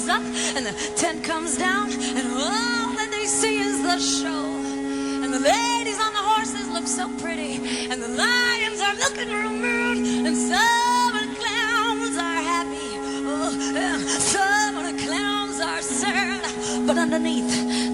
up, and the tent comes down, and all that they see is the show. And the ladies on the horses look so pretty, and the lions are looking real mean, and some of the clowns are happy, and some of the clowns are sad. But underneath,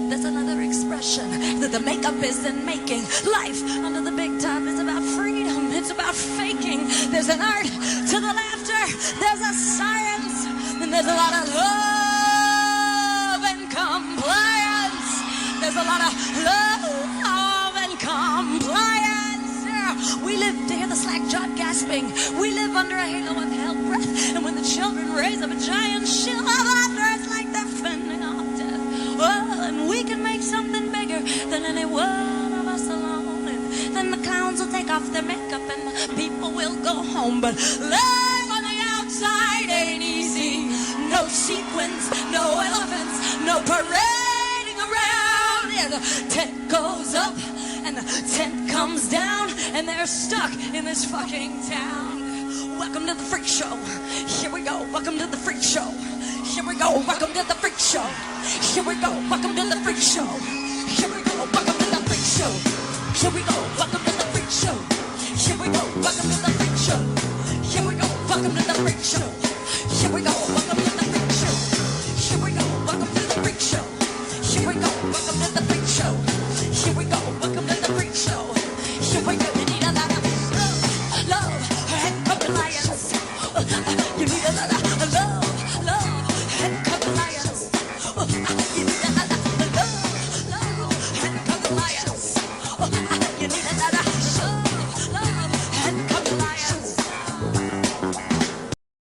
there's another expression that the makeup isn't making. Life under the big top is about freedom, it's about faking. There's an art to the laughter, there's a science, and there's a lot of love and compliance. There's a lot of love and compliance. Yeah. We live to hear the slack-jawed gasping. We live under a halo of hell breath. And when the children raise up a giant shield of laughter, it's like they're fending off death. Oh, and we can make something bigger than any one of us alone. And then the clowns will take off their makeup and the people will go home. But life on the outside ain't easy. No sequins, no elephants, no parading around. Yeah, the tent goes up and the tent comes down, and they're stuck in this fucking town. Welcome to the freak show. Here we go. Welcome to the freak show. Here we go. Welcome to the freak show. Here we go. Welcome to the freak show. Here we go. Welcome to the freak show. Here we go. Welcome to the freak show. Here we go. Welcome to the freak show. Here we go. Welcome to the freak show. Here we go. Welcome to the freak show. Here we go. Welcome to the freak show. Here we go. Welcome to the freak show. Here we go. Welcome to the freak show. Here we go. You need a lot of love and compliance. You need a lot of love and compliance. You need a lot of love and compliance. You need a lot of love and compliance.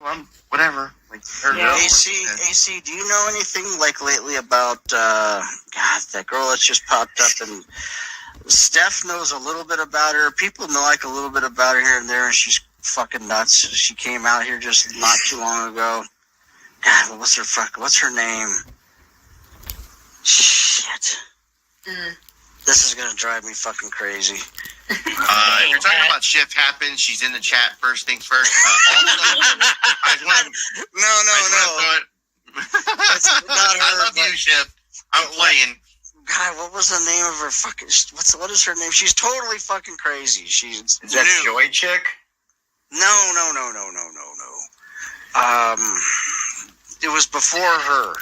Well, whatever. Like, Yeah. AC, do you know anything like lately about God, that girl that's just popped up? And Steph knows a little bit about her. People know like a little bit about her here and there, and she's fucking nuts. She came out here just not too long ago. God, what's her name? Shit. This is gonna drive me fucking crazy. If you're talking about Shift Happens, she's in the chat. First things first. No. That's not her. I love you, Shift. I'm playing. God, what was the name of her fucking? What is her name? She's totally fucking crazy. She's Is that new. Joy Chick? No. It was before her.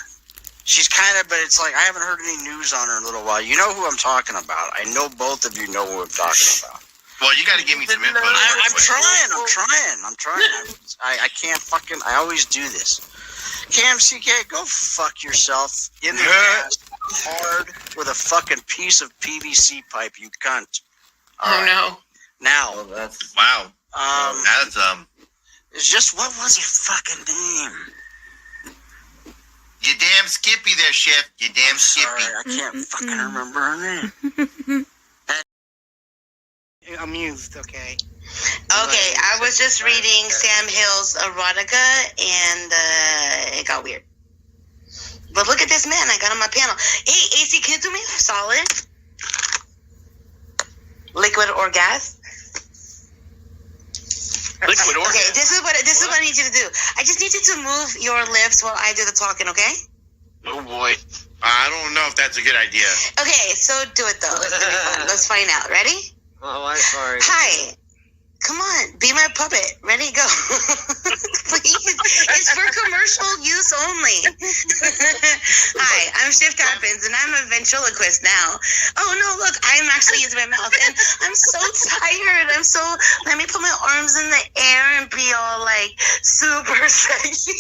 She's kind of, but it's like I haven't heard any news on her in a little while. You know who I'm talking about. I know both of you know who I'm talking about. Well, you got to give me some info. I'm trying. I can't fucking. I always do this. Cam CK, go fuck yourself in the ass hard with a fucking piece of PVC pipe, you cunt. All right. No. Now, That's Wow. it's That's just, what was her fucking name? You damn Skippy there, Shift. You damn Skippy. Sorry, I can't fucking remember her name. Amused, okay. okay. I was just reading Sam Hill's erotica, and it got weird. But look at this man I got on my panel. Hey, AC, can you do me a solid? Liquid or gas? Liquid organ. Okay, this is what I need you to do. I just need you to move your lips while I do the talking, okay? Oh boy. I don't know if that's a good idea. Okay, so do it though. It's gonna be fun. Let's find out. Ready? Oh, I'm sorry. Hi. Come on, be my puppet. Ready, go. Please. It's for commercial use only. Hi, I'm Shift Happens, and I'm a ventriloquist now. Oh, no, look, I'm actually using my mouth, and I'm so tired. Let me put my arms in the air and be all, like, super sexy.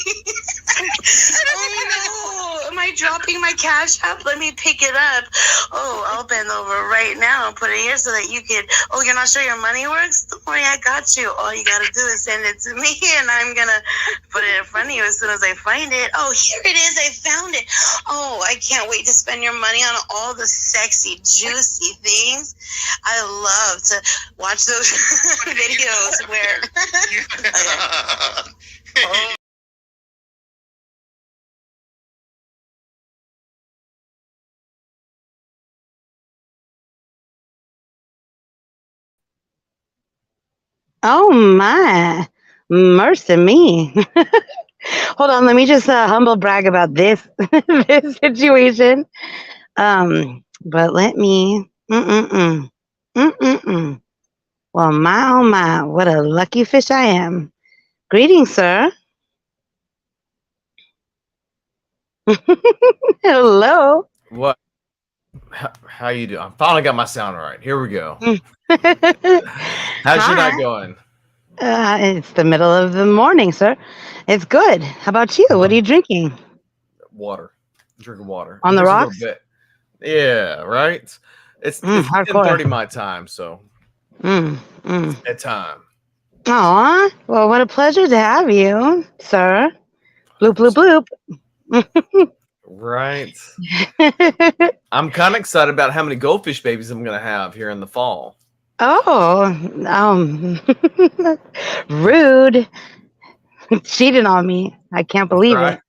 Oh, no. Am I dropping my cash app? Let me pick it up. Oh, I'll bend over right now and put it here so that you can, oh, you're not sure your money works? Don't worry, I got you. All you gotta do is send it to me, and I'm gonna put it in front of you as soon as I find it. Oh, here it is. I found it. Oh, I can't wait to spend your money on all the sexy, juicy things. I love to watch those videos where... Oh. Oh my, mercy me. Hold on, let me just humble brag about this this situation. But let me. Mm-mm-mm. Mm-mm-mm. Well, my oh my, what a lucky fish I am. Greetings, sir. Hello. What? How you doing? I finally got my sound right. Here we go. How's your night Hi. going? It's the middle of the morning, sir. It's good. How about you? What are you drinking? Water. Drinking water. On the Just a little rocks? bit. Yeah, right. It's Hardcore. 10:30 my time, so at time. Aw. Well, what a pleasure to have you, sir. Bloop, bloop, bloop. Right. I'm kind of excited about how many goldfish babies I'm gonna have here in the fall. Oh, rude. Cheating on me. I can't believe Right.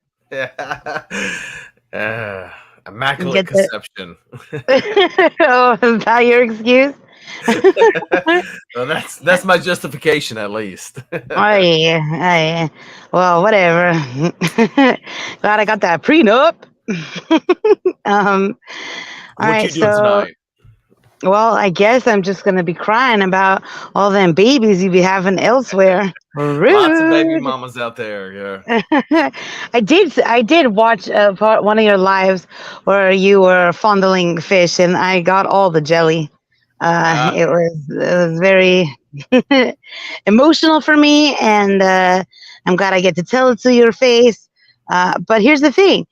Immaculate Get the- conception. it. Oh, is that your excuse? Well, that's my justification, at least. Well, whatever. Glad I got that prenup. All What right, you doing so tonight? well, I guess I'm just gonna be crying about all them babies you be having elsewhere. Rude. Lots of baby mamas out there. Yeah. I did watch one of your lives where you were fondling fish, and I got all the jelly. It was very emotional for me, and I'm glad I get to tell it to your face. But here's the thing.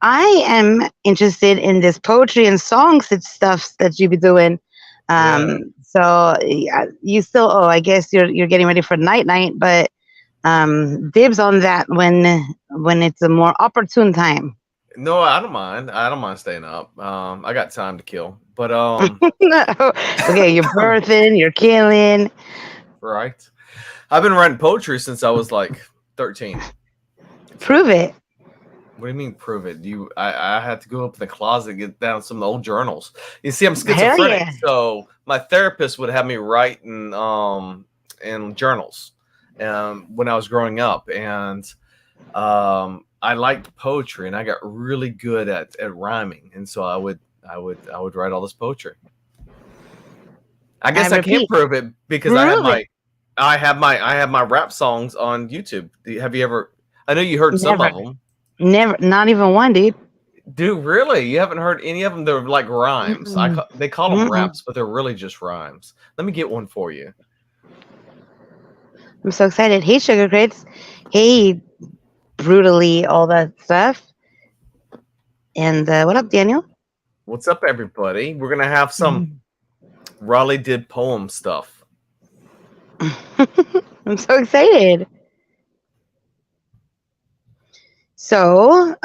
I am interested in this poetry and songs and stuff that you be doing. So you still, I guess you're getting ready for night, but dibs on that when it's a more opportune time. No, I don't mind. I don't mind staying up. I got time to kill. But Okay, you're birthing, you're killing. right. I've been writing poetry since I was like 13. Prove it. What do you mean prove it? I had to go up in the closet and get down some of the old journals. You see, I'm Hell schizophrenic, yeah. so my therapist would have me write in journals when I was growing up, and I liked poetry, and I got really good at rhyming, and so I would write all this poetry. I guess I can't prove it because I have my rap songs on YouTube. Have you ever? I know you heard some of them. Never, not even one, dude. Dude, really? You haven't heard any of them? They're like rhymes. They call them raps, but they're really just rhymes. Let me get one for you. I'm so excited. Hey, Sugar Crits. Hey, Brutally, all that stuff. And what up, Daniel? What's up, everybody? We're gonna have some Raleigh did poem stuff. I'm so excited. So,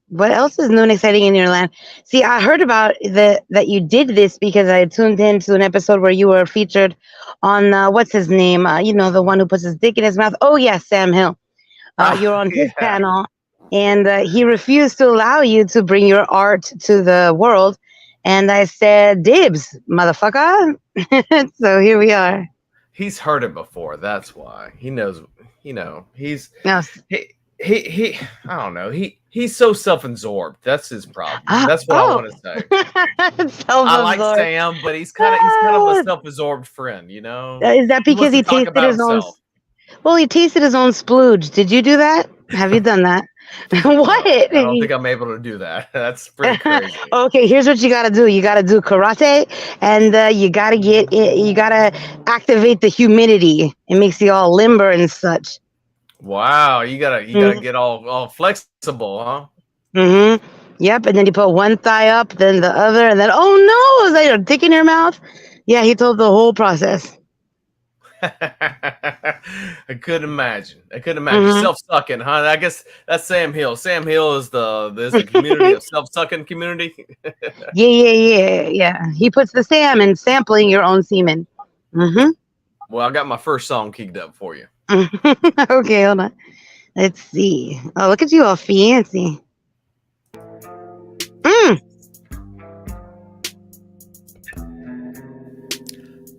what else is new and exciting in your land? See, I heard about that you did this because I tuned into an episode where you were featured on what's his name? The one who puts his dick in his mouth. Oh yeah, Sam Hill. You're on his panel, and he refused to allow you to bring your art to the world. And I said, "Dibs, motherfucker." So here we are. He's heard it before. That's why he knows. He's No. He I don't know. He's so self-absorbed. That's his problem. That's what I want to say. I like Sam, but he's kind of a self-absorbed friend, Is that because he tasted his own? Well, he tasted his own splooge. Did you do that? Have you done that? What? I don't think I'm able to do that. That's pretty crazy. Okay, here's what you gotta do. You gotta do karate, and you gotta activate the humidity. It makes you all limber and such. Wow, you gotta get all flexible, huh? Mm-hmm. Yep, and then you put one thigh up, then the other, and then oh no, is that your dick in your mouth? Yeah, he told the whole process. I couldn't imagine. Self-sucking, huh? I guess that's Sam Hill. Sam Hill is the community of self-sucking community. Yeah. He puts the Sam in sampling your own semen. Mm-hmm. Well, I got my first song keyed up for you. Okay, hold on. Let's see. Oh, look at you all fancy.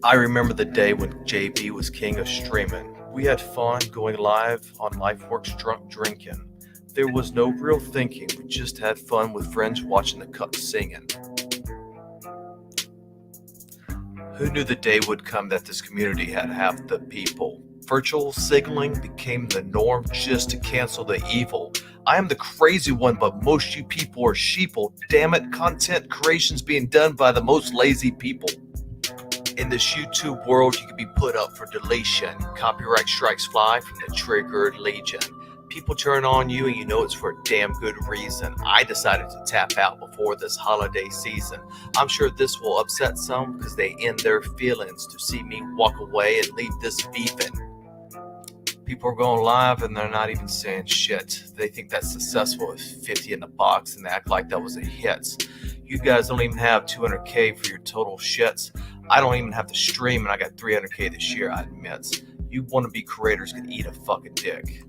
I remember the day when JB was king of streaming. We had fun going live on LifeWorks drunk drinking. There was no real thinking. We just had fun with friends watching the cups singing. Who knew the day would come that this community had half the people? Virtual signaling became the norm just to cancel the evil. I am the crazy one, but most you people are sheeple. Damn it, content creation's being done by the most lazy people. In this YouTube world, you can be put up for deletion. Copyright strikes fly from the triggered legion. People turn on you and you know it's for a damn good reason. I decided to tap out before this holiday season. I'm sure this will upset some because they end their feelings to see me walk away and leave this beefing. People are going live and they're not even saying shit. They think that's successful with 50 in the box and they act like that was a hit. You guys don't even have 200K for your total shits. I don't even have the stream and I got 300K this year, I admit. You wannabe creators can eat a fucking dick.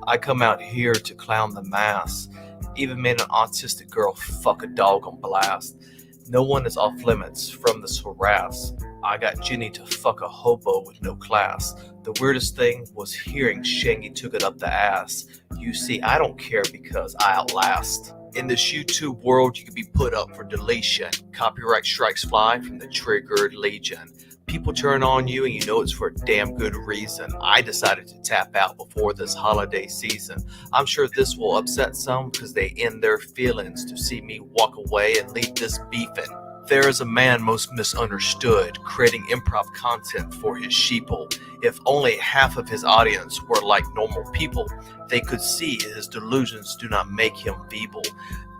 I come out here to clown the mass. Even made an autistic girl fuck a dog on blast. No one is off limits from this harass. I got Jenny to fuck a hobo with no class. The weirdest thing was hearing Shangy took it up the ass. You see, I don't care because I outlast. In this YouTube world, you can be put up for deletion. Copyright strikes fly from the triggered legion. People turn on you and you know it's for a damn good reason. I decided to tap out before this holiday season. I'm sure this will upset some because they end their feelings to see me walk away and leave this beefing. There is a man most misunderstood, creating improv content for his sheeple. If only half of his audience were like normal people, they could see his delusions do not make him feeble.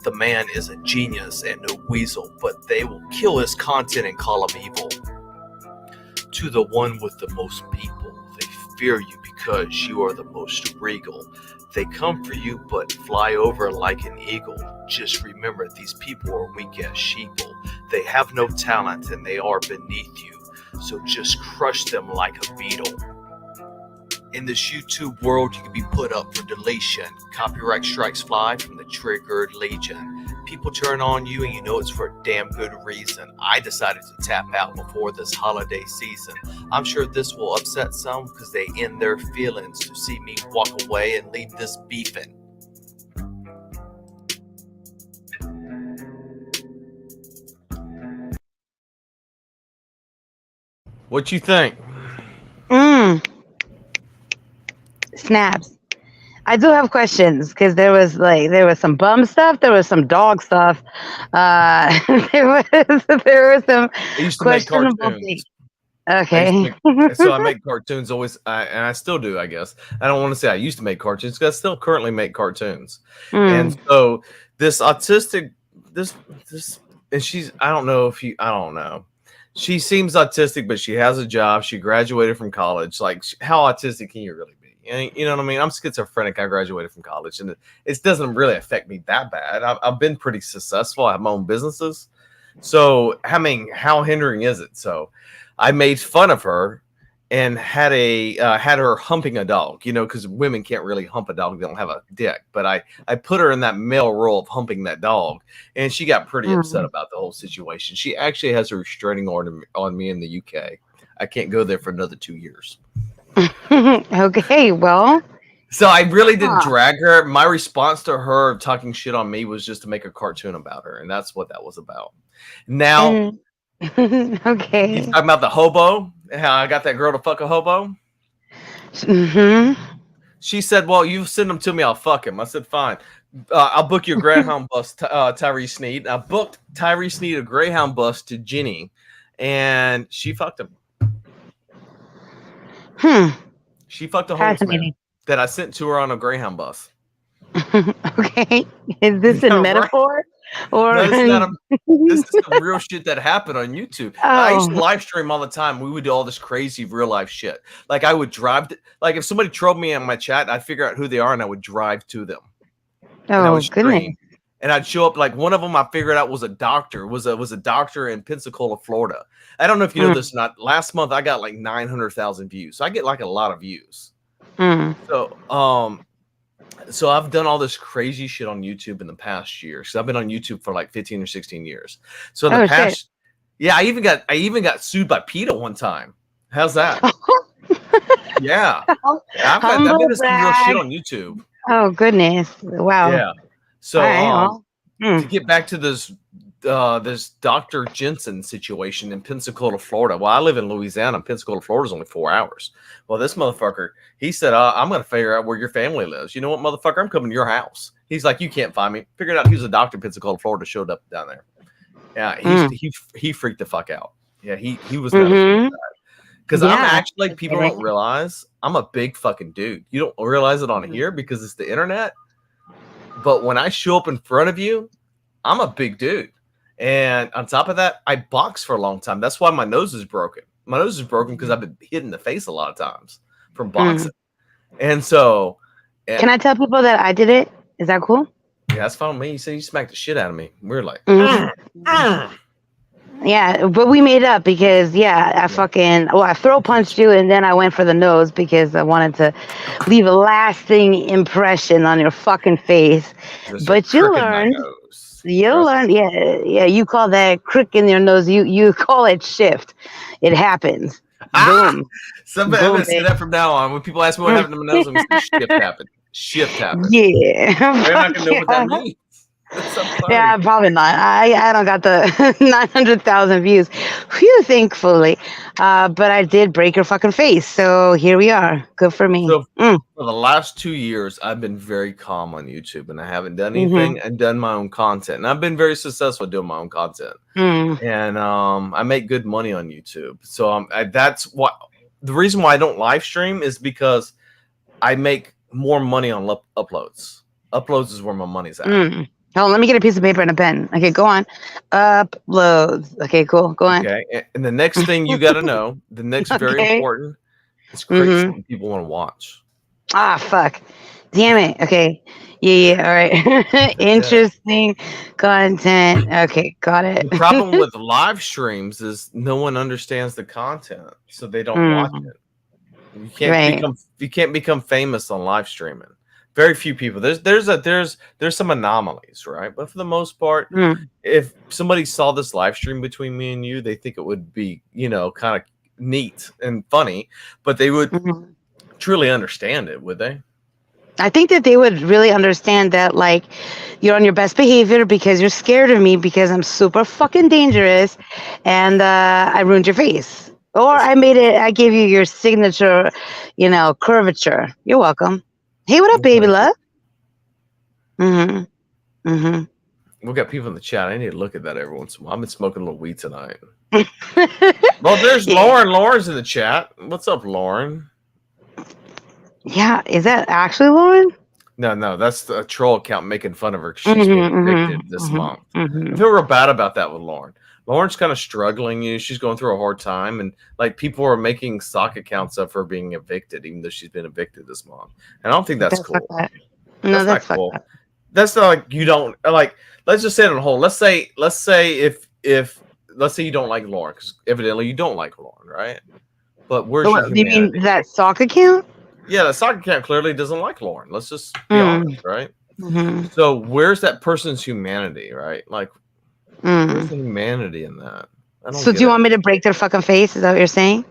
The man is a genius and no weasel, but they will kill his content and call him evil. To the one with the most people, they fear you because you are the most regal. They come for you but fly over like an eagle. Just remember, these people are weak as sheeple. They have no talent and they are beneath you. So just crush them like a beetle. In this YouTube world, you can be put up for deletion. Copyright strikes fly from the triggered legion. People turn on you and you know it's for a damn good reason. I decided to tap out before this holiday season. I'm sure this will upset some because they end their feelings to see me walk away and leave this beefing. What you think? Snaps. I do have questions because there was some bum stuff, there was some dog stuff, there was some I used to make questionable cartoons. things. Okay. So I make cartoons always, and I still do, I guess. I don't want to say I used to make cartoons because I still currently make cartoons. And so this autistic, and she's, I don't know. She seems autistic, but she has a job. She graduated from college. Like, how autistic can you really be? You know what I mean? I'm schizophrenic. I graduated from college, and it doesn't really affect me that bad. I've been pretty successful. I have my own businesses. So, I mean, how hindering is it? So, I made fun of her and had her humping a dog, you know, because women can't really hump a dog. They don't have a dick. But I put her in that male role of humping that dog, and she got pretty upset about the whole situation. She actually has a restraining order on me in the UK. I can't go there for another 2 years. Okay, well. So I really didn't drag her. My response to her talking shit on me was just to make a cartoon about her, and that's what that was about. Now, okay. you talking about the hobo? How I got that girl to fuck a hobo? She said, "Well, you send him to me, I'll fuck him." I said, "Fine. I'll book you a Greyhound bus, Tyree Sneed." I booked Tyree Sneed a Greyhound bus to Ginny, and she fucked him. She fucked a homeless man that I sent to her on a Greyhound bus. Okay. Is this a metaphor? Or no, this is the real shit that happened on YouTube. I used to live stream all the time. We would do all this crazy real life shit. Like I would drive like if somebody trolled me on my chat, I'd figure out who they are and I would drive to them. Oh, goodness. And I'd show up, like one of them I figured out was a doctor, was a doctor in Pensacola, Florida. I don't know if you know this or not. Last month I got like 900,000 views. So I get like a lot of views. So I've done all this crazy shit on YouTube in the past year. So I've been on YouTube for like 15 or 16 years. So in the past, yeah, I even got sued by PETA one time. How's that? Yeah, I've been Humble in some real shit brag. on YouTube. Oh goodness! Wow. Yeah. So All right. Well. to get back to this this Dr. Jensen situation in Pensacola, Florida. Well, I live in Louisiana. Pensacola, Florida is only 4 hours. Well, this motherfucker, he said, I'm going to figure out where your family lives. You know what, motherfucker? I'm coming to your house. He's like, you can't find me. Figured out he was a doctor in Pensacola, Florida, showed up down there. Yeah, he freaked the fuck out. Yeah, he was because I'm actually, like, people don't realize I'm a big fucking dude. You don't realize it on here because it's the internet. But when I show up in front of you, I'm a big dude. And on top of that, I boxed for a long time. That's why my nose is broken. My nose is broken because I've been hit in the face a lot of times from boxing. And so, can I tell people that I did it? Is that cool? Yeah, that's fine with me. You say you smacked the shit out of me. We're like, yeah, but we made up because I throw punched you and then I went for the nose because I wanted to leave a lasting impression on your fucking face. But you learned. You'll learn, yeah. You call that crick in your nose. You call it shift. It happens. Boom. Somebody say that from now on. When people ask me what happened to my nose, I'm going to say shift happened. Shift happened. Yeah. They're not going to know what that means. Yeah, probably not. I don't got the 900,000 views. Phew, thankfully. But I did break your fucking face. So here we are. Good for me. So for the last 2 years, I've been very calm on YouTube and I haven't done anything and done my own content. And I've been very successful doing my own content. And I make good money on YouTube. So that's what the reason why I don't live stream is because I make more money on uploads. Uploads is where my money's at. Oh, let me get a piece of paper and a pen. Okay, go on. Uploads. Okay, cool. Go on. Okay, and the next thing you got to know, the next very important, is create something people want to watch. Ah, fuck. Damn it. Okay. Yeah. All right. Interesting content. Okay, got it. The problem with live streams is no one understands the content, so they don't watch it. You can't become famous on live streaming. Very few people. There's some anomalies, right? But for the most part, if somebody saw this live stream between me and you, they think it would be, kind of neat and funny, but they would truly understand it, would they? I think that they would really understand that, like, you're on your best behavior because you're scared of me because I'm super fucking dangerous and I ruined your face. Or I gave you your signature, curvature. You're welcome. Hey, what up, baby love? We got people in the chat. I need to look at that every once in a while. I've been smoking a little weed tonight. Well, there's Lauren. Lauren's in the chat. What's up, Lauren? Yeah, is that actually Lauren? No, that's the troll account making fun of her. She's been evicted this month. I feel real bad about that with Lauren. Lauren's kind of struggling. She's going through a hard time, and like people are making stock accounts of her being evicted, even though she's been evicted this month. And I don't think that's cool. No, that's not cool. That's not like you don't like. Let's just say it on hold. Let's say if let's say you don't like Lauren because evidently you don't like Lauren, right? But where's your humanity? You mean that stock account? Yeah, the stock account clearly doesn't like Lauren. Let's just be honest, right? So where's that person's humanity, right? Like. There's humanity in that. So do you want me to break their fucking face? Is that what you're saying?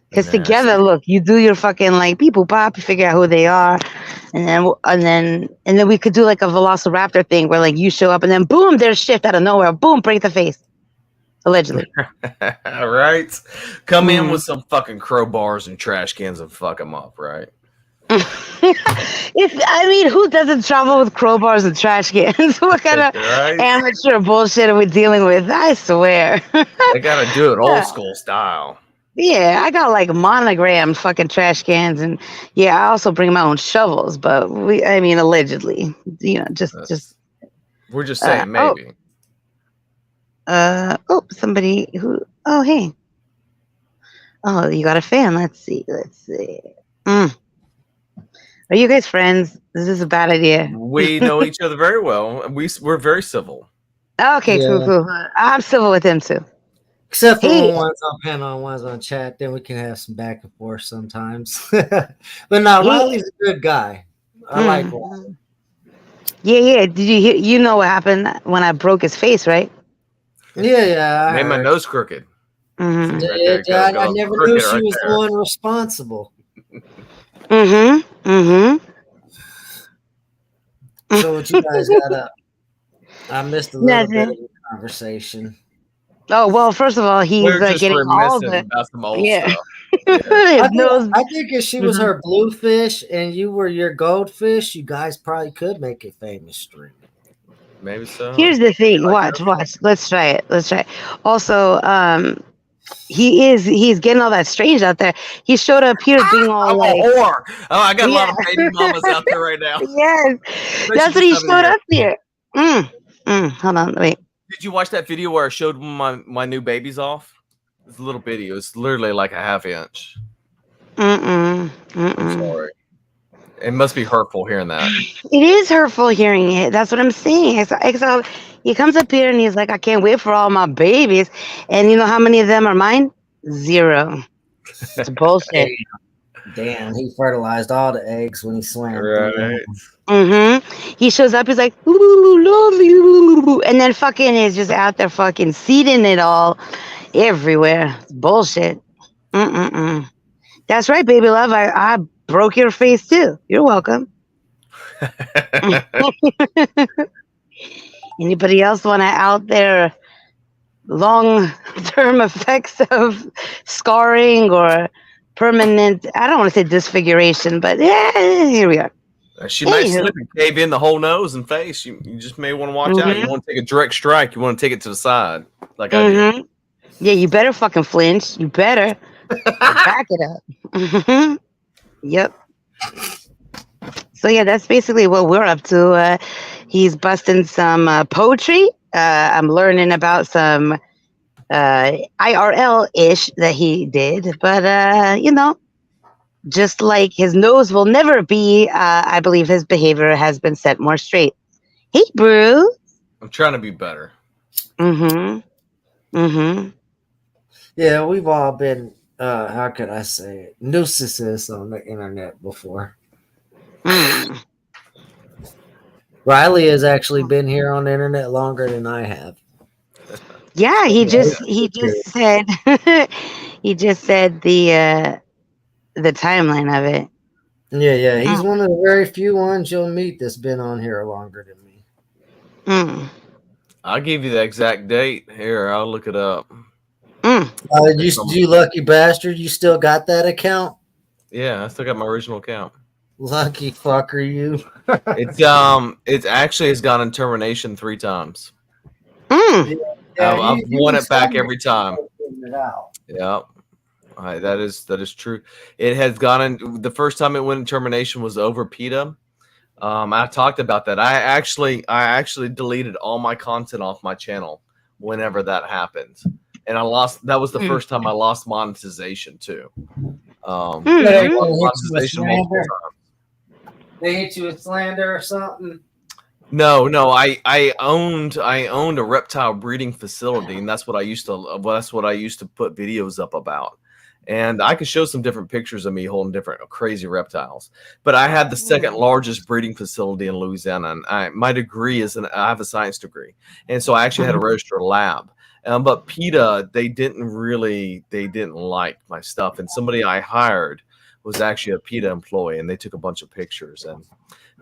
Because together, look, you do your fucking like people pop, you figure out who they are, and then we could do like a Velociraptor thing where like you show up and then boom, there's shift out of nowhere, boom, break the face. Allegedly. All right. Come in with some fucking crowbars and trash cans and fuck them up, right? Who doesn't travel with crowbars and trash cans? What kind of amateur bullshit are we dealing with? I swear. They gotta do it old school style. Yeah, I got like monogrammed fucking trash cans, and I also bring my own shovels. But allegedly, just. We're just saying maybe. Somebody who? Oh, hey. Oh, you got a fan? Let's see. Are you guys friends? This is a bad idea. We know each other very well. We're very civil. Okay, cool. I'm civil with him too. Except for when one's on panel, one's on chat, then we can have some back and forth sometimes. But no, Riley's a good guy. I like Riley. Yeah. Did you hear? You know what happened when I broke his face, right? Yeah. Made my nose crooked. I never knew she was the one responsible. Mm-hmm. Mm-hmm. So what you guys got up? I missed a little bit of Nothing. the conversation. Oh well, first of all, he's We're just getting all reminiscing the about some old yeah. stuff. Yeah. His nose. I think if she was Mhm. her bluefish and you were your goldfish, you guys probably could make a famous stream. Maybe so. Here's the thing. Watch. Let's try it. Also, he's getting all that strange out there. He showed up here being all I'm like, a whore. Oh, I got a lot yeah, of baby mamas out there right now. yes, Especially that's what this he time of showed year. up here. Hold on, wait. Did you watch that video where I showed my new babies off? It's a little video. It's literally like a half inch. I'm sorry. It must be hurtful hearing that. It is hurtful hearing it. That's what I'm saying. So he comes up here and he's like, I can't wait for all my babies. And you know how many of them are mine? 0. It's bullshit. Damn, he fertilized all the eggs when he swam. Right. He shows up, he's like, ooh, love you. And then fucking is just out there fucking seeding it all everywhere. It's bullshit. That's right, baby love. I broke your face too. You're welcome. Anybody else want to out there long-term effects of scarring or permanent, I don't want to say disfiguration, but yeah, here we are. She might Anywho. slip and cave in the whole nose and face. You just may want to watch out. You want to take a direct strike. You want to take it to the side, like I did. Yeah, you better fucking flinch. You better back it up. Yep. So yeah, that's basically what we're up to. He's busting some poetry. I'm learning about some IRL-ish that he did, but just like his nose will never be, I believe his behavior has been set more straight. Hey, Brew. I'm trying to be better. Yeah, we've all been, how could I say it, nuisances on the internet before. Riley has actually been here on the internet longer than I have. Yeah, he just said he just said the timeline of it. Yeah, he's one of the very few ones you'll meet that's been on here longer than me. I'll give you the exact date. Here, I'll look it up. You lucky bastard, you still got that account? Yeah, I still got my original account. Lucky fucker, you. It's actually has gone in termination 3 times. I've won it back every time. Yeah, that is true. It has gone in. The first time it went in termination was over PETA. I talked about that. I actually deleted all my content off my channel whenever that happened, and I lost. That was the first time I lost monetization too. Monetization multiple times. They hit you with slander or something? No. I owned a reptile breeding facility, and that's what I used to put videos up about. And I could show some different pictures of me holding different crazy reptiles. But I had the second largest breeding facility in Louisiana, and my degree I have a science degree, and so I actually had a registered lab. But PETA, they didn't like my stuff, and somebody I hired was actually a PETA employee, and they took a bunch of pictures, and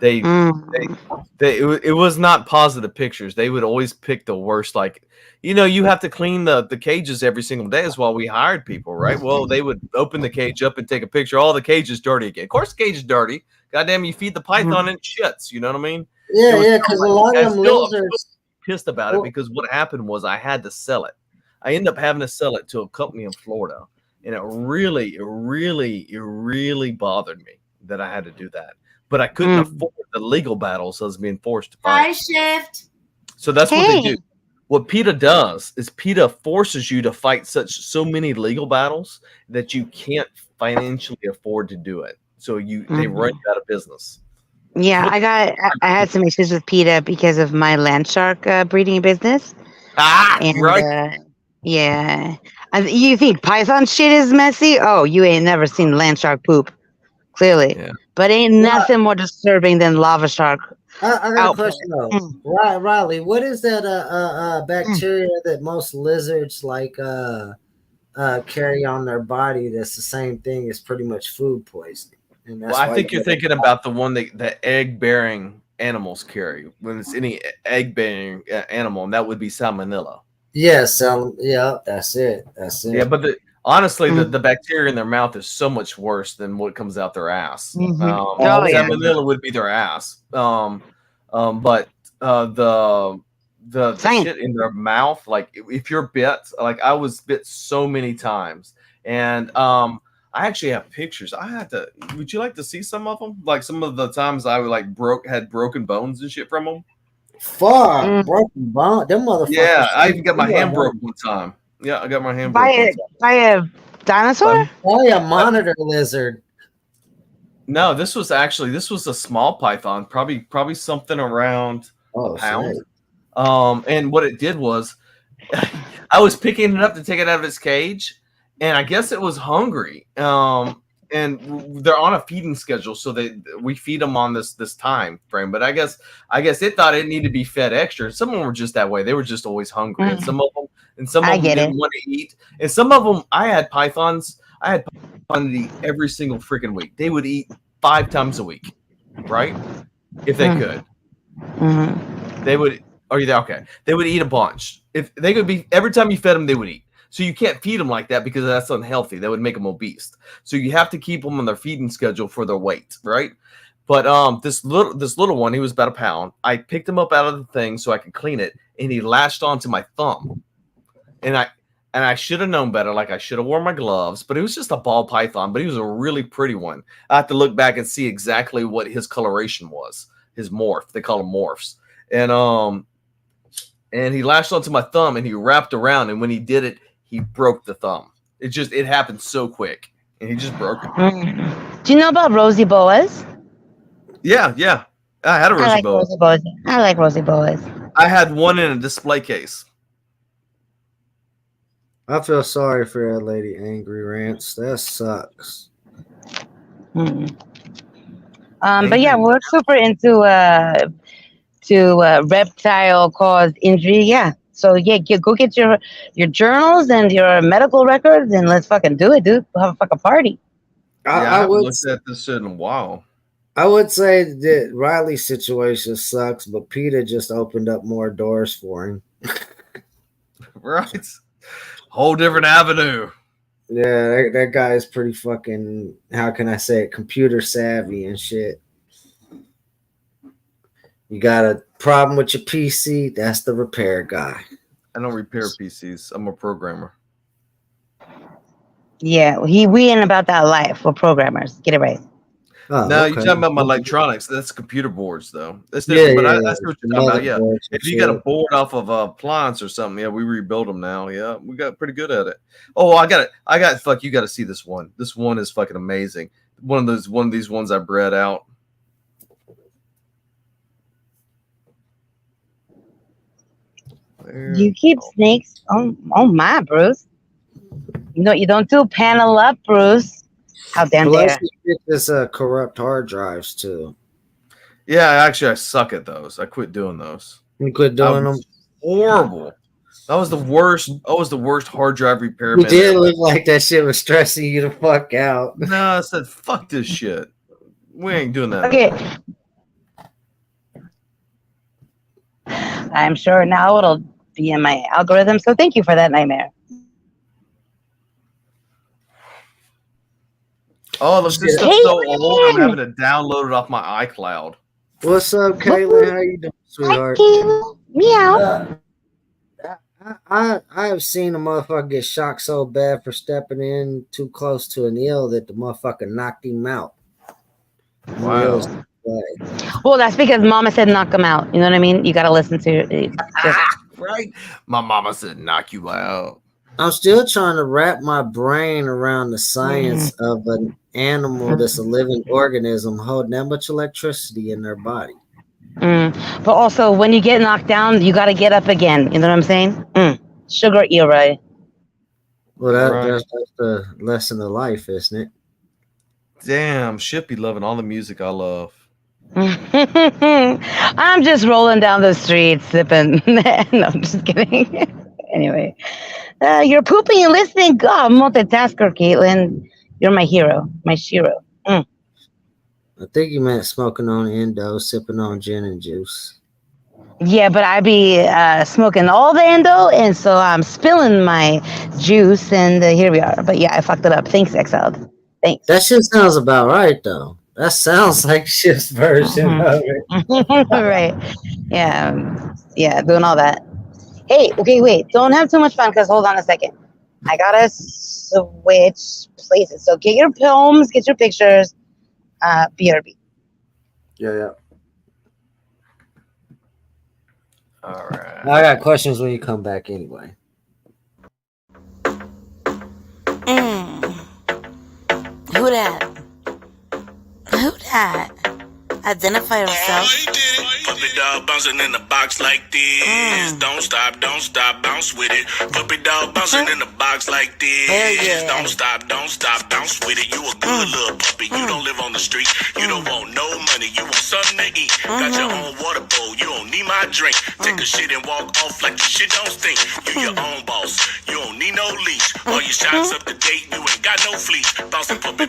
it was not positive pictures. They would always pick the worst, like, you have to clean the cages every single day is why we hired people, right? Well, they would open the cage up and take a picture. All the cage is dirty again. Of course the cage is dirty. Goddamn, you feed the python and it shits, you know what I mean? Yeah, because a lot of them losers pissed about it because what happened was I had to sell it. I ended up having to sell it to a company in Florida, and it really bothered me that I had to do that. But I couldn't afford the legal battles I was being forced to fight. Hi, Shift. So that's what they do. What PETA does is PETA forces you to fight so many legal battles that you can't financially afford to do it. So they run you out of business. Yeah, I had some issues with PETA because of my land shark breeding business. Right. Yeah. You think python shit is messy? Oh, you ain't never seen land shark poop. Clearly. Yeah. But ain't nothing more disturbing than lava shark. I got a question though. Riley, what is that bacteria that most lizards like carry on their body that's the same thing as pretty much food poisoning. And that's Well, I why think you you're gotta- thinking about the one that egg-bearing animals carry. When it's any egg-bearing animal, and that would be salmonella. Yes, yeah, that's it. That's it. Yeah, but honestly, the bacteria in their mouth is so much worse than what comes out their ass. Mhm. Oh, yeah. Salmonella would be their ass. But the Same. shit in their mouth, like if you're bit, like I was bit so many times, and I actually have pictures. I had to. Would you like to see some of them? Like some of the times I would had broken bones and shit from them. Fuck, Mm. broken bone. Them motherfuckers. Yeah, I even got my hand broke one time. Yeah, I got my hand broke. By a dinosaur? Oh yeah, monitor lizard. No, this was a small python, probably something around Oh, a pound. shit. And what it did was, I was picking it up to take it out of its cage, and I guess it was hungry. And they're on a feeding schedule, so we feed them on this time frame. But I guess it thought it needed to be fed extra. Some of them were just that way; they were just always hungry, and some of them didn't want to eat. And some of them, I had pythons to eat every single freaking week. They would eat 5 times a week, right? If they could, they would. Are you there? Okay, they would eat a bunch. If they could be every time you fed them, they would eat. So you can't feed them like that because that's unhealthy. That would make them obese. So you have to keep them on their feeding schedule for their weight, right? But this little one, he was about a pound. I picked him up out of the thing so I could clean it, and he latched onto my thumb. And I should have known better. Like I should have worn my gloves, but it was just a ball python. But he was a really pretty one. I have to look back and see exactly what his coloration was. His morph. They call them morphs. And he latched onto my thumb, and he wrapped around. And when he did it, he broke the thumb. It happened so quick, and he just broke it. Do you know about Rosie Boas? Yeah. I had a Rosie boa. Rosie Boas. I like Rosie Boas. I had one in a display case. I feel sorry for that lady, Angry Rants. That sucks. But yeah, we're super into reptile caused injury. Yeah. So yeah, go get your journals and your medical records, and let's fucking do it, dude. We'll have a fucking party. I I haven't would looked at this shit in a while. I would say that Riley's situation sucks, but Peter just opened up more doors for him. Right? Whole different avenue. Yeah, that guy is pretty fucking, how can I say it, computer savvy and shit. You got a problem with your PC, that's the repair guy. I don't repair PCs. I'm a programmer. Yeah, we ain't about that life. We're programmers. Get it right. Oh, No, okay. you're talking about my electronics. That's computer boards, though. That's Yeah, different. yeah, But I see what you're talking about. Yeah. motherboards and If you got a shit. board off of a appliance or something, yeah, we rebuild them now. Yeah, we got pretty good at it. Oh, I got it. Fuck, you got to see this one. This one is fucking amazing. One of these ones I bred out. There. You keep snakes. Oh my, Bruce. You don't do panel up, Bruce. How damn Plus, dare. you get this corrupt hard drives too. Yeah, actually, I suck at those. I quit doing those. You quit doing them. Horrible. That was the worst. That was the worst hard drive repair. You did look like that shit was stressing you the fuck out. No, I said, fuck this shit. We ain't doing that. Okay. I'm sure now it'll be in my algorithm. So thank you for that, Nightmare. Oh, this stuff's so old. I'm having to download it off my iCloud. What's up, Caitlin? How you doing, sweetheart? Meow. I have seen a motherfucker get shocked so bad for stepping in too close to an eel that the motherfucker knocked him out. Wow. Well, that's because Mama said knock him out. You know what I mean? You got to listen to it. Right? My mama said knock you out. I'm still trying to wrap my brain around the science of an animal that's a living organism holding that much electricity in their body. But also, when you get knocked down, you got to get up again. You know what I'm saying? Sugar era. Well, Right. that's the lesson of life, isn't it? Damn, shit be loving all the music I love. I'm just rolling down the street sipping. No, I'm just kidding. Anyway, you're pooping and listening. God, multitasker, Caitlin. You're my hero, my Shiro. Mm. I think you meant smoking on endo, sipping on gin and juice. Yeah, but I be smoking all the endo, and so I'm spilling my juice, and here we are. But yeah, I fucked it up. Thanks, Exiled. Thanks. That shit sounds about right though. That sounds like Shift's version of it. Right. Yeah. Yeah, doing all that. Hey, okay, wait. Don't have too much fun because hold on a second. I gotta switch places. So get your films, get your pictures. BRB. Yeah. All right. I got questions when you come back anyway. Who that? Who that? Identify yourself. Puppy dog bouncing in the box like this. Don't stop, bounce with it. Puppy dog bouncing in the box like this. Yeah. Don't stop, bounce with it. You a good little puppy. You don't live on the street. You don't want no money. You want something to eat. Got your own water bowl. You don't need my drink. Take a shit and walk off like the shit don't stink. You your own boss. You don't need no leash. All your shots up to date. You ain't got no fleece. Bouncing puppy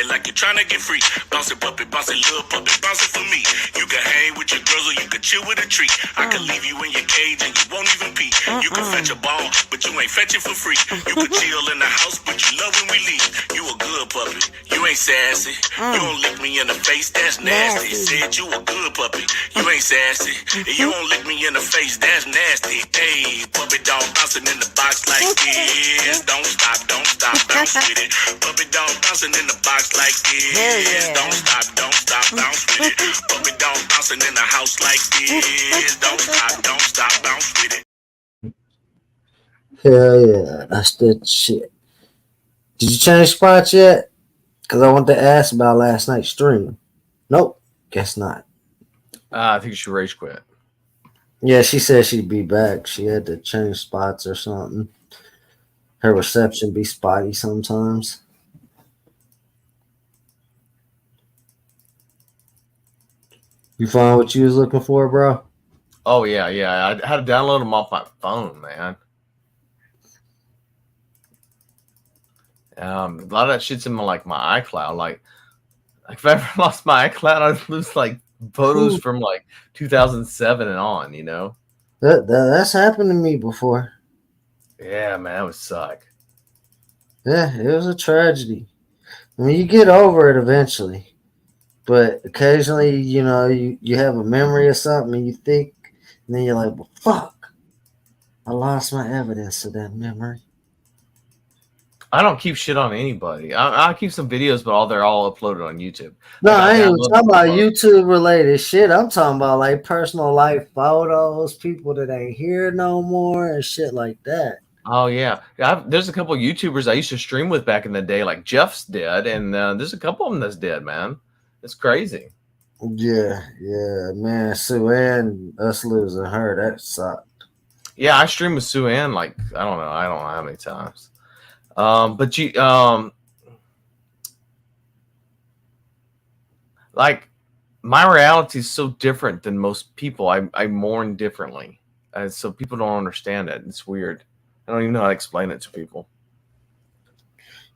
like you're trying to get free. Bouncing puppy, little puppy, bouncing for me. You can hang with your girls or you can chill with a treat. I can leave you in your cage and you won't even pee. You can fetch a ball, but you ain't fetching for free. You can chill in the house, but you love when we leave. You a good puppy, you ain't sassy. You don't lick me in the face, that's nasty. Said you a good puppy, you ain't sassy. You don't lick me in the face, that's nasty. Hey, puppy dog bouncing in the box like this. Don't stop, bounce with it. Puppy dog bouncing in the box like this. Don't stop, bounce with it. Puppy dog bouncing in the house like this. Don't stop, bounce with it. Hell yeah, that's that shit. Did you change spots yet? Because I want to ask about last night's stream. Nope, guess not. I think you should rage quit. Yeah, she said she'd be back. She had to change spots or something. Her reception be spotty sometimes. You find what you was looking for, bro? Oh yeah. I had to download them off my phone, man. A lot of that shit's in my iCloud. Like if I ever lost my iCloud, I'd lose like photos from like 2007 and on. You know. That's happened to me before. Yeah, man, that would suck. Yeah, it was a tragedy. I mean, you get over it eventually, but occasionally, you have a memory of something and you think, and then you're like, well, fuck, I lost my evidence of that memory. I don't keep shit on anybody. I keep some videos, but they're all uploaded on YouTube. No, I ain't talking about YouTube related shit. I'm talking about like personal life photos, people that ain't here no more, and shit like that. Oh yeah, there's a couple of YouTubers I used to stream with back in the day, like Jeff's dead, and there's a couple of them that's dead, man. It's crazy. Yeah, man. Sue Ann, us losing her, that sucked. Yeah, I streamed with Sue Ann like I don't know how many times. But like my reality is so different than most people. I mourn differently, and so people don't understand it. It's weird. I don't even know how to explain it to people.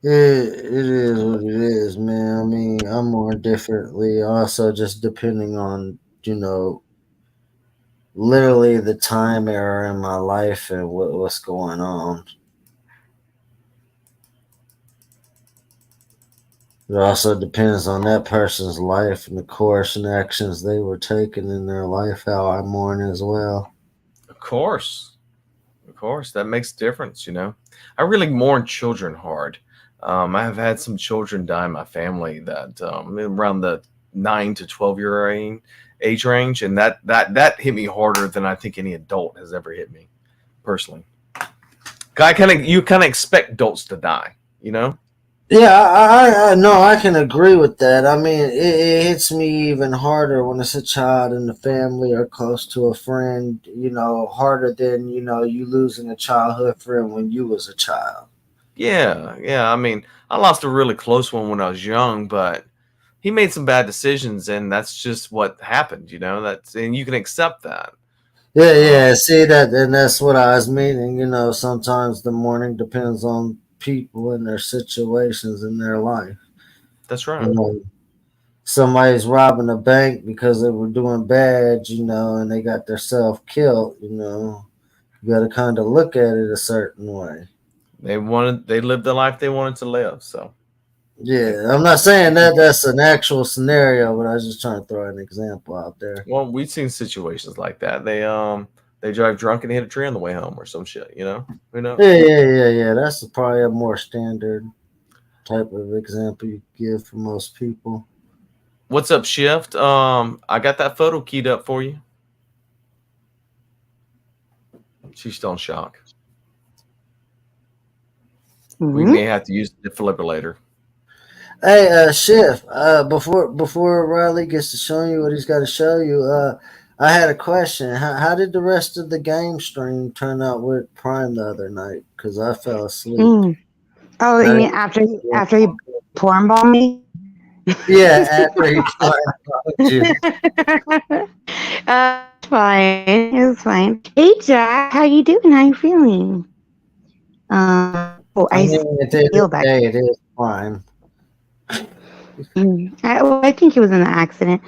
It is what it is, man. I mean, I'm more differently. Also, just depending on literally the time era in my life and what's going on. It also depends on that person's life and the course and actions they were taking in their life, how I mourn as well. Of course, that makes a difference. I really mourn children hard. I have had some children die in my family that around the 9 to 12-year age range, and that hit me harder than I think any adult has ever hit me personally. You kind of expect adults to die, Yeah, I know, I can agree with that. I mean, it hits me even harder when it's a child in the family or close to a friend, harder than, you losing a childhood friend when you was a child. Yeah. I mean, I lost a really close one when I was young, but he made some bad decisions, and that's just what happened, and you can accept that. Yeah. See that, and that's what I was meaning. You know, sometimes the morning depends on people and their situations in their life. That's You right. know, somebody's robbing a bank because they were doing bad, you know, and they got themselves killed. You know, you got to kind of look at it a certain way. They lived the life they wanted to live. So Yeah, I'm not saying that that's an actual scenario, but I was just trying to throw an example out there. well, we've seen situations like that. They drive drunk and hit a tree on the way home or some shit. You know, who knows? Yeah. That's probably a more standard type of example you give for most people. What's up, Shift? I got that photo keyed up for you. She's still in shock. We may have to use the defibrillator. Hey, Chef, before Riley gets to show you what he's got to show you, I had a question. How did the rest of the game stream turn out with Prime the other night? Because I fell asleep. Oh, you mean after he porn bombed me? Yeah, after he porn bombed you. Fine. It was fine. Hey, Jack, how you doing? How you feeling? At the end of the day, it is Prime. I think he was in an accident.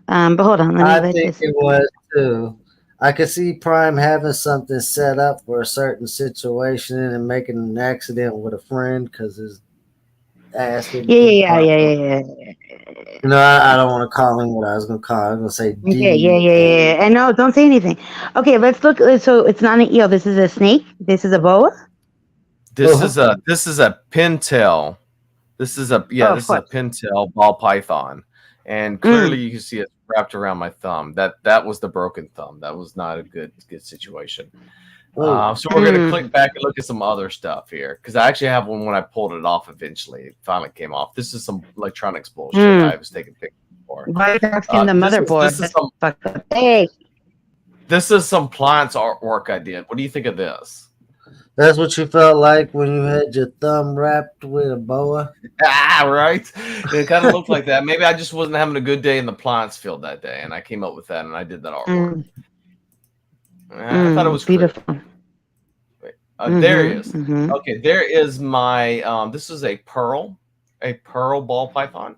But hold on, I think it was too. I could see Prime having something set up for a certain situation and making an accident with a friend because his ass. Yeah. You know, I don't want to call him what I was going to call. I was going to say D. Yeah. And no, don't say anything. Okay, let's look. So it's not an eel. This is a snake. This is a boa. This is a pintail. This is a pintail ball python, and clearly you can see it wrapped around my thumb. That was the broken thumb. That was not a good situation. So we're gonna click back and look at some other stuff here because I actually have one when I pulled it off. Eventually, it finally came off. This is some electronics bullshit I was taking pictures for. Why are you asking the motherboard? This is some plants artwork I did. What do you think of this? That's what you felt like when you had your thumb wrapped with a boa? Right? It kind of looked like that. Maybe I just wasn't having a good day in the plants field that day, and I came up with that, and I did that artwork. I thought it was beautiful. There he is. Okay, there is my, this is a pearl ball python.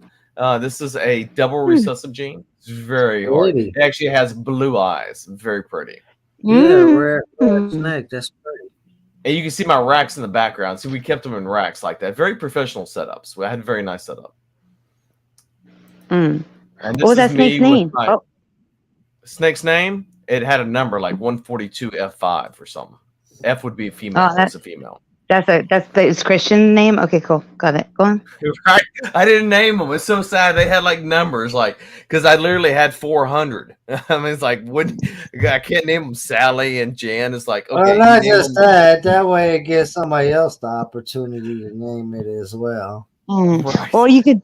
This is a double recessive gene. It's very hard. It actually has blue eyes. Very pretty. Yeah, rare snake. That's pretty. And you can see my racks in the background. See, we kept them in racks like that. Very professional setups. I had a very nice setup. And what was that snake's name? Snake's name? It had a number like 142 F5 or something. F would be a female. That's a female. That's the Christian name. Okay, cool. Got it. Go on. Right. I didn't name them. It's so sad. They had like numbers, like because I literally had 400. I mean, it's like I can't name them Sally and Jan. It's like okay. Well, not just that. That way, it gives somebody else the opportunity to name it as well. Right. Or you could,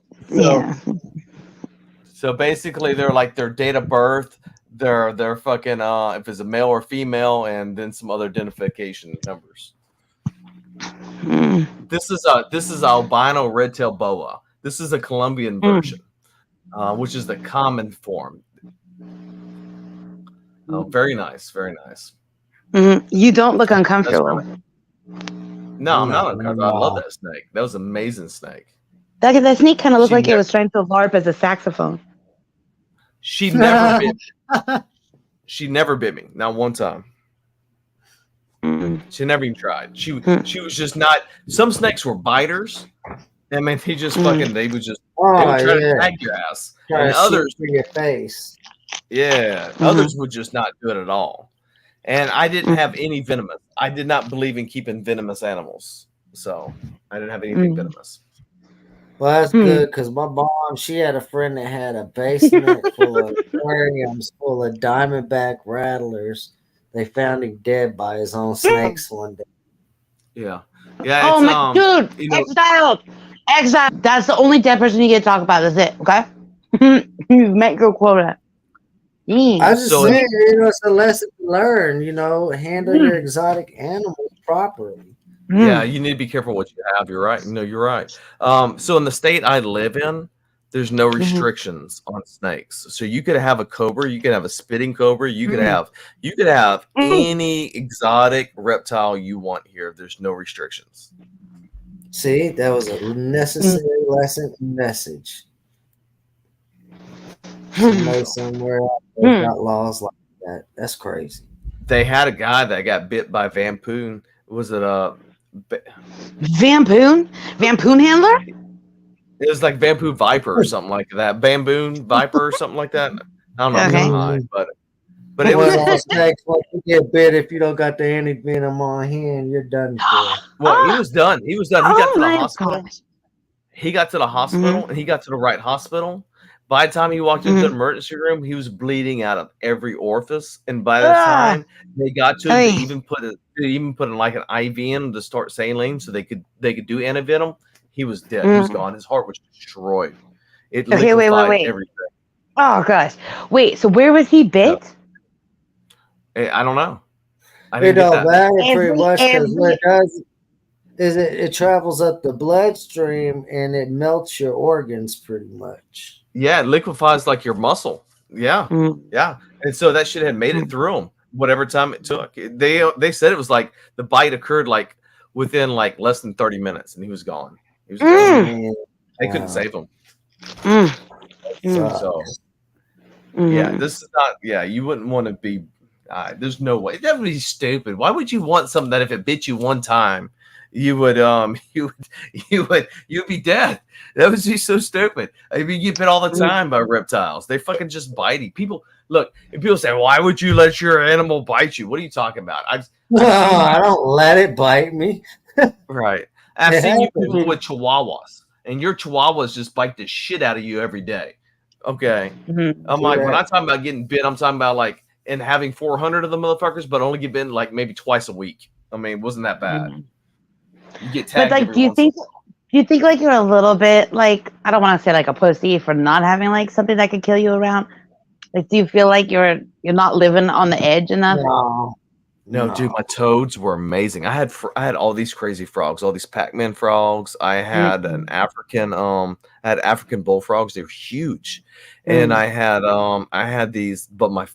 So basically, their date of birth, their fucking if it's a male or female, and then some other identification numbers. This is albino red-tailed boa. This is a Colombian version, which is the common form. Oh, very nice, very nice. You don't look uncomfortable. No, I'm not uncomfortable. I love that snake. That was an amazing snake. That snake kind of looked like it was trying to LARP as a saxophone. She never bit me. She never bit me. Not one time. She never even tried. She was just not. Some snakes were biters. I mean, they just fucking. They would just. They would try to tag your ass. And others for your face. Yeah, others would just not do it at all. And I didn't have any venomous. I did not believe in keeping venomous animals, so I didn't have anything venomous. Well, that's good because my mom, she had a friend that had a basement full of aquariums full of diamondback rattlers. They found him dead by his own snakes one day. Yeah. Oh my dude, exiled. That's the only dead person you get to talk about. That's it. Okay, you make your quota. I just say, it's a lesson to learn. Handle your exotic animals properly. Yeah, you need to be careful what you have. You're right. No, you're right. So in the state I live in, there's no restrictions on snakes. So you could have a cobra, you could have a spitting cobra, you could have any exotic reptile you want here. There's no restrictions. See, that was a necessary lesson message. Somebody somewhere out there got laws like that. That's crazy. They had a guy that got bit by Vampoon. Was it Vampoon handler? It was like Vampoon Viper or something like that. Bamboon Viper or something like that. I don't know. Okay. High, but it was. Well, snakes, once you get bit, if you don't got the anti-venom on hand, you're done for. Well, he was done. He was done. He got to the hospital. gosh. He got to the hospital, and he got to the right hospital. By the time he walked into the emergency room, he was bleeding out of every orifice. And by the time they got to him, they even put in like an IV in him to start saline, so they could do antivenom. He was dead. He was gone. His heart was destroyed. It liquefied everything. Oh gosh. Wait, so where was he bit? I don't know. It don't matter pretty much because what it does is it travels up the bloodstream and it melts your organs pretty much. Yeah, it liquefies like your muscle. Yeah, yeah. And so that shit had made it through him. Whatever time it took, they said it was like the bite occurred like within like less than 30 minutes, and he was gone. He was gone. They couldn't save him. So yeah, this is not. Yeah, you wouldn't want to be. There's no way. That would be stupid. Why would you want something that if it bit you one time, you would you'd be dead? That would be so stupid. I mean, you get bit all the time by reptiles. They fucking just bite you. People look. If people say, "Why would you let your animal bite you?" What are you talking about? I don't let it bite me. Right. I've seen you people with chihuahuas, and your chihuahuas just bite the shit out of you every day. Okay. I'm like, when I'm talking about getting bit, I'm talking about like and having 400 of the motherfuckers, but only get bitten like maybe twice a week. I mean, it wasn't that bad. You get tagged. But like, do you think like you're a little bit like, I don't want to say like a pussy for not having like something that could kill you around? Like, do you feel like you're not living on the edge enough? No, dude, my toads were amazing. I had all these crazy frogs, all these Pac-Man frogs. I had an African bullfrogs. They were huge, and I had these. But my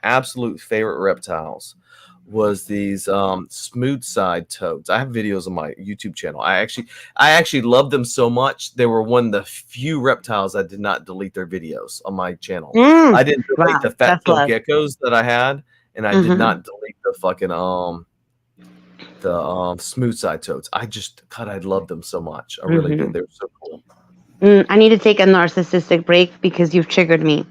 absolute favorite reptiles was these smooth side toads. I have videos on my YouTube channel. I actually loved them so much. They were one of the few reptiles I did not delete their videos on my channel. I didn't delete the fat geckos that I had. And I did not delete the fucking smooth side toads. I loved them so much. I really did. They were so cool. I need to take a narcissistic break because you've triggered me.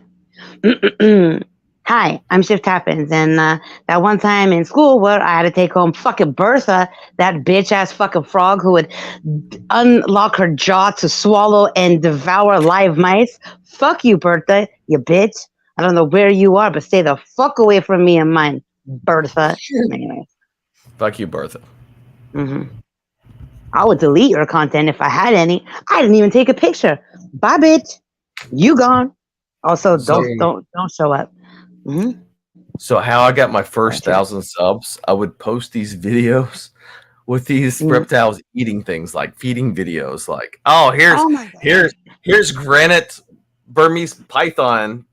Hi, I'm Shift Happens, and that one time in school where I had to take home fucking Bertha, that bitch ass fucking frog who would unlock her jaw to swallow and devour live mice. Fuck you, Bertha, you bitch. I don't know where you are, but stay the fuck away from me and mine, Bertha. Anyway. Fuck you, Bertha. I would delete your content if I had any. I didn't even take a picture. Bye, bitch. You gone. Also, don't show up. So how I got my first 1,000 subs, I would post these videos with these reptiles eating things, like feeding videos, like, here's granite Burmese python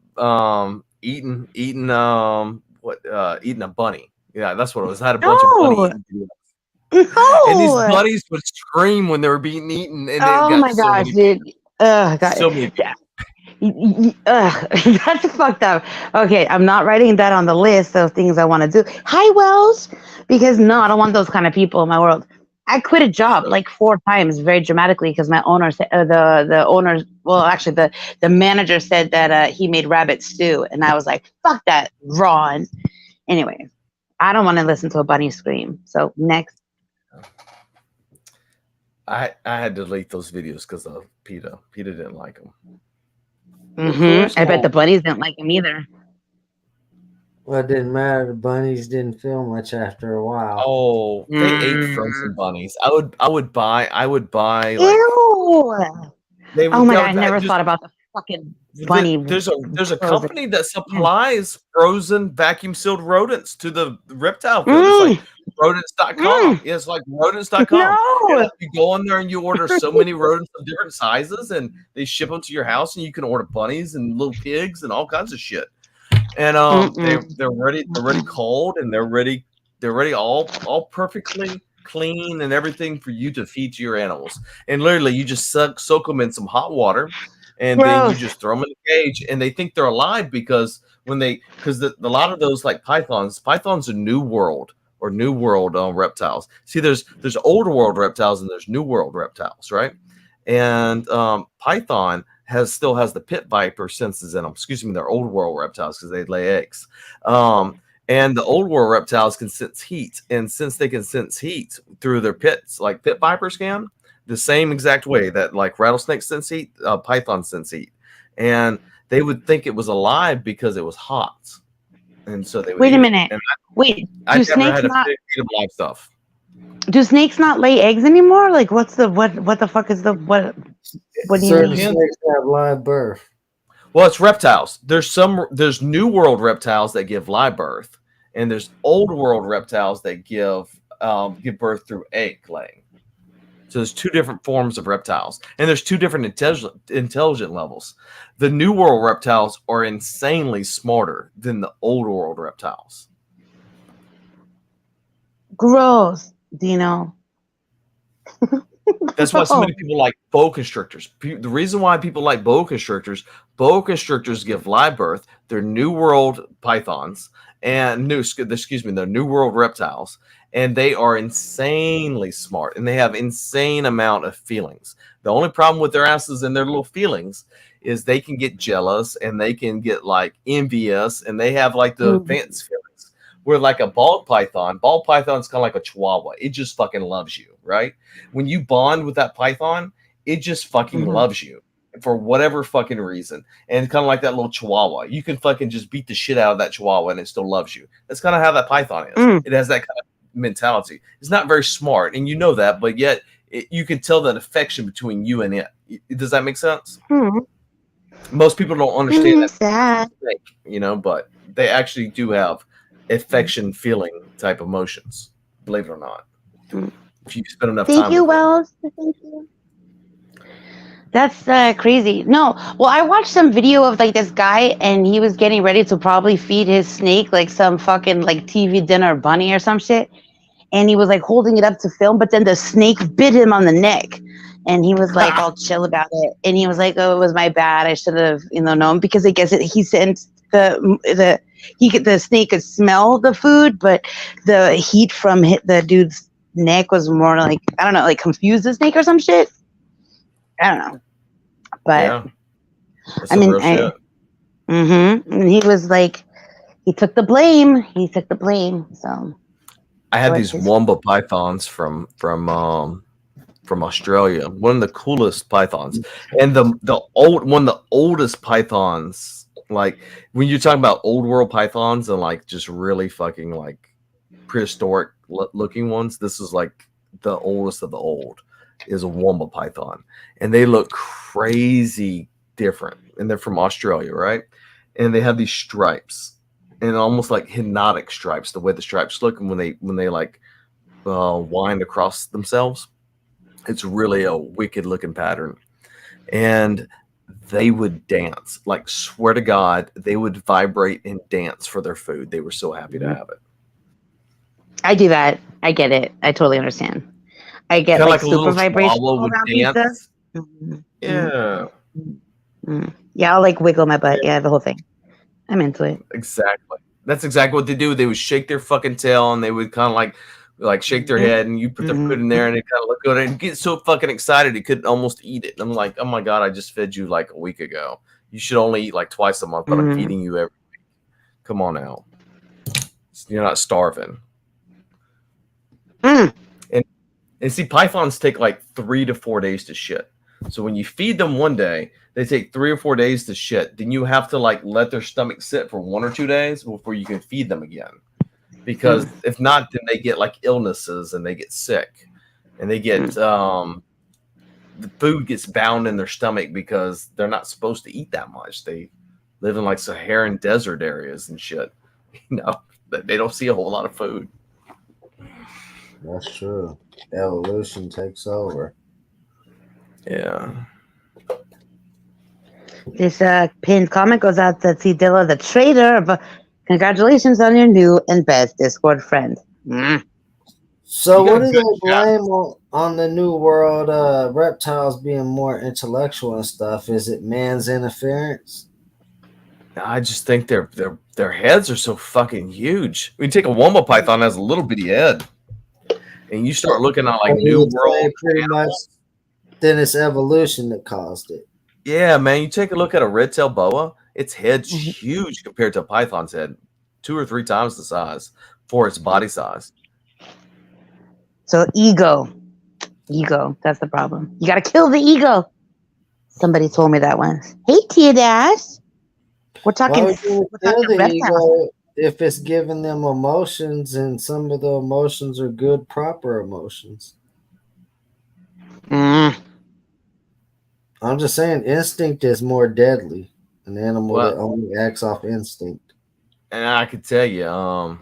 eating a bunny. Yeah, that's what it was. I had a bunch of bunny eating videos. And these bunnies would scream when they were being eaten. And my gosh, dude. So many that's fucked up. Okay, I'm not writing that on the list of things I want to do. Hi, Wells, because no, I don't want those kind of people in my world. I quit a job like 4 times very dramatically because my owner said the manager said that he made rabbit stew, and I was like, fuck that, Ron. Anyway, I don't want to listen to a bunny scream. So next. I had to delete those videos because of PETA. PETA didn't like them. I bet the bunnies didn't like him either. Well, it didn't matter. The bunnies didn't feel much after a while. Oh, they ate frozen bunnies. I would buy. Like, ew. Oh my god! I never thought about the fucking bunny. There's a company that supplies frozen vacuum sealed rodents to the reptile field. It's like rodents.com. Yeah, it's like rodents.com. No. Yeah, you go in there and you order so many rodents of different sizes, and they ship them to your house, and you can order bunnies and little pigs and all kinds of shit. And they're ready cold, and they're ready all perfectly clean and everything for you to feed to your animals. And literally, you just soak them in some hot water, and then you just throw them in the cage, and they think they're alive because a lot of those like pythons are New World reptiles. See, there's old world reptiles and there's New World reptiles, right? And python still has the pit viper senses in them. Excuse me, they're old world reptiles because they lay eggs. And the old world reptiles can sense heat, and since they can sense heat through their pits, like pit vipers can, the same exact way that like rattlesnakes sense heat, python sense heat, and they would think it was alive because it was hot, and so they would Wait a minute. Do snakes not eat live stuff? Do snakes not lay eggs anymore? Like, what the fuck is the what? What do you Certain mean? snakes have live birth. Well, it's reptiles. There's New World reptiles that give live birth, and there's Old World reptiles that give birth through egg laying. So there's two different forms of reptiles, and there's two different intelligent levels. The New World reptiles are insanely smarter than the Old World reptiles. Gross, Dino. That's why so many people like boa constrictors. The reason why people like boa constrictors give live birth. They're New World pythons and they're New World reptiles, and they are insanely smart, and they have insane amount of feelings. The only problem with their asses and their little feelings is they can get jealous, and they can get like envious, and they have like the advanced feelings. Where like a ball python's kind of like a chihuahua. It just fucking loves you, right? When you bond with that python, it just fucking loves you for whatever fucking reason. And kind of like that little chihuahua. You can fucking just beat the shit out of that chihuahua and it still loves you. That's kind of how that python is. It has that kind of mentality. It's not very smart, and you know that, but yet you can tell that affection between you and it. Does that make sense? Most people don't understand that, but they actually do have affection feeling type emotions, believe it or not. If you spend enough time. Thank you, Wells. Thank you. That's crazy. No, well, I watched some video of like this guy, and he was getting ready to probably feed his snake like some fucking like TV dinner bunny or some shit, and he was like holding it up to film, but then the snake bit him on the neck, and he was like all chill about it, and he was like, "Oh, it was my bad. I should have, known," because I guess he sensed the snake could smell the food, but the heat from the dude's neck was more like, I don't know, like confused the snake or some shit. I don't know, but yeah. I mean, and he was like, he took the blame. So I had these womba pythons from Australia. One of the coolest pythons, and the oldest pythons. Like when you're talking about old world pythons and like just really fucking like prehistoric looking ones, this is like the oldest of the old. Is a womba python, and they look crazy different, and they're from Australia, right? And they have these stripes, and almost like hypnotic stripes, the way the stripes look, and when they like wind across themselves, it's really a wicked looking pattern. And they would dance, like swear to God, they would vibrate and dance for their food. They were so happy to have it. I do that. I get it. I totally understand. I get like super vibration around pizza. Yeah. Yeah, I'll like wiggle my butt. Yeah, the whole thing. I'm into it. Exactly. That's exactly what they do. They would shake their fucking tail, and they would kind of like shake their head, and you put their food in there, and they kind of look good and get so fucking excited he could almost eat it. And I'm like, oh my God, I just fed you like a week ago. You should only eat like twice a month, but I'm feeding you every week. Come on now. You're not starving. And see, pythons take like 3 to 4 days to shit. So when you feed them one day, they take 3 or 4 days to shit. Then you have to like let their stomach sit for 1 or 2 days before you can feed them again. Because if not, then they get like illnesses and they get sick, and they get the food gets bound in their stomach because they're not supposed to eat that much. They live in like Saharan desert areas and shit. They don't see a whole lot of food. That's true. Evolution takes over. Yeah. This pinned comment goes out to T Dilla, the traitor. But congratulations on your new and best Discord friend. Mm. So You got what a do good they job. blame on the new world reptiles being more intellectual and stuff? Is it man's interference? I just think their heads are so fucking huge. We take a wombo python has a little bitty head, and you start looking at like I mean, New it's World. pretty much. Then it's evolution that caused it. Yeah, man. You take a look at a red-tailed boa. Its head's huge compared to a python's head, 2 or 3 times the size for its body size. So ego. That's the problem. You got to kill the ego. Somebody told me that once. Hey, Tia Dash. We're talking. Why would you We're kill talking the reptiles. ego if it's giving them emotions, and some of the emotions are good, proper emotions? Mm. I'm just saying, instinct is more deadly. An animal Well- that only acts off instinct. And I could tell you,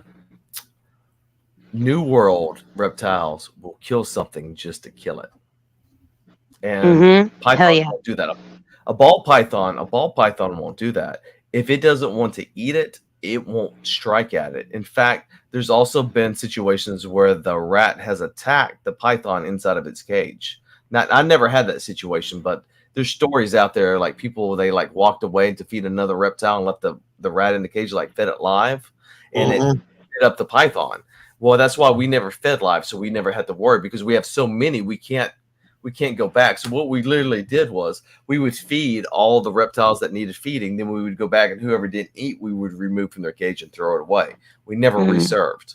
New World reptiles will kill something just to kill it. And pythons Hell yeah. won't do that. A ball python won't do that. If it doesn't want to eat it, it won't strike at it. In fact, there's also been situations where the rat has attacked the python inside of its cage. Now, I never had that situation, but there's stories out there like people they like walked away to feed another reptile and left the rat in the cage, like fed it live, and it hit up the python. Well, that's why we never fed live, so we never had to worry because we have so many we can't go back. So what we literally did was we would feed all the reptiles that needed feeding, then we would go back and whoever didn't eat, we would remove from their cage and throw it away. We never reserved.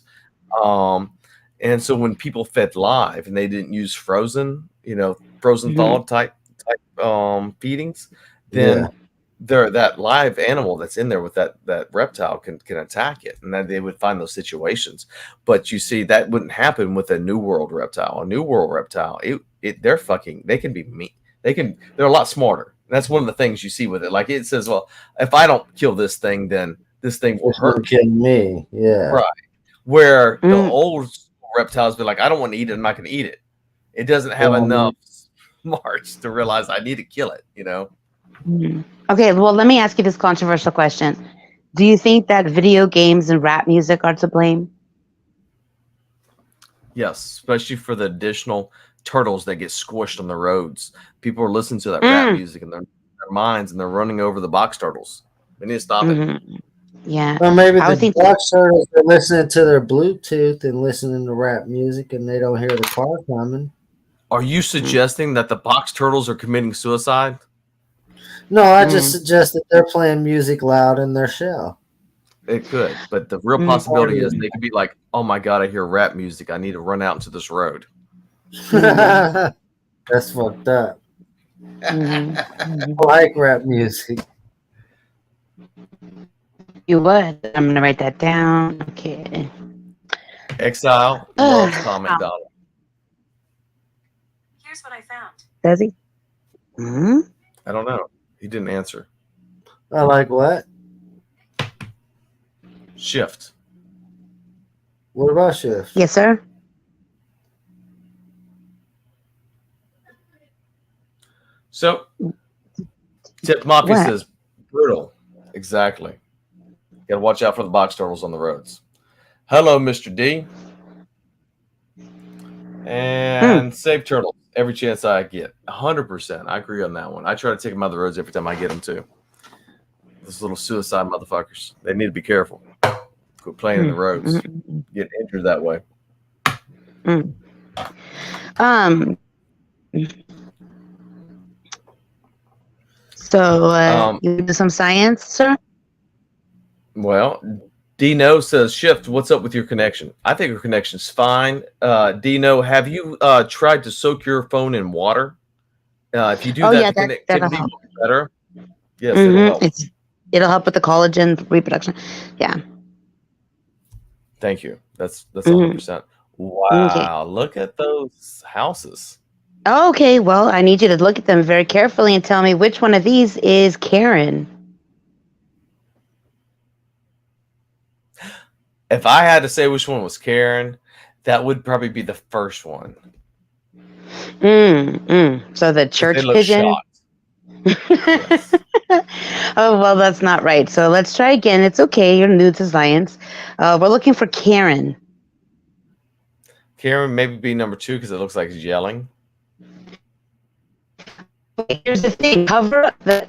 And so when people fed live and they didn't use frozen thawed type feedings, then that live animal that's in there with that reptile can attack it, and then they would find those situations. But you see, that wouldn't happen with a New World reptile. A New World reptile, they can be mean. They're a lot smarter. That's one of the things you see with it. Like it says, well, if I don't kill this thing, then this thing will hurt Kill me. Yeah. Right. Where the old reptiles be like, I don't want to eat it. I'm not going to eat it. It doesn't have enough smarts to realize I need to kill it, Okay, well, let me ask you this controversial question. Do you think that video games and rap music are to blame? Yes, especially for the additional turtles that get squished on the roads. People are listening to that rap music in their minds, and they're running over the box turtles. We need to stop it. Yeah. Or maybe I would the think box turtles are listening to their Bluetooth and listening to rap music, and they don't hear the car coming. Are you suggesting that the box turtles are committing suicide? No, I just suggest that they're playing music loud in their shell. It could, but the real possibility is they could be like, "Oh my god, I hear rap music. I need to run out into this road." That's fucked up. I like rap music. you would. I'm gonna write that down. Okay. Exile loves Tom McDonald. Here's what I found. Does he? Hmm? I don't know. He didn't answer. I like what? Shift. What about Shift? Yes, sir. So, Tip Mafia What? says brutal. Exactly. Got to watch out for the box turtles on the roads. Hello, Mr. D. And save turtles every chance I get. 100%. I agree on that one. I try to take them out of the roads every time I get them too. Those little suicide motherfuckers. They need to be careful. Quit playing in the roads. Get injured that way. So you do some science, sir? Well, Dino says, Shift, what's up with your connection? I think your connection's fine. Dino, have you tried to soak your phone in water? If you do that, the connectivity will be better. Yes, it'll help. It'll help with the collagen reproduction. Yeah. Thank you. That's 100%. Wow, look at those houses. Okay, well, I need you to look at them very carefully and tell me which one of these is Karen. If I had to say which one was Karen, That would probably be the first one. So the 'Cause church they look pigeon. shocked. Yes. Oh, well, that's not right. So let's try again. It's okay. You're new to science. We're looking for Karen. Karen maybe be number 2 because it looks like he's yelling. Okay, here's the thing. Cover up the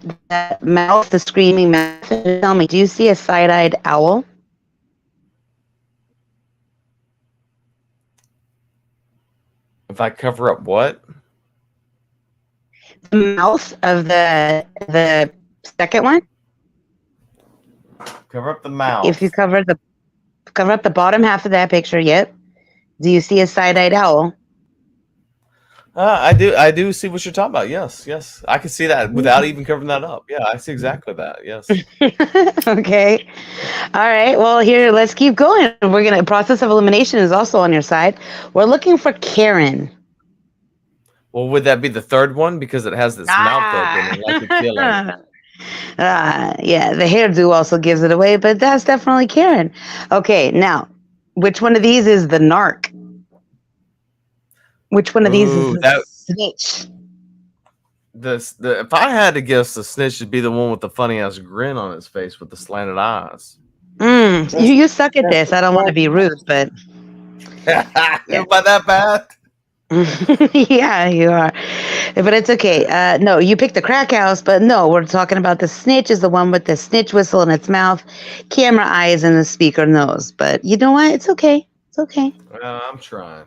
mouth, the screaming mouth. Tell me, do you see a side-eyed owl? If I cover up what? The mouth of the second one. Cover up the mouth. If you cover up the bottom half of that picture, yep. Do you see a side-eyed owl? I do see what you're talking about. Yes. I can see that without even covering that up. Yeah, I see exactly that. Yes. Okay. All right. Well, here, let's keep going. We're going to process of elimination is also on your side. We're looking for Karen. Well, would that be the third one because it has this mouth open and like it's yelling? Yeah, the hairdo also gives it away, but that's definitely Karen. Okay, now, which one of these is the narc? Which one of these is the snitch? If I had to guess, the snitch should be the one with the funny ass grin on his face with the slanted eyes. You suck at this. I don't want to be rude, but Am I that bad? yeah, you are. But it's okay. No, you picked the crack house, but no, we're talking about the snitch is the one with the snitch whistle in its mouth, camera eyes, and the speaker nose. But you know what? It's okay. It's okay. I'm trying.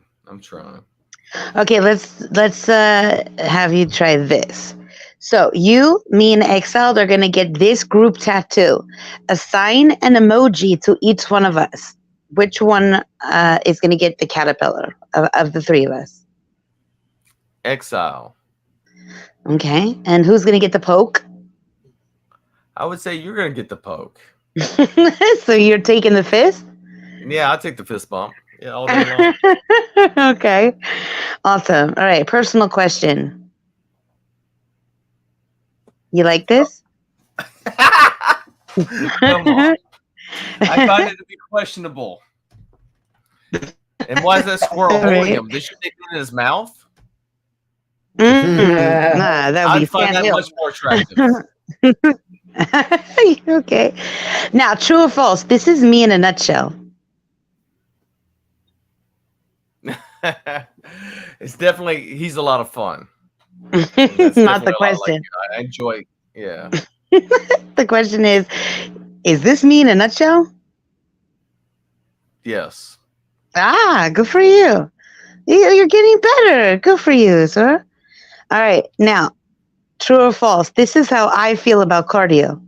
Okay, let's have you try this. So you, me, and Exiled are gonna get this group tattoo. Assign an emoji to each one of us. Which one is gonna get the caterpillar of the three of us? Exile. Okay, and who's gonna get the poke? I would say you're gonna get the poke. So you're taking the fist? Yeah, I'll take the fist bump. Yeah, all day long. Okay, awesome. All right, personal question. You like this? Come on. I find it to be questionable. And why is that squirrel holding him? Did you take it in his mouth? Nah, that would be I'd find that Sand much more attractive. Okay. Now, true or false? This is me in a nutshell. It's definitely he's a lot of fun. Not the question. I enjoy. Yeah. The question is this me in a nutshell? Yes. Good for you. You're getting better. Good for you, sir. All right. Now, true or false? This is how I feel about cardio.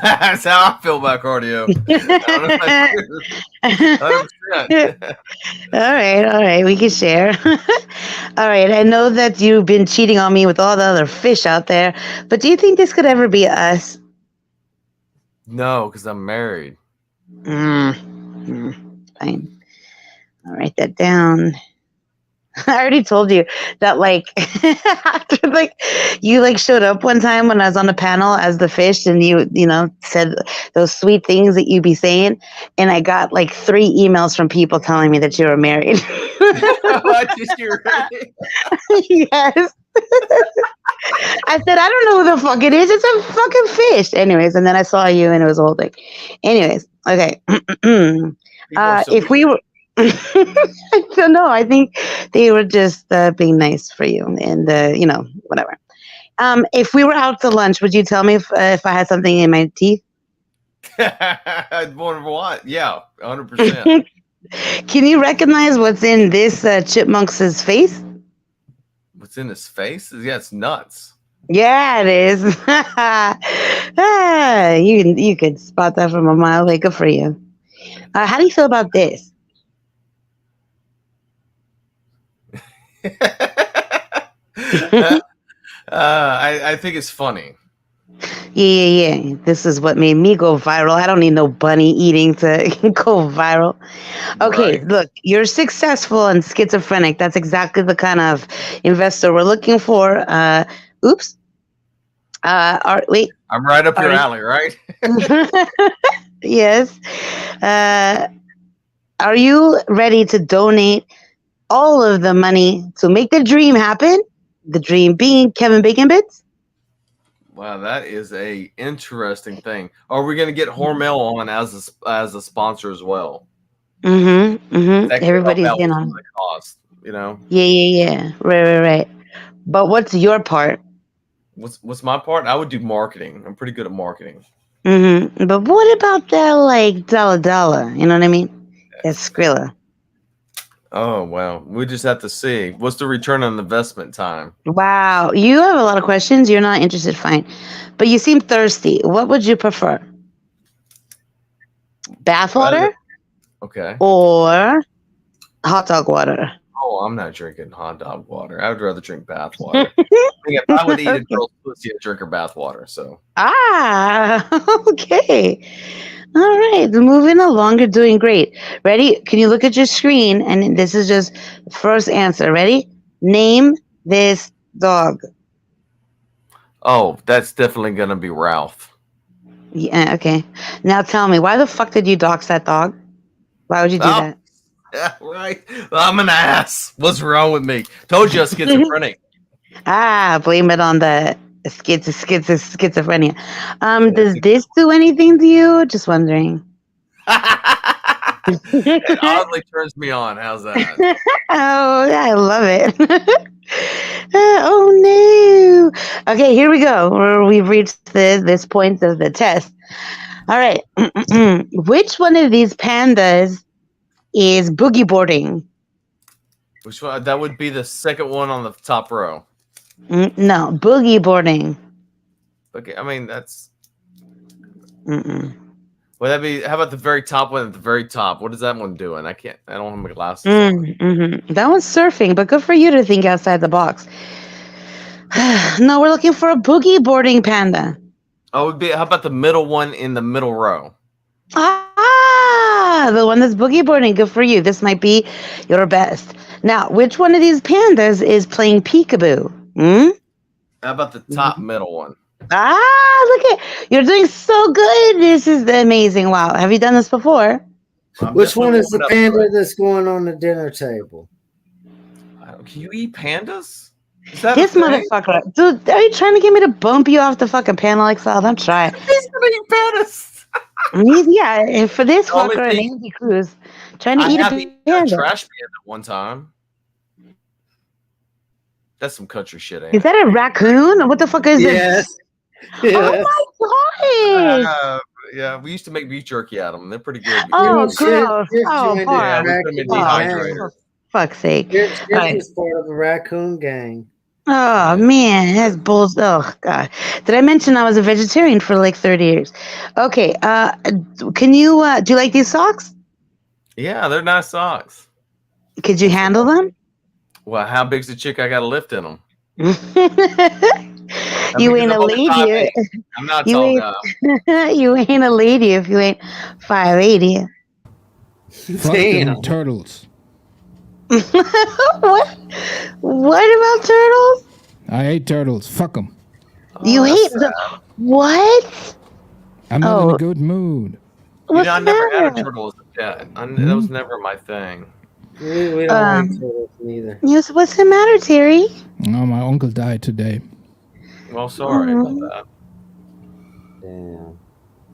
That's how I feel about cardio. 100%. All right. We can share. All right. I know that you've been cheating on me with all the other fish out there, but do you think this could ever be us? No, because I'm married. Fine. I'll write that down. I already told you that, like, after, like, you, like, showed up one time when I was on the panel as the fish and you know, said those sweet things that you be saying. And I got, like, 3 emails from people telling me that you were married. Yes. I said, I don't know who the fuck it is. It's a fucking fish. Anyways, and then I saw you and it was a whole thing. Anyways, okay. If we were... I don't know. I think they were just being nice for you, and you know, whatever. If we were out to lunch, would you tell me if I had something in my teeth? Wonder what? Yeah, 100%. Can you recognize what's in this chipmunk's face? What's in his face? Yeah, it's nuts. Yeah, it is. You could spot that from a mile away. Good for you. How do you feel about this? I think it's funny. Yeah. This is what made me go viral. I don't need no bunny eating to go viral. Okay, Right. Look, you're successful and schizophrenic. That's exactly the kind of investor we're looking for. Oops. Wait. I'm right up your Are- alley, right? Yes. Are you ready to donate all of the money to make the dream happen? The dream being Kevin Bacon Bits? Wow, that is a interesting thing. Are we going to get Hormel on as a sponsor as well? Mm-hmm. Mm-hmm. That could help Everybody's out in with on the cost, you know? Yeah. Right. But what's your part? What's my part? I would do marketing. I'm pretty good at marketing. Mm-hmm. But what about that, like, dollar? You know what I mean? That Skrilla. Oh, well, we just have to see. What's the return on investment time? Wow. You have a lot of questions. You're not interested, fine. But you seem thirsty. What would you prefer? Bath water Okay. or hot dog water? Oh, I'm not drinking hot dog water. I would rather drink bath water. If I would eat a girl's pussy, I'd drink her bath water. So. Okay. All right. Moving along. You're doing great. Ready? Can you look at your screen? And this is just first answer. Ready? Name this dog. Oh, that's definitely gonna be Ralph. Yeah. Okay. Now tell me, why the fuck did you dox that dog? Why would you do that? Yeah, right. I'm an ass. What's wrong with me? Told you I was schizophrenic. Blame it on the schizophrenia. Does this do anything to you? Just wondering. It oddly turns me on. How's that? Oh, I love it. Oh no. Okay, here we go. We've reached this point of the test. All right. Which one of these pandas is boogie boarding? Which one? That would be the second one on the top row. No, boogie boarding. Okay, I mean that's. Mm-mm. Would that be? How about the very top one at the very top? What is that one doing? I can't. I don't have my glasses. Mm-hmm. That one's surfing, but good for you to think outside the box. No, we're looking for a boogie boarding panda. Oh, it would be. How about the middle one in the middle row? The one that's boogie boarding. Good for you. This might be your best. Now, which one of these pandas is playing peekaboo? How about the top middle one? Look at you're doing so good. This is amazing. Wow. Have you done this before? Which one is the panda that's going on the dinner table? Can you eat pandas? Is that This motherfucker. Dude, are you trying to get me to bump you off the fucking panel, Excel? Don't try it. He's gonna eat pandas. Yeah, and for this fucker and Andy Cruz trying to eat a panda. Trash panda one time. That's some country shit, ain't Is that a raccoon? What the fuck is this? Yes. Oh my god! Yeah, we used to make beef jerky out of them. They're pretty good. Oh, Shit, gross. shit, Oh, you poor. Yeah, we put them in dehydrator. For fuck's sake. This Right. is part of a raccoon gang. Oh man, that's bulls. Oh god. Did I mention I was a vegetarian for like 30 years? Okay. Can you do you like these socks? Yeah, they're nice socks. Could you handle them? Well, how big's the chick I got to lift in them? You ain't a lady. I'm not You tall ain't- guy. You ain't a lady if you ain't 5'80". Fuck them turtles. What? What about turtles? I hate turtles. Fuck them. You hate them? What? I'm not in a good mood. What's I the never had a matter? turtle as a pet. That was never my thing. We don't like turtles neither. Yes, what's the matter, Terry? No, my uncle died today. Well, sorry about that. Damn.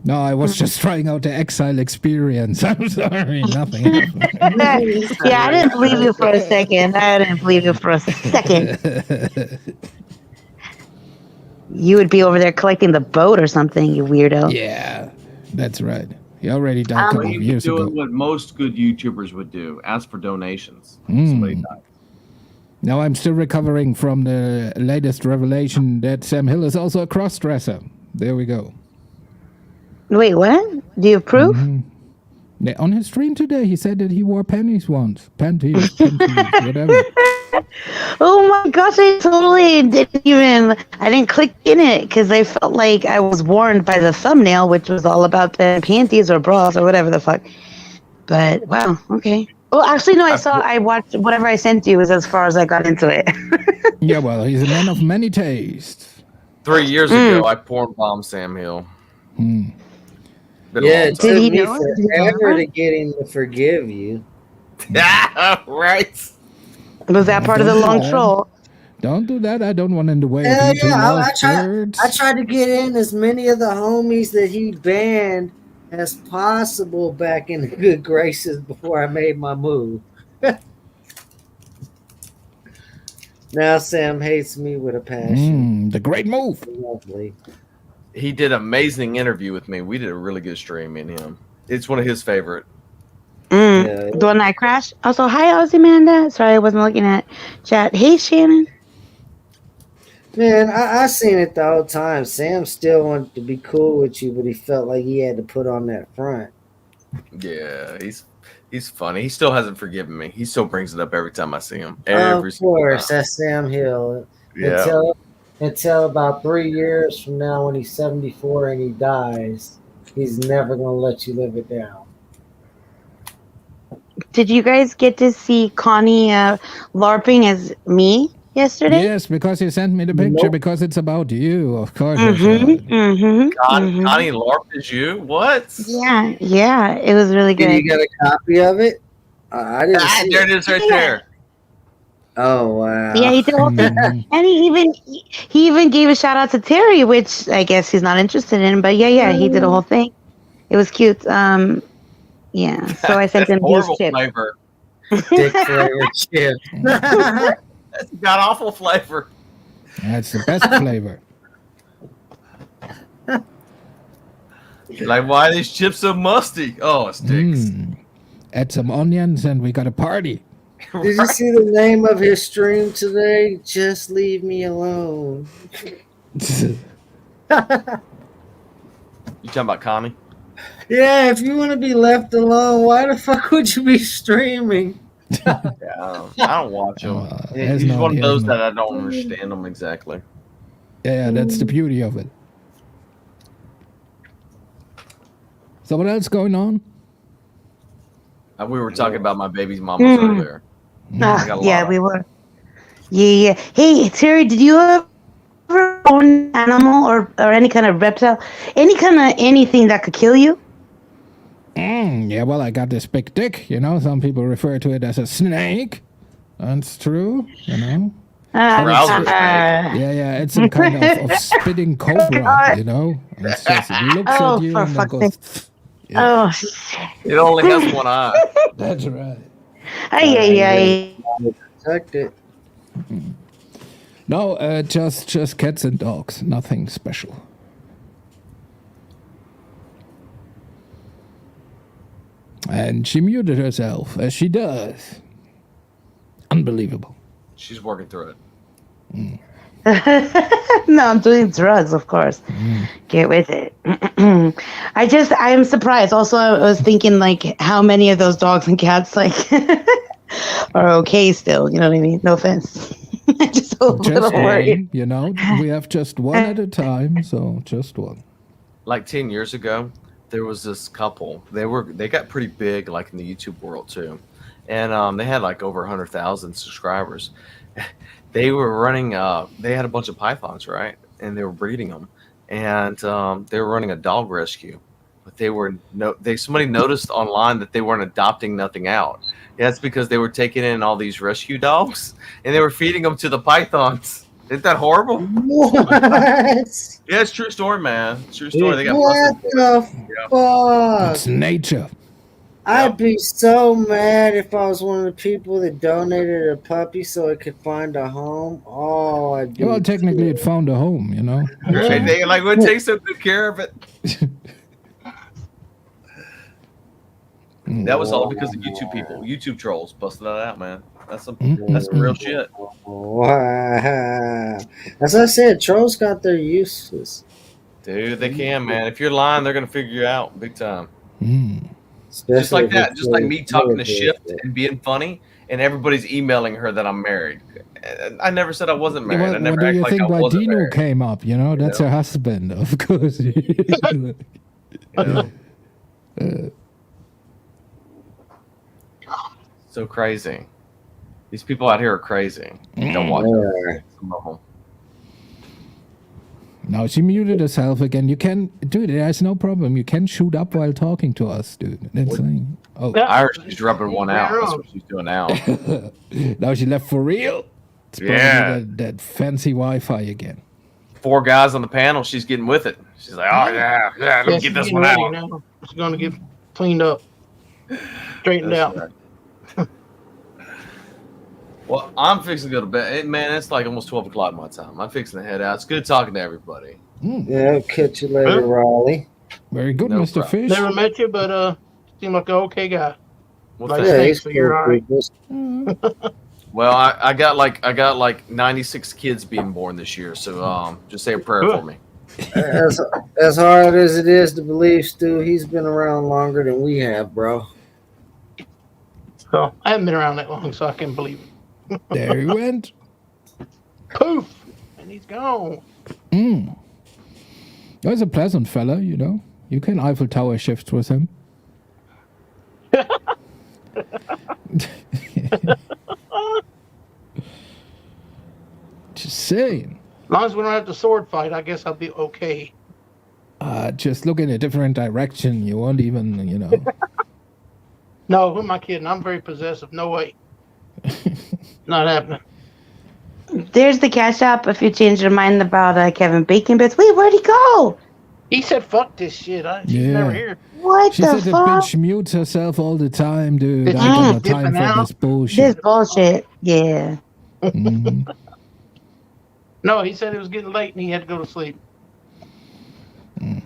No, I was just trying out the exile experience. I'm sorry, nothing happened. Yeah, I didn't believe you for a second. You would be over there collecting the boat or something, you weirdo. Yeah, that's right. He already died a couple of years doing ago. what most good YouTubers would do: ask for donations. Mm. Somebody died. Now I'm still recovering from the latest revelation that Sam Hill is also a cross-dresser. There we go. Wait, what? Do you have proof? Yeah, on his stream today, he said that he wore panties once. Panties, whatever. Oh my gosh, I didn't click in it because I felt like I was warned by the thumbnail, which was all about the panties or bras or whatever the fuck. But wow, okay. Well, actually, no, I watched whatever I sent you was as far as I got into it. Yeah, well, he's a man of many tastes. 3 years ago, I porn bombed Sam Hill. Been Yeah, a it long Did took he me know it? Did he forever remember? to get him to forgive you. time. Right. Was that part of the Don't do long that. troll? Don't do that. I don't want in the way of Hell you two yeah, I lovebirds. tried to get in as many of the homies that he banned as possible back in the good graces before I made my move. Now Sam hates me with a passion. The great move. Lovely. He did an amazing interview with me. We did a really good stream, me and him. It's one of his favorite. Yeah. The one I crashed. Also, hi, Ozymandias. Sorry, I wasn't looking at chat. Hey, Shannon. Man, I seen it the whole time. Sam still wanted to be cool with you, but he felt like he had to put on that front. Yeah, he's funny. He still hasn't forgiven me. He still brings it up every time I see him. Of Every single course, time. that's Sam Hill. Yeah. Until about 3 years from now, when he's 74 and he dies, he's never gonna let you live it down. Did you guys get to see Connie LARPing as me yesterday? Yes, because you sent me the picture Nope. because it's about you. Of course. I saw it. Connie LARP is you? What? Yeah, it was really good. You got a copy of it? I didn't see There it. it is right Yeah. there. Oh wow! Yeah, he did the whole thing, and he even gave a shout out to Terry, which I guess he's not interested in. But yeah, he did a whole thing. It was cute. Yeah. So I sent That's him his horrible chip. flavor. Dick flavored chip. That's got awful flavor. That's the best flavor. Like, why are these chips so musty? Oh, it stinks. Add some onions and we got a party. Did you see the name of his stream today? Just leave me alone. You talking about Connie? Yeah, if you want to be left alone, why the fuck would you be streaming? Yeah, I don't watch him. has He's no- one of he has those no- that I don't understand him exactly. Yeah, that's the beauty of it. So what else going on? We were talking about my baby's mamas earlier. I got a Yeah, lot we of- were. Yeah. Hey, Terry, did you ever own an animal or any kind of reptile, any kind of anything that could kill you? Yeah, well, I got this big dick, you know. Some people refer to it as a snake. That's true, you know. Yeah, it's some kind of spitting cobra, you know. It's just, it looks Oh, at you for and then fuck's goes... sake. Yeah. Oh, shit. It only has one eye. That's right. Ay. Protect it. No, just cats and dogs. Nothing special. And she muted herself, as she does. Unbelievable. She's working through it. No, I'm doing drugs, of course. Get with it. I am surprised. Also, I was thinking like how many of those dogs and cats like are okay still. You know what I mean? No offense. I'm just a little Just worried. one, you know. We have just one at a time, so just one. Like 10 years ago, there was this couple. They got pretty big, like in the YouTube world too, and they had like over 100,000 subscribers. They were running. They had a bunch of pythons, right? And they were breeding them, and they were running a dog rescue. But somebody noticed online that they weren't adopting nothing out. Yeah, that's because they were taking in all these rescue dogs and they were feeding them to the pythons. Isn't that horrible? What? Yeah, it's true story, man. True story. They got What busted. the fuck? It's nature. I'd be so mad if I was one of the people that donated a puppy so it could find a home. Oh, I'd be. Well, technically, it found a home, you know. Right? They like would take so good care of it. That was all because of YouTube people, YouTube trolls busting that out, man. That's some real shit. Wow. As I said, trolls got their uses. Dude, they can, man. If you're lying, they're gonna figure you out big time. Especially Just like if that. it's Just like me talking to really Shift good. and being funny, and everybody's emailing her that I'm married. And I never said I wasn't married. What, I never what do acted you like think I why wasn't Dino married. came up? You know, that's her husband, of course. So crazy. These people out here are crazy. Don't watch them. Some of them. No, she muted herself again. You can, dude. There's no problem. You can shoot up while talking to us, dude. That's oh, I heard she's rubbing one out. That's what she's doing now. now she left for real. It's probably Yeah. that fancy Wi-Fi again. 4 guys on the panel. She's getting with it. She's like, oh yeah, let me get this she's one getting out. ready now. It's going to get cleaned up, straightened That's out. right. Well, I'm fixing to go to bed. Man, it's like almost 12 o'clock my time. I'm fixing to head out. It's good talking to everybody. Yeah, catch you later, Raleigh. Very good, No Mr. problem. Fish. Never met you, but seem like an okay guy. Well, Like thanks. Yeah, snakes, he's so you're all right. cool. Well, I got like 96 kids being born this year, so just say a prayer for me. As hard as it is to believe, Stu, he's been around longer than we have, bro. So I haven't been around that long, so I can't believe it. There he went. Poof, and he's gone. Mm. He's a pleasant fella, you know. You can Eiffel Tower shifts with him. Just saying. As long as we don't have to sword fight, I guess I'll be okay. Just look in a different direction. You won't even, you know. No, who am I kidding? I'm very possessive. No way. Not happening. There's the Cash App if you change your mind about Kevin Bacon bits. Wait, where'd he go? He said, "Fuck this shit." She's never here. What She the said the fuck? bitch mutes herself all the time, dude. Bitch, I got no dipping time for out. this bullshit. This bullshit. Yeah. Mhm. No, he said it was getting late and he had to go to sleep. Hmm.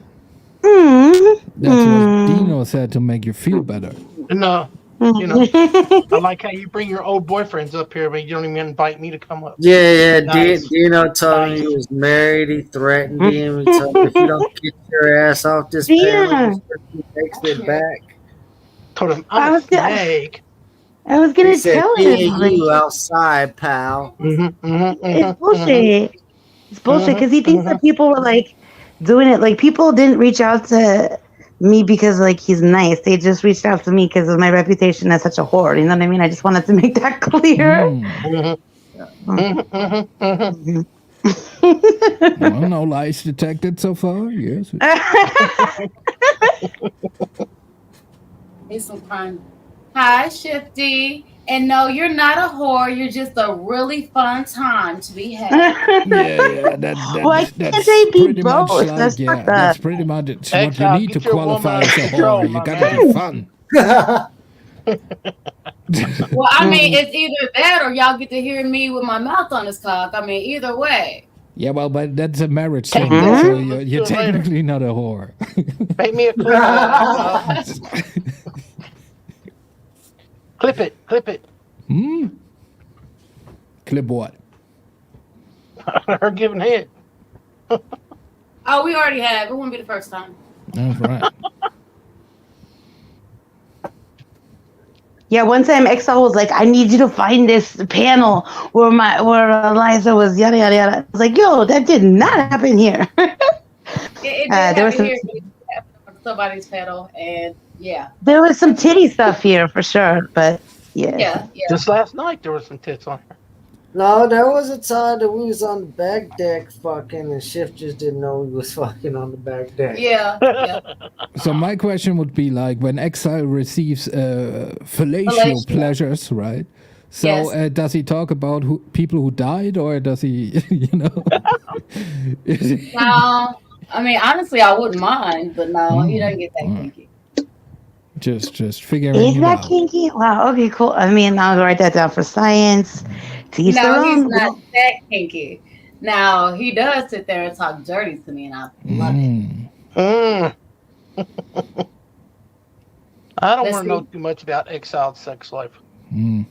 That's what Dino said to make you feel better. No, you know, I like how you bring your old boyfriends up here, but you don't even invite me to come up. Yeah, Nice. Dino told him he was married. He threatened him. He told him, if you don't get your ass off this Yeah. panel, he takes it back. Told him I I'm a was gonna- snake. I was gonna He said, tell "Me him. and like, you outside, pal." it's bullshit. It's bullshit because he thinks that people were like doing it. Like people didn't reach out to me because like he's nice. They just reached out to me because of my reputation as such a whore. You know what I mean? I just wanted to make that clear. Well, no lies detected so far. Yes. It's some crime. Hi, Shifty. And no, you're not a whore. You're just a really fun time to be had. Yeah. Why That's can't they be pretty much both? like, That's yeah, fucked that's up. pretty much what Hey, you Cal, need to get your woman qualify as a under control, whore. You my gotta man. be fun. Well, I mean, it's either that or y'all get to hear me with my mouth on his cock. I mean, either way. Yeah, well, but that's a marriage Take thing, that. so Let's you're do it later. technically not a whore. Pay me a clip. Clip it. Clip it. Hmm? Clip what? Her giving head. Oh, we already have. It won't be the first time. That's right. Yeah, one time Exile was like, "I need you to find this panel where Eliza was yada yada yada." I was like, "Yo, that did not happen here." It did there was happen some- here, but it happened on somebody's pedal, and yeah. There was some titty stuff here for sure, but yeah. Yeah. Just last night there was some tits on her. No, there was a time that we was on the back deck fucking, and Shift just didn't know we was fucking on the back deck. Yeah. So my question would be like, when Exile receives fellatio Fellatio. pleasures, right? So Yes. does he talk about people who died, or does he, you know? Is he- No, I mean, honestly, I wouldn't mind, but no, he doesn't get that Alright. kinky. just figuring Is it that out. kinky? Wow. Okay, cool. I mean, I'll write that down for science. To each their No, he's own. not that kinky. Now, he does sit there and talk dirty to me, and I love it. Mm. I don't Let's want to know see. too much about Exile's sex life. Mm.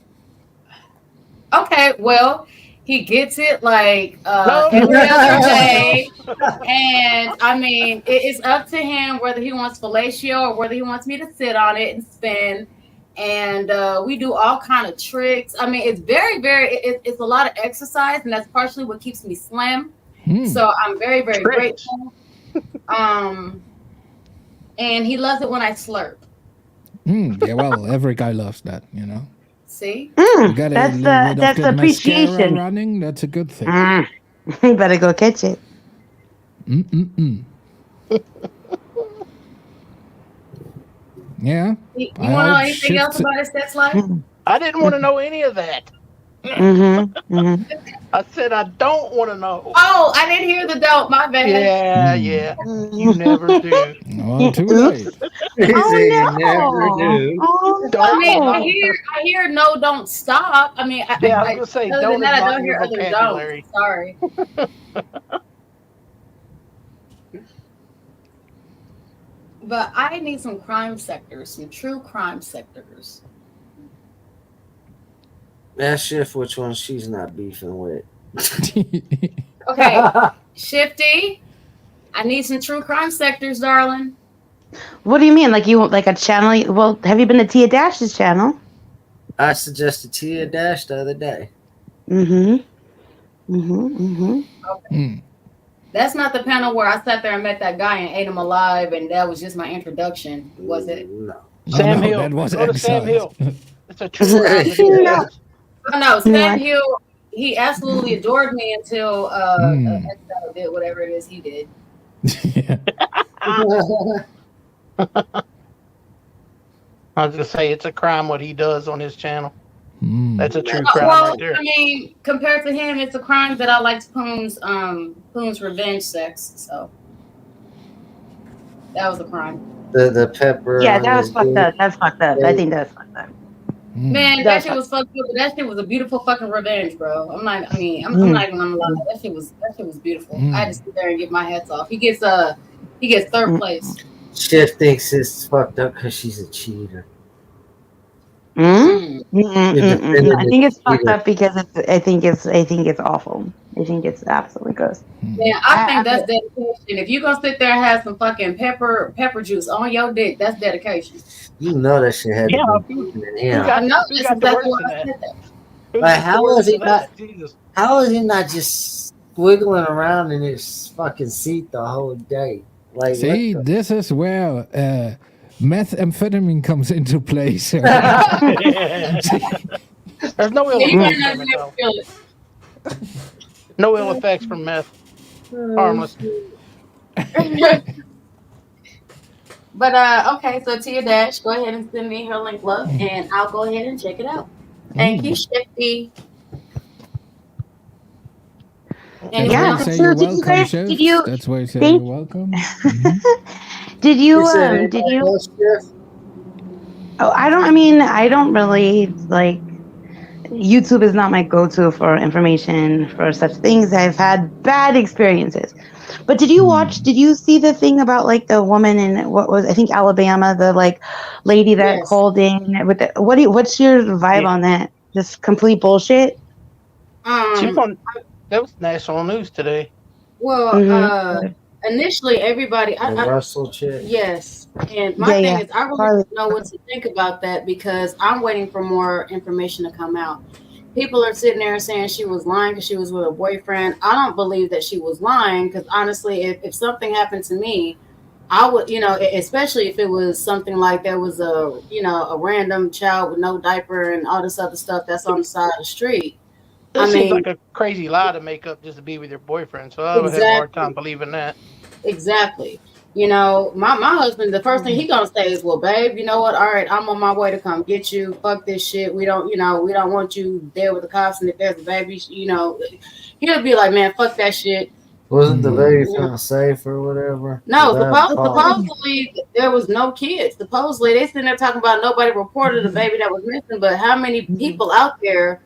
Okay, well, he gets it like No. every other day. And I mean, it's up to him whether he wants fellatio or whether he wants me to sit on it and spin. And we do all kind of tricks. I mean, it's it's a lot of exercise, and that's partially what keeps me slim. Hmm. So I'm very, very Tricks. grateful. And he loves it when I slurp. Yeah, well, every guy loves that, you know. See? You got a That's little bit of that's the mascara appreciation. running. That's a good thing. You better go catch it. Yeah. You I want to know hope anything else Shift- about his sex life? I didn't want to know any of that. I said I don't want to know. Oh, I didn't hear the dope. My bad. Yeah. You never do. Oh, too late. He said you no. never do. Oh, I mean, no. I hear no, don't stop. I mean, Yeah, I was gonna say, other don't than that, I is not don't in hear your other vocabulary. don'ts. Sorry. But I need some crime sectors, some true crime sectors. Ask Shift which one she's not beefing with. Okay, Shifty, I need some true crime sectors, darling. What do you mean? Like you want like a channel? Well, have you been to Tia Dash's channel? I suggested Tia Dash the other day. That's not the panel where I sat there and met that guy and ate him alive, and that was just my introduction, was it? No. Sam no, Hill. that was Go to Sam exile. Hill. It's a true crime. No. Oh, no, No, Sam I- Hill, he absolutely adored me until Exile did whatever it is he did. I was gonna say it's a crime what he does on his channel. That's a true crime Well, right there. I mean, compared to him, it's a crime that I liked Poon's revenge sex. So that was a crime. The pepper. Yeah, on that was his fucked dick. up. That's fucked up. I think that's fucked up. Man, that That's shit was fucked up. But that shit was a beautiful fucking revenge, bro. I'm not even gonna lie. That shit was beautiful. I had to sit there and get my hats off. He gets third place. Shift thinks it's fucked up because she's a cheater. I think it's fucked Either. up because I think it's awful. I think it's absolutely gross. Man, I think that's dedication. If you gonna sit there and have some fucking pepper juice on your dick, that's dedication. You know that shit had Yeah, to be in him. I know who that's got the exactly worst why of I that? said that. Like, how is he not? Jesus. How is he not just squiggling around in his fucking seat the whole day? Like, See, what this is where methamphetamine comes into place. There's no ill Yeah, you might effects not from it, never though. feel it. No ill effects from meth. Harmless. But okay, so Tia Dash, go ahead and send me her link, love, and I'll go ahead and check it out. Thank you, Shifty. Anyone Yeah, else? Say so you're did you welcome, guys- Chef. did you That's why you say think- you're welcome. Did you said did anybody you? else, Shift? Oh, I don't really like. YouTube is not my go-to for information for such things. I've had bad experiences. But did you see the thing about like the woman in I think Alabama, the like lady that Yes. called in with the, what's your vibe on that? Just complete bullshit? That was national news today. Well, initially everybody, The Russell chick. yes, and my thing is, I really Harley. don't know what to think about that because I'm waiting for more information to come out. People are sitting there saying she was lying because she was with a boyfriend. I don't believe that she was lying because honestly, if something happened to me, I would, especially if it was something like there was a random child with no diaper and all this other stuff that's on the side of the street. That I seems mean, like a crazy lie to make up just to be with your boyfriend. So I would have a hard time believing that. exactly. My husband, the first thing he gonna say is, "Well, babe, you know what? All right, I'm on my way to come get you. Fuck this shit. We don't want you there with the cops. And if there's a baby, he'll be like, man, fuck that shit." Wasn't the baby found safe or whatever? No, That part. supposedly there was no kids. Supposedly they sitting there talking about nobody reported a baby that was missing, but how many people out there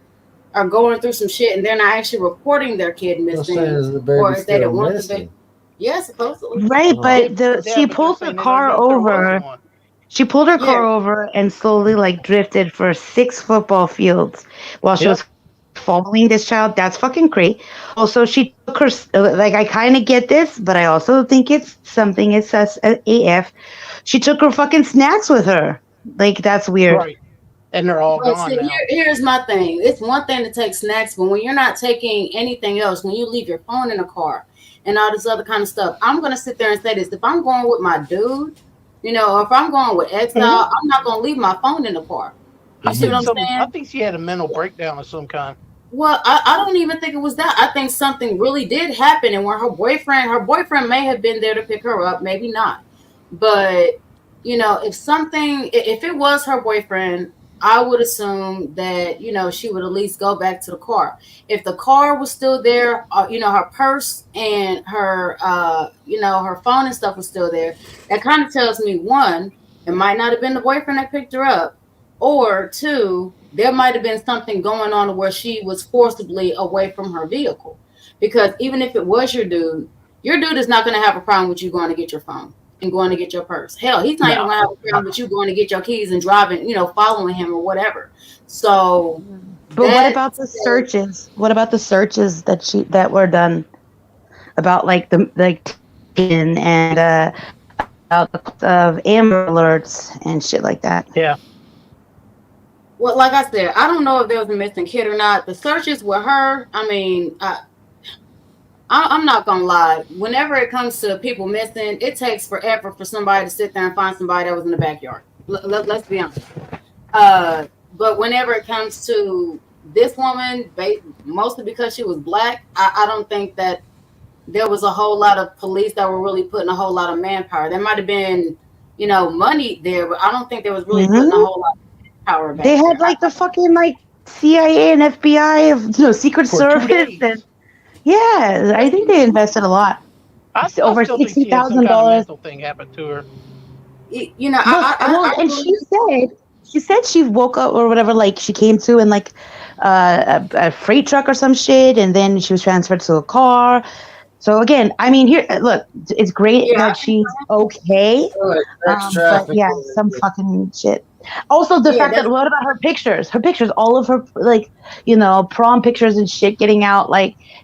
are going through some shit and they're not actually reporting their kid I'm missing, saying, is the baby or if they still didn't want the missing? baby? Yeah, supposedly. Right, but Yeah, she but pulled they're her saying they car don't know if there over. was one. She pulled her car Yeah. over and slowly like drifted for 6 football fields while she Yep. was following this child. That's fucking great. Also, she took her like I kind of get this, but I also think it's something. It's sus AF. She took her fucking snacks with her. Like that's weird. Right. And they're all But gone see, now. here's my thing. It's one thing to take snacks, but when you're not taking anything else, when you leave your phone in the car and all this other kind of stuff, I'm gonna sit there and say this: if I'm going with my dude, or if I'm going with Exile, I'm not gonna leave my phone in the car. You see what I'm saying? I think she had a mental breakdown of some kind. Well, I don't even think it was that. I think something really did happen, and where her boyfriend may have been there to pick her up, maybe not. But you know, if it was her boyfriend, I would assume that she would at least go back to the car. If the car was still there, her purse and her her phone and stuff was still there. That kind of tells me, one, it might not have been the boyfriend that picked her up, or two, there might have been something going on where she was forcibly away from her vehicle. Because even if it was your dude is not going to have a problem with you going to get your phone and going to get your purse. Hell, he's not even going to have a problem with you going to get your keys and driving, following him or whatever. So, but what about the searches? What about the searches that were done about and about of Amber Alerts and shit like that? Yeah. Well, like I said, I don't know if there was a missing kid or not. The searches with her, I mean, I'm not gonna lie. Whenever it comes to people missing, it takes forever for somebody to sit there and find somebody that was in the backyard. Let's be honest. But whenever it comes to this woman, mostly because she was black, I don't think that there was a whole lot of police that were really putting a whole lot of manpower. There might have been, money there, but I don't think there was really putting a whole lot of power back. They had the fucking CIA and FBI, Secret Service, and yeah, I think they invested a lot. Over $60,000. Thing happened to her. And she said she woke up or whatever, she came to in a freight truck or some shit, and then she was transferred to a car. So again, I mean, here, look, it's great that she's okay, but yeah, some fucking shit. Also, the fact that what about her pictures? Her pictures, all of her prom pictures and shit getting out,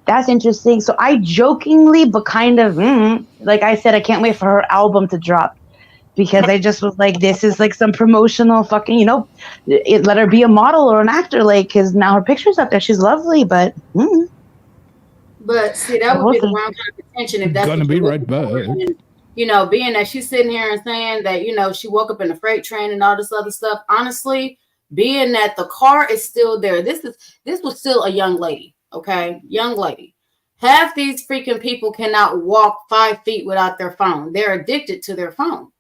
that's interesting. So I jokingly, but kind of, I said, I can't wait for her album to drop, because I just was this is some promotional fucking, let her be a model or an actor, because now her picture's up there. She's lovely, but. But see, that would be the wrong kind of attention if that's gonna be right back. Being that she's sitting here and saying that, she woke up in a freight train and all this other stuff. Honestly, being that the car is still there, this was still a young lady, okay? Young lady. Half these freaking people cannot walk 5 feet without their phone. They're addicted to their phone.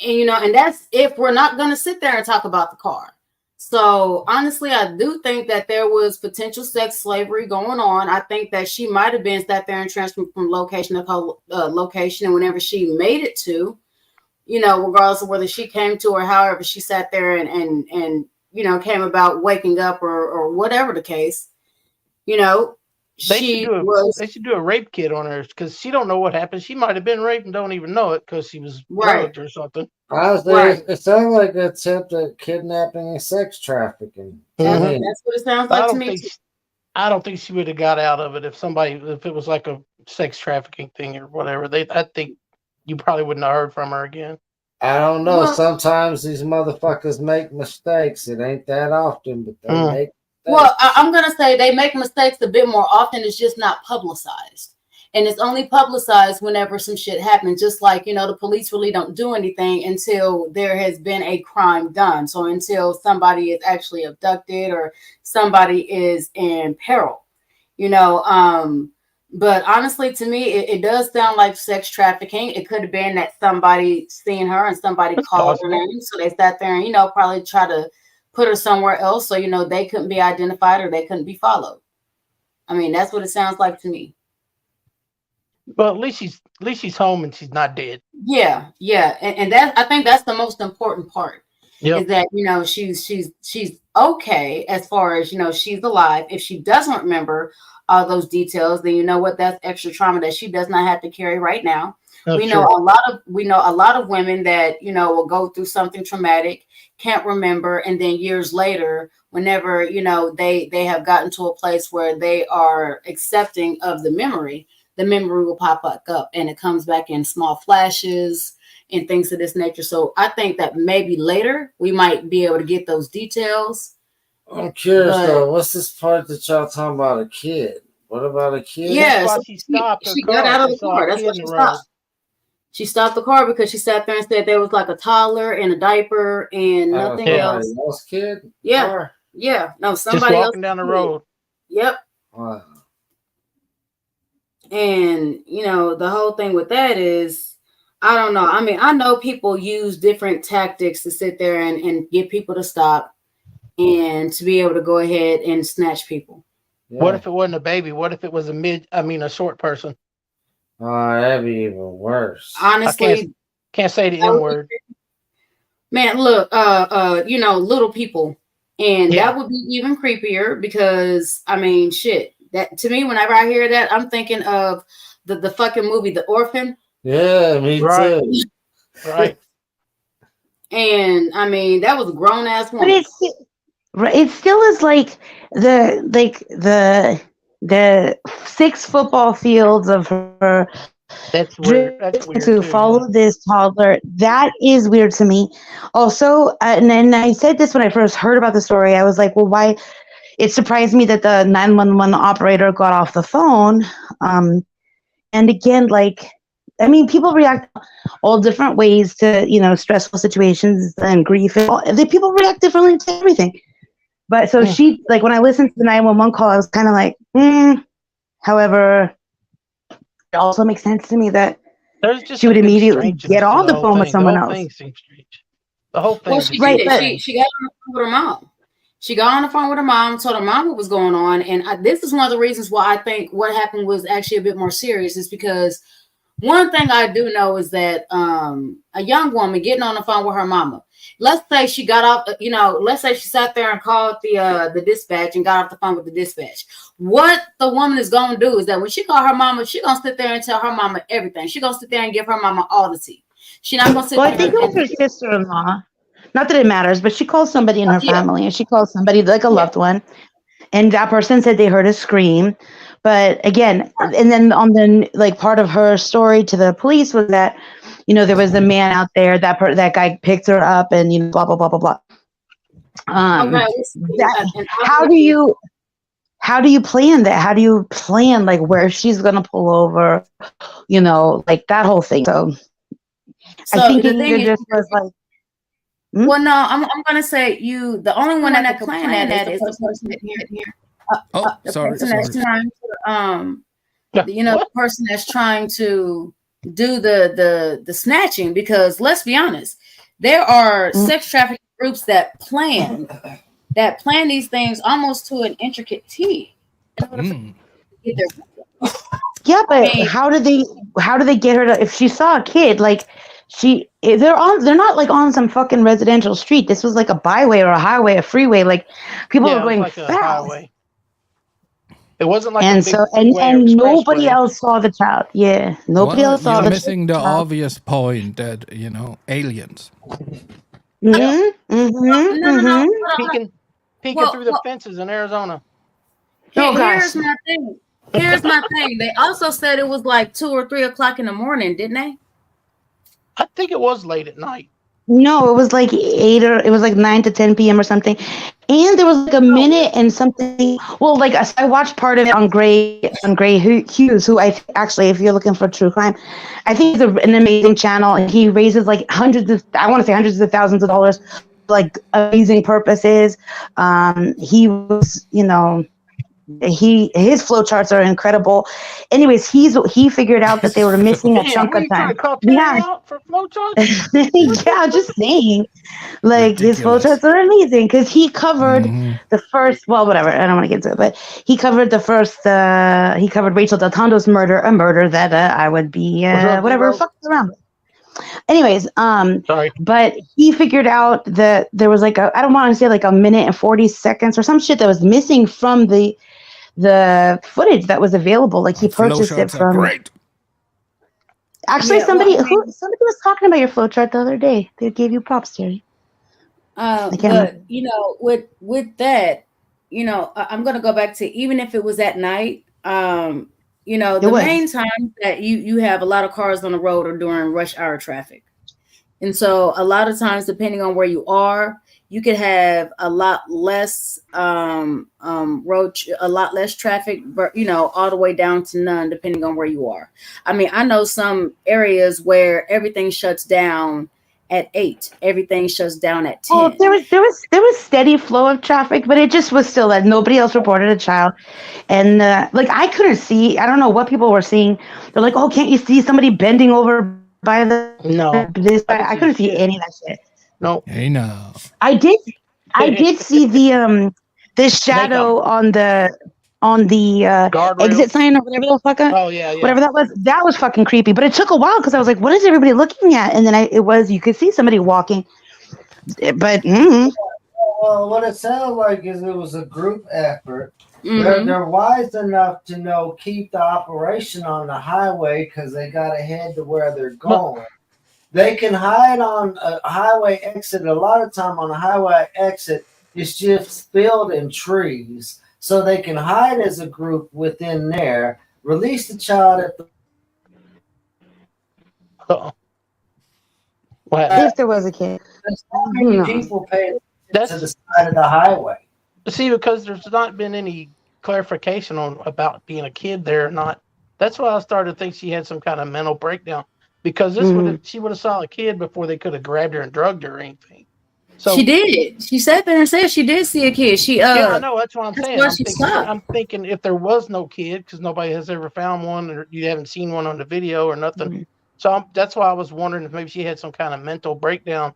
And, and that's if we're not going to sit there and talk about the car. So honestly, I do think that there was potential sex slavery going on. I think that she might have been sat there and transferred from location to location, and whenever she made it to, regardless of whether she came to or however she sat there and came about waking up or whatever the case, They should do a rape kit on her, because she don't know what happened. She might have been raped and don't even know it because she was drugged or something. Honestly, it sounds like an attempt at kidnapping and sex trafficking. Mm-hmm. That's what it sounds like to me. I don't think she would have got out of it if it was like a sex trafficking thing or whatever. I think you probably wouldn't have heard from her again. I don't know. Well, sometimes these motherfuckers make mistakes. It ain't that often, but they make mistakes. Well, I'm going to say they make mistakes a bit more often. It's just not publicized. And it's only publicized whenever some shit happens. Just like, the police really don't do anything until there has been a crime done. So until somebody is actually abducted or somebody is in peril, But honestly, to me, it does sound like sex trafficking. It could have been that somebody seen her and somebody called her name. So they sat there and, probably try to put her somewhere else. So, they couldn't be identified or they couldn't be followed. I mean, that's what it sounds like to me. Well, at least she's home and she's not dead. Yeah. And that, I think that's the most important part. Yep. Is that, she's okay as far as, she's alive. If she doesn't remember all those details, then that's extra trauma that she does not have to carry right now. We know a lot of women that, will go through something traumatic, can't remember. And then years later, whenever, they have gotten to a place where they are accepting of the memory will pop back up and it comes back in small flashes and things of this nature. So I think that maybe later we might be able to get those details. I'm curious though, what's this part that y'all talking about a kid? What about a kid? Yeah, so she got out of the car. That's why she stopped. She stopped the car because she sat there and said there was like a toddler and a diaper and nothing else. Kid? Yeah. Yeah. No, somebody just walking else down the road. Yep. Wow. And the whole thing with that is, I don't know. I mean, I know people use different tactics to sit there and get people to stop and to be able to go ahead and snatch people. Yeah. What if it wasn't a baby? What if it was a short person? Oh, that'd be even worse. Honestly, can't say the N word. Man, look, little people. And Yeah. that would be even creepier because, I mean, shit. That to me, whenever I hear that, I'm thinking of the fucking movie The Orphan. Yeah, me Right. too. Right. And I mean, that was a grown ass But woman. it still is like the 6 football fields of her That's weird. That's weird to too, follow this toddler. That is weird to me. Also, and then I said this when I first heard about the story. I was like, well, why? It surprised me that the 911 operator got off the phone. And again, I mean, people react all different ways to, stressful situations and grief. People react differently to everything. But so she, when I listened to the 911 call, I was kind of like, However, it also makes sense to me that she would immediately get on the phone with someone else. The whole thing. Well, she did. She got on the phone with her mom. She got on the phone with her mom, told her mom what was going on. And this is one of the reasons why I think what happened was actually a bit more serious, is because one thing I do know is that a young woman getting on the phone with her mama, let's say she got off, let's say she sat there and called the dispatch and got off the phone with the dispatch. What the woman is going to do is that when she call her mama, she's going to sit there and tell her mama everything. She's going to sit there and give her mama all the tea. She's not going to sit there. I think it was her sister-in-law. Not that it matters, but she called somebody in her family, and she called somebody like a loved one, and that person said they heard a scream. But again, and then on the part of her story to the police was that, there was a man out there, that guy picked her up, and blah blah blah blah blah. How do you plan that? How do you plan where she's gonna pull over? That whole thing. So I think it just was like. Well, no, I'm gonna say the only one that can plan that is the person that the person that's trying to the person that's trying to do the snatching, because let's be honest, there are sex trafficking groups that plan these things almost to an intricate T. Yeah, but how do they get her to, if she saw a kid, they're not on some fucking residential street. This was like a byway or a highway, a freeway. People are going fast. It wasn't like and nobody else saw the child. Yeah, nobody else saw you're the missing the obvious point that aliens. Peeking through the fences in Arizona. Here's my thing. They also said it was 2 or 3 o'clock in the morning, didn't they? I think it was late at night. No, it was 8 or it was 9 to 10 p.m. or something. And there was a minute and something. Well, I watched part of it on Gray Hughes, who actually, if you're looking for true crime, I think he's an amazing channel, and he raises hundreds of thousands of dollars, amazing purposes. He was, his flowcharts are incredible. Anyways, he figured out that they were missing a chunk of time. Yeah, for flowcharts? Yeah, just saying. His flowcharts are amazing because he covered the first. Well, whatever. I don't want to get into it, but he covered the first. He covered Rachel Del Tondo's murder, a murder that I would be whatever fucking around with. Anyways, sorry, but he figured out that there was I don't want to say a minute and 40 seconds or some shit that was missing from the footage that was available. He purchased it from. Great. Actually, somebody was talking about your flowchart the other day. They gave you props, Terry. But with that, I'm gonna go back to, even if it was at night. The main time that you have a lot of cars on the road are during rush hour traffic. And so a lot of times, depending on where you are, you could have a lot less traffic, but all the way down to none, depending on where you are. I mean, I know some areas where everything shuts down at 8. Everything shuts down at 10. Oh, there was steady flow of traffic, but it just was still that nobody else reported a child, and like I couldn't see. I don't know what people were seeing. They're like, "Oh, can't you see somebody bending over by the this?" I couldn't see any of that shit. No. Hey, no. I did see the shadow on the exit sign or whatever the fuck. Oh yeah. Whatever that was. That was fucking creepy. But it took a while because I was like, "What is everybody looking at?" And then you could see somebody walking, but. Well, what it sounded like is it was a group effort. Mm-hmm. They're wise enough to know keep the operation on the highway because they got to head to where they're going. They can hide on a highway exit. A lot of time on a highway exit, it's just filled in trees. So they can hide as a group within there, release the child at the... If there was a kid. There's not many people paying attention to the side of the highway. See, because there's not been any clarification on about being a kid there or not. That's why I started to think she had some kind of mental breakdown. Because she would have saw a kid before they could have grabbed her and drugged her or anything. So she did. She sat there and said she did see a kid. yeah, I know. That's what I'm saying. Why I'm thinking if there was no kid, because nobody has ever found one, or you haven't seen one on the video or nothing. Mm-hmm. So that's why I was wondering if maybe she had some kind of mental breakdown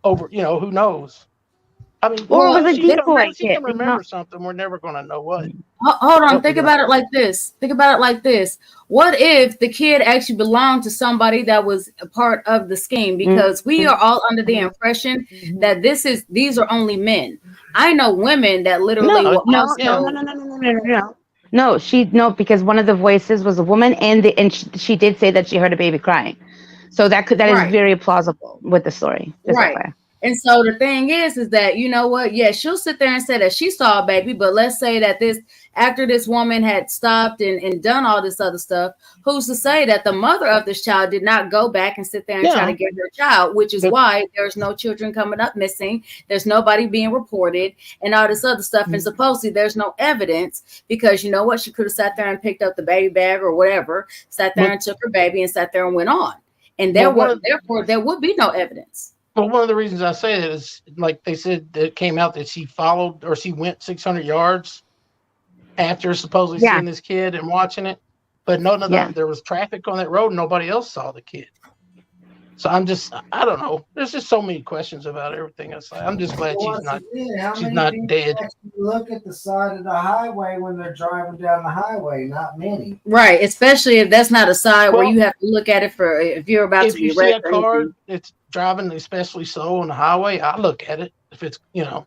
over. Who knows? I mean, or was it decoy? She can remember something. We're never going to know what. Hold on. Think about it like this. What if the kid actually belonged to somebody that was a part of the scheme? Because we are all under the impression that these are only men. I know women that literally No, because one of the voices was a woman, and she did say that she heard a baby crying. So that is very plausible with the story. Right. And so the thing is that, you know what? Yeah, she'll sit there and say that she saw a baby, but let's say that after this woman had stopped and done all this other stuff, who's to say that the mother of this child did not go back and sit there and try to get her child, which is why there's no children coming up missing. There's nobody being reported and all this other stuff. And supposedly there's no evidence because you know what? She could have sat there and picked up the baby bag or whatever, sat there and took her baby and sat there and went on. And therefore there would be no evidence. Well, one of the reasons I say that is, like they said, that it came out that she followed or she went 600 yards after supposedly seeing this kid and watching it. But there was traffic on that road and nobody else saw the kid. So I don't know. There's just so many questions about everything. I'm just glad she's not dead. Look at the side of the highway when they're driving down the highway. Not many. Right, especially if that's not a side where you have to look at it for if you're about to be wrecked. If you see a car that's driving, especially slow on the highway, I look at it. If it's Yeah,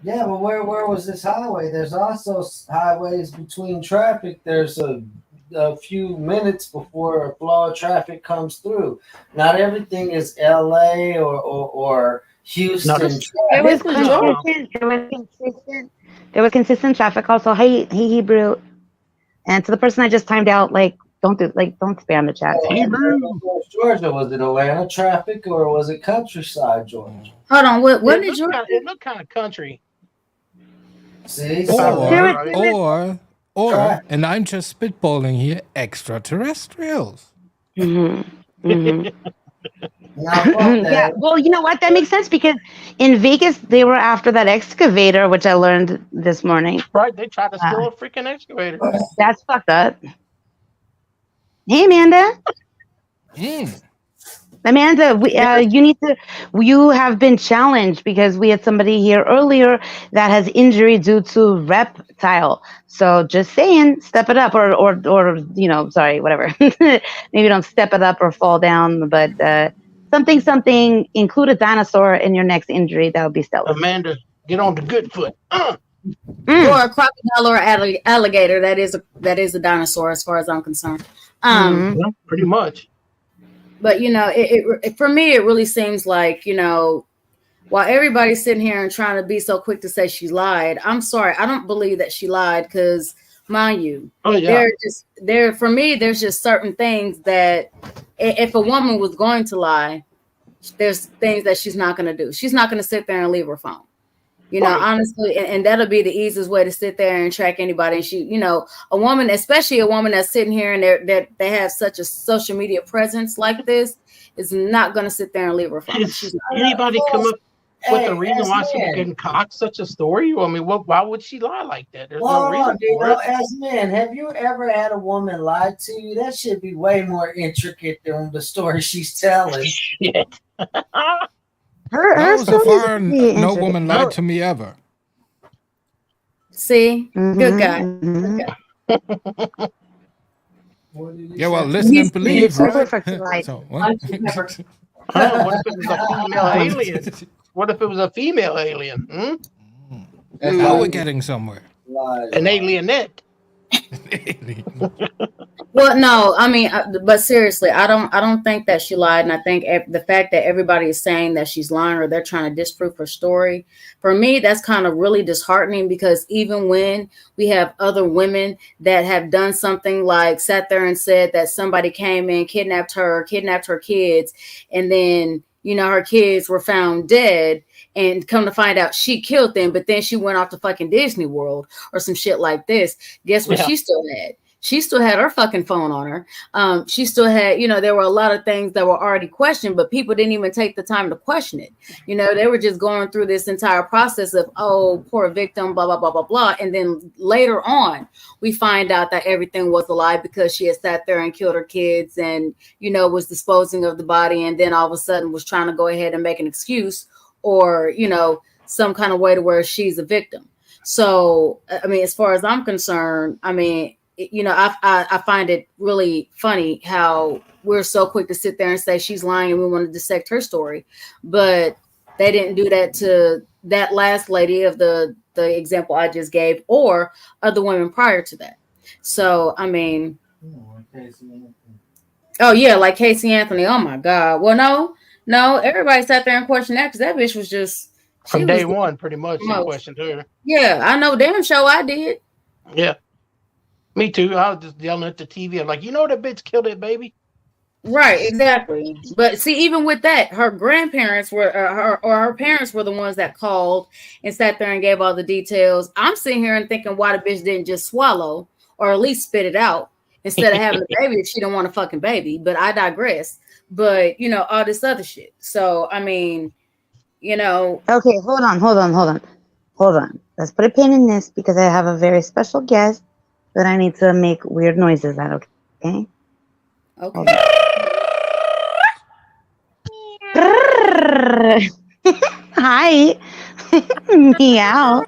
but where was this highway? There's also highways between traffic. There's a few minutes before a flow of traffic comes through. Not everything is LA or Houston. There was consistent traffic also. Hey Hebrew. And to the person I just timed out, don't spam the chat. Georgia, was it Atlanta traffic or was it countryside Georgia? Hold on, what did you? It looked kind of country. See, or, and I'm just spitballing here, extraterrestrials. Yeah, well, you know what? That makes sense because in Vegas they were after that excavator, which I learned this morning. Right, they tried to steal a freaking excavator. That's fucked up. Hey, Amanda. Amanda, you have been challenged because we had somebody here earlier that has injury due to reptile. So just saying, step it up or sorry, whatever. Maybe don't step it up or fall down, but something, include a dinosaur in your next injury. That would be stellar. Amanda, get on the good foot. Or a crocodile or alligator. That is a dinosaur as far as I'm concerned. Pretty much. But, it for me, it really seems like, while everybody's sitting here and trying to be so quick to say she lied, I'm sorry. I don't believe that she lied because, mind you, for me, there's just certain things that if a woman was going to lie, there's things that she's not going to do. She's not going to sit there and leave her phone. You know, Right. honestly, and that'll be the easiest way to sit there and track anybody. And she, you know, a woman, especially a woman that's sitting here and they have such a social media presence like this, is not going to sit there and leave her phone. Does She's not. anybody come up with a reason as why she men, would concoct such a story? I mean, why would she lie like that? There's well, no reason for it. as men, have you ever had a woman lie to you? That should be way more intricate than the story she's telling. Shit. No, so far, no woman lied to me ever. See, good guy. Mm-hmm. Good guy. Yeah, well, listen and believe, right? Perfect light. So, what? Huh, what if it was a female alien? What if it was a female alien? Now we're getting somewhere. An alienette. Well, no, I mean, but seriously, I don't think that she lied, and I think the fact that everybody is saying that she's lying or they're trying to disprove her story, for me, that's kind of really disheartening, because even when we have other women that have done something like sat there and said that somebody came in, kidnapped her kids, and then, you know, her kids were found dead, and come to find out she killed them, but then she went off to fucking Disney World or some shit like this. Guess what? Yeah. She still had. She still had her fucking phone on her. She still had, you know, there were a lot of things that were already questioned, but people didn't even take the time to question it. You know, they were just going through this entire process of, oh, poor victim, blah, blah, blah, blah, blah. And then later on, we find out that everything was a lie because she had sat there and killed her kids and, you know, was disposing of the body. And then all of a sudden was trying to go ahead and make an excuse or, you know, some kind of way to where she's a victim. So, I mean, as far as I'm concerned, I mean, you know, I find it really funny how we're so quick to sit there and say she's lying and we want to dissect her story, but they didn't do that to that last lady of the example I just gave, or other women prior to that. So, I mean, oh yeah, like Casey Anthony. Oh my God. Well, no, everybody sat there and questioned that because that bitch was just From day one, pretty much, they questioned her. Yeah, I know damn show I did. Yeah. Me too. I was just yelling at the TV. I'm like, you know that bitch killed that baby? Right, exactly. But see, even with that, her grandparents were, her parents were the ones that called and sat there and gave all the details. I'm sitting here and thinking why the bitch didn't just swallow or at least spit it out instead of having a baby if she don't want a fucking baby. But I digress. But, you know, all this other shit. So, I mean, you know. Okay, hold on. Let's put a pin in this because I have a very special guest that I need to make weird noises at, okay? Okay. Hi. Meow.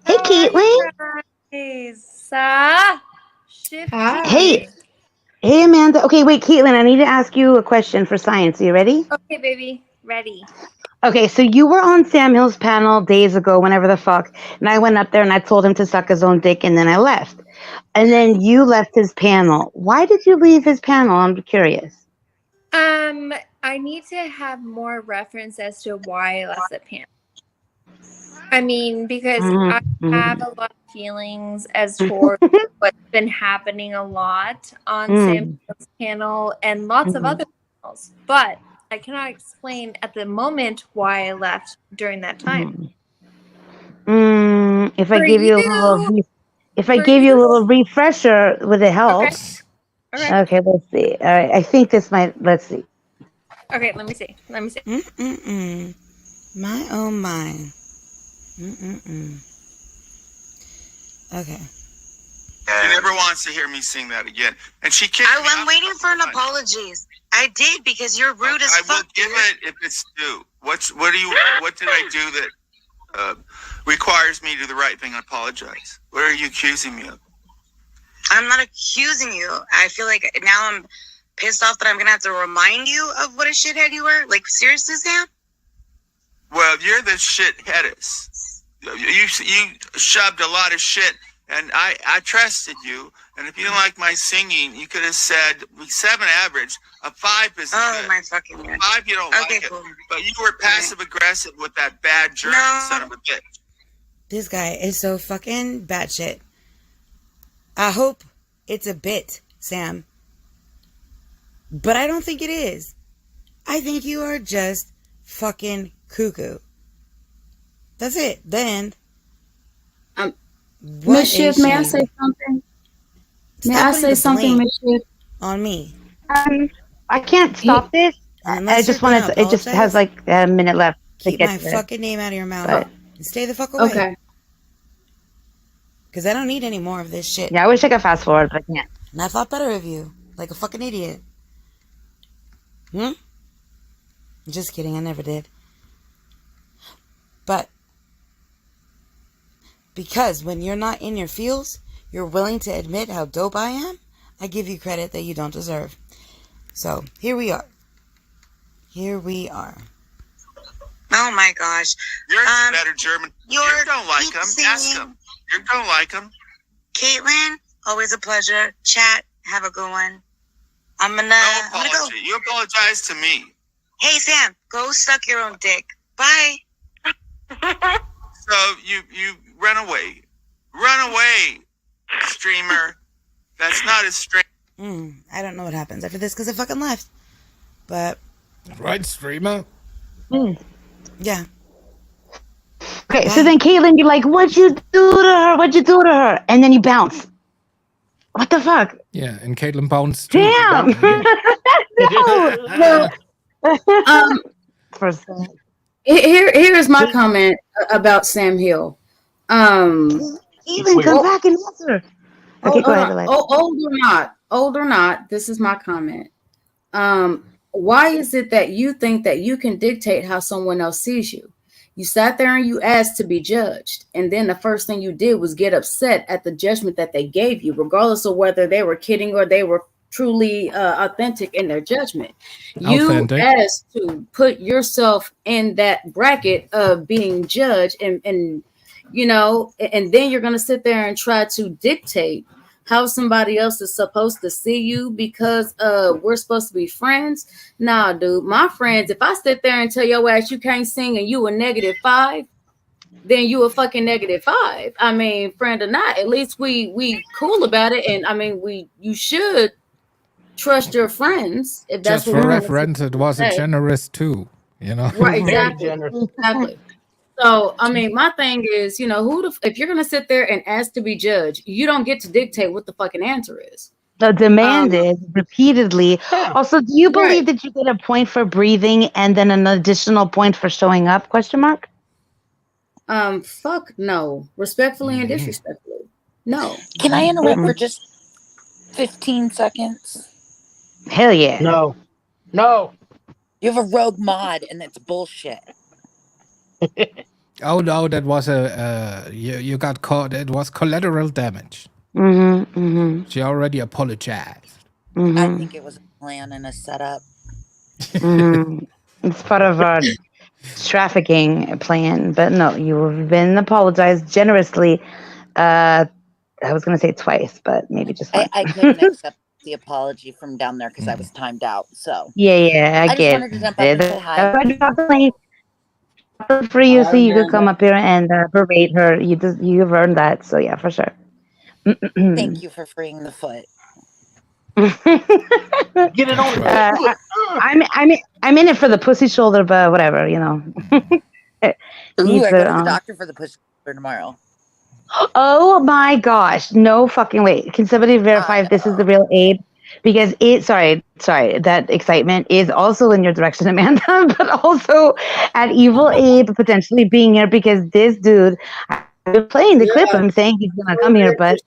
Hey, Caitlin. Hey. Hey, Amanda. Okay, wait, Caitlin, I need to ask you a question for science. Are you ready? Okay, baby. Ready. Okay, so you were on Sam Hill's panel days ago, whenever the fuck, and I went up there and I told him to suck his own dick, and then I left. And then you left his panel. Why did you leave his panel? I'm curious. I need to have more reference as to why I left the panel. I mean, because I have a lot of feelings as for what's been happening a lot on Sam Hill's panel and lots of other panels, but I cannot explain at the moment why I left during that time. If I give you a little refresher, would it help? Okay, let's see. All right, I think this might. Let's see. Okay, let me see. My oh my. Okay. She never wants to hear me sing that again, and she can't. I'm waiting for an apologies. I did because you're rude as fuck. I will give it if it's due. What did I do that requires me to do the right thing and apologize? What are you accusing me of? I'm not accusing you. I feel like now I'm pissed off that I'm gonna have to remind you of what a shithead you were. Like, seriously, Sam? Well, you're the shitheadess. You shoved a lot of shit, and I trusted you. And if you didn't like my singing, you could have said 7 average. A 5 is good. My fucking God. 5 you don't like cool. it, but you were passive aggressive with that bad German son of a bitch. This guy is so fucking batshit. I hope it's a bit, Sam. But I don't think it is. I think you are just fucking cuckoo. That's it. Then. Mischief, may I say something? May I say something, Mischief? On me. I can't stop this. I just want to. It just has like a minute left to Keep get my to it. fucking name out of your mouth. But- And stay the fuck away. Okay. Because I don't need any more of this shit. Yeah, I wish I could fast forward, but I can't. And I thought better of you. Like a fucking idiot. Just kidding, I never did. But because when you're not in your feels, you're willing to admit how dope I am, I give you credit that you don't deserve. So here we are. Here we are. Oh my gosh. You're better German. You don't like him. Ask him. You don't like him. Caitlin, always a pleasure. Chat, have a good one. I'm gonna go. You apologize to me. Hey Sam, go suck your own dick. Bye. So you run away. Run away, streamer. That's not as straight. I don't know what happens after this because I fucking left. But Right, streamer? yeah. Okay, so then Caitlin, you're like, what'd you do to her? What'd you do to her? And then you bounce. What the fuck? Yeah, and Caitlin bounced too. Damn! no. Here's my comment about Sam Hill. Caitlin, come back and answer. Okay, go ahead, Alexa. Old or not, this is my comment. Why is it that you think that you can dictate how someone else sees you? You sat there and you asked to be judged. And then the first thing you did was get upset at the judgment that they gave you, regardless of whether they were kidding or they were truly authentic in their judgment. Authentic. You asked to put yourself in that bracket of being judged and you know, and then you're going to sit there and try to dictate how somebody else is supposed to see you because we're supposed to be friends. Nah, dude, my friends, if I sit there and tell your ass you can't sing and you a -5, then you a fucking -5. I mean, friend or not, at least we cool about it. And I mean, you should trust your friends if that's Just what for we reference, it was a say. generous too, you know? Right, exactly. So, I mean, my thing is, you know, if you're going to sit there and ask to be judged, you don't get to dictate what the fucking answer is. The demand is repeatedly. Also, do you believe that you get a point for breathing and then an additional point for showing up? Question mark. Fuck no. Respectfully and disrespectfully. No. Can I interrupt for just 15 seconds? Hell yeah. No. You have a rogue mod and it's bullshit. Oh no, that was you got caught. It was collateral damage. She already apologized. I think it was a plan and a setup. It's part of our trafficking plan, but no, you've been apologized generously. I was going to say twice, but maybe just once. I couldn't accept the apology from down there because I was timed out. So Yeah, I get just wanted to jump up and say hi. For you, so you could come up here and berate her. You've earned that, so yeah, for sure. Thank you for freeing the foot. Get it on. I'm in it for the pussy shoulder, but whatever, you know. Ooh, I go to the doctor for the pussy shoulder tomorrow. Oh my gosh! No fucking wait. Can somebody verify if this is the real Abe? Because sorry, that excitement is also in your direction, Amanda, but also at Evil Abe potentially being here because this dude, I've been playing the clip. I'm saying he's gonna come here, but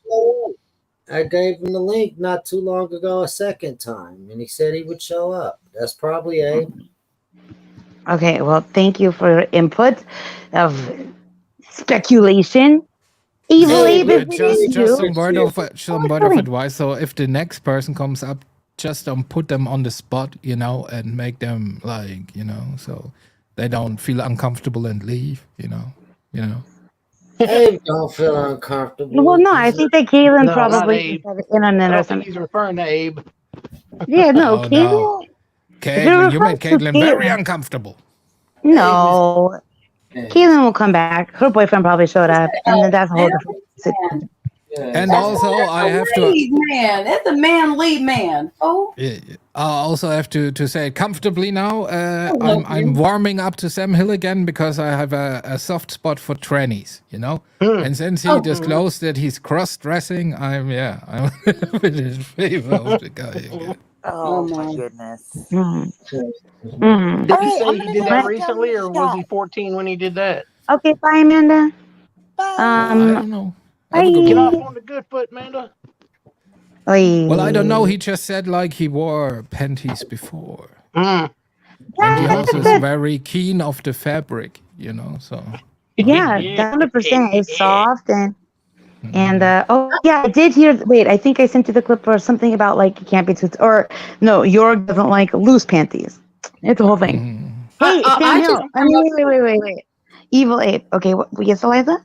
I gave him the link not too long ago a second time, and he said he would show up. That's probably Abe. Okay, well, thank you for your input of speculation. Evil Abe is just some word of advice. So if the next person comes up, just don't put them on the spot, you know, and make them like, you know, so they don't feel uncomfortable and leave, you know. Abe don't feel uncomfortable. Well, no, I think that Caitlin No, probably not has the internet I or don't think something. he's referring to Abe. Yeah, no, Oh, Caitlin. no. Caitlin, you made Caitlin very uncomfortable. No. Caitlin will come back. Her boyfriend probably showed up, and then that's a whole different situation. And That's also, I have to. lead man. That's a man lead man. Oh, I also have to say it comfortably now. love I'm you. warming up to Sam Hill again because I have a soft spot for trannies, you know. And since he Oh. disclosed that he's cross-dressing, I'm in his favor of the guy again. Oh my goodness. Mm. Did he All say right, he I'm did gonna that go recently, down or the was he shot. 14 when he did that? Okay, bye, Amanda. I don't know. Bye. Have a good Get one. off on the good foot, Amanda. Well, I don't know. He just said like he wore panties before. And he also is very keen of the fabric, you know, so. Yeah, 100%. It's soft and oh yeah, I did hear. Wait, I think I sent you the clip for something about like it can't be too. Or no, Jorg doesn't like loose panties. It's a whole thing. Hey, Sam Hill. I mean, wait. Evil Ape. Okay, what? Yes, Eliza.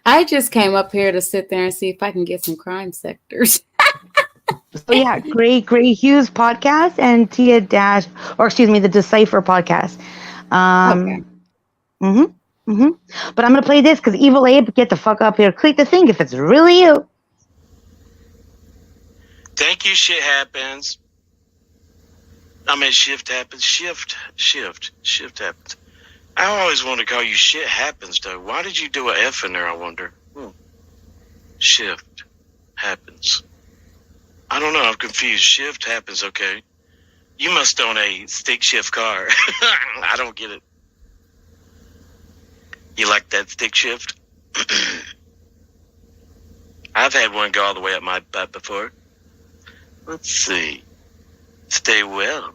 I just came up here to sit there and see if I can get some crime sectors. So yeah, Gray Hughes podcast and Tia Dash, or excuse me, the Decipher podcast. But I'm gonna play this because Evil Abe, get the fuck up here. Click the thing if it's really you. Thank you, shit happens. I mean, shift happens. Shift happens. I always want to call you shit happens, though. Why did you do an F in there, I wonder? Shift happens. I don't know. I'm confused. Shift happens, okay. You must own a stick shift car. I don't get it. You like that stick shift? I've had one go all the way up my butt before. Let's see. Stay well.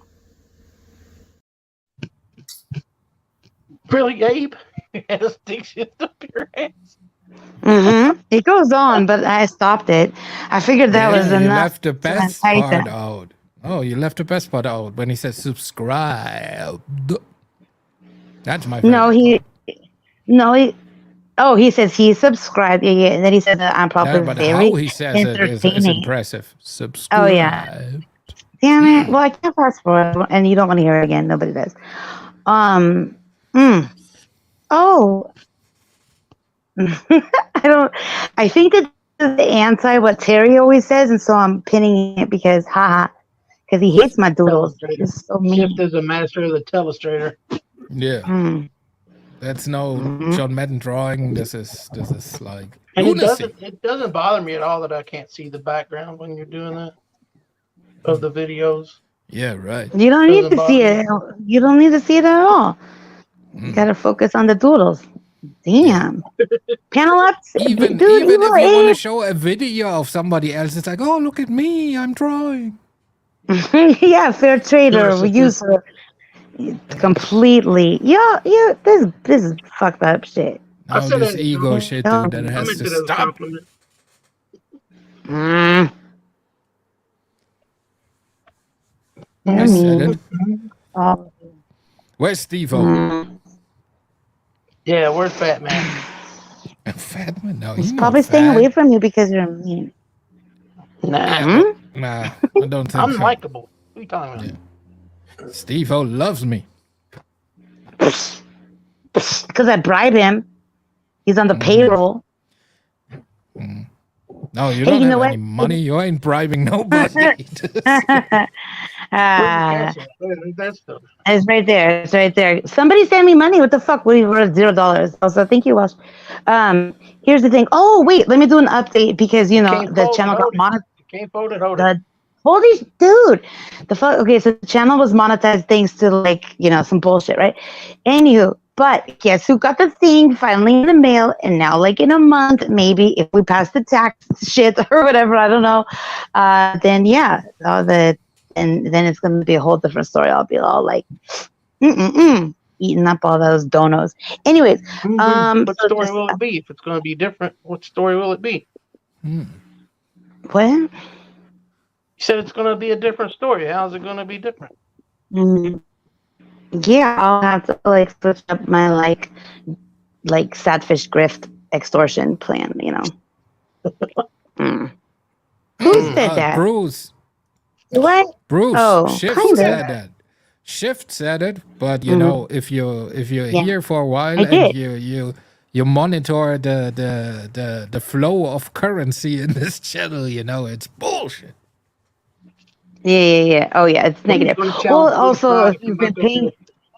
Really, Gabe? You had a stick shift up your ass? It goes on, but I stopped it. I figured that was You enough. left the to best entice part him. out. Oh, you left the best part out when he said subscribe. That's my favorite. He says he subscribed. Yeah. And then he said that I'm probably No, but very how he says it is entertaining. impressive. Subscribe. Oh yeah. Damn it. Well, I can't fast forward, and you don't want to hear it again. Nobody does. Oh. I think that this is the anti what Terry always says, and so I'm pinning it because because he hates my doodles. It's so mean. Shift is a master of the telestrator. Yeah. That's no John Madden drawing. This is like And lunacy. it doesn't bother me at all that I can't see the background when you're doing that of the videos. Yeah, right. You don't need Doesn't to see bother it. You don't need to see it at all. You gotta focus on the doodles. Damn. Panel up, Even dude. if you want to Ape. show a video of somebody else, it's like, oh, look at me, I'm drawing. Yeah, fair trader. User. Completely. Yeah. This is fucked up shit. Now this ego shit that has to stop. I said it. Oh. Where's Steve-O? Yeah, where's Fat Man? Fat Man? No, He's he's probably not staying fat. away from you because you're mean. Nah. Nah, I don't think I'm so. likable. What are you talking about? Steve-O loves me. Because I bribe him. He's on the payroll. No, you Hey, don't you have know any what? money. You ain't bribing nobody. That's the It's right there. It's right there. Somebody send me money. What the fuck? We were at $0. Also, thank you, Wash. Here's the thing. Oh, wait. Let me do an update because, the channel got monetized. Can't fold it, hold it. Holy dude. The fuck. Okay, so the channel was monetized thanks to, some bullshit, right? Anywho, but guess who got the thing finally in the mail? And now, in a month, maybe if we pass the tax shit or whatever, I don't know. Then yeah, and then it's gonna be a whole different story. I'll be all like, eating up all those donos. Anyways, what story will it be? If it's going to be different, what story will it be? What? You said it's going to be a different story. How's it going to be different? Yeah, I'll have to switch up my sadfish grift extortion plan. Who said that? Bruce. What? Bruce. Oh, Shift kinda. said that. Shift said it, but if you're Yeah, here for a while I and did. you you monitor the flow of currency in this channel. You know, it's bullshit. Yeah. Oh yeah, it's negative. Well, also if you've been paying,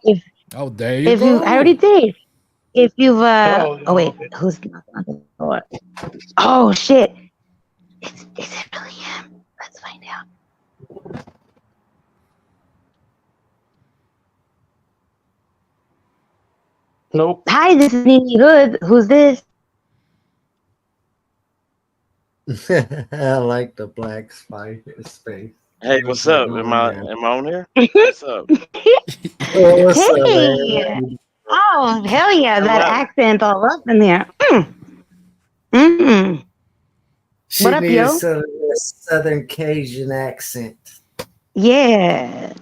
if Oh, there you if go. you, I already did. If you've Oh, oh wait, who's knocking on the door? Oh shit, is it really him? Let's find out. Nope. Hi, this is Nini Hood. Who's this? I like the black space. Hey, It what's looks like up? Am I Owen on here? What's up? Oh, what's up, Hey! man? Oh hell yeah, Come that out. accent all up in there. Mm. She What up, needs yo? a Southern Cajun accent. Yeah.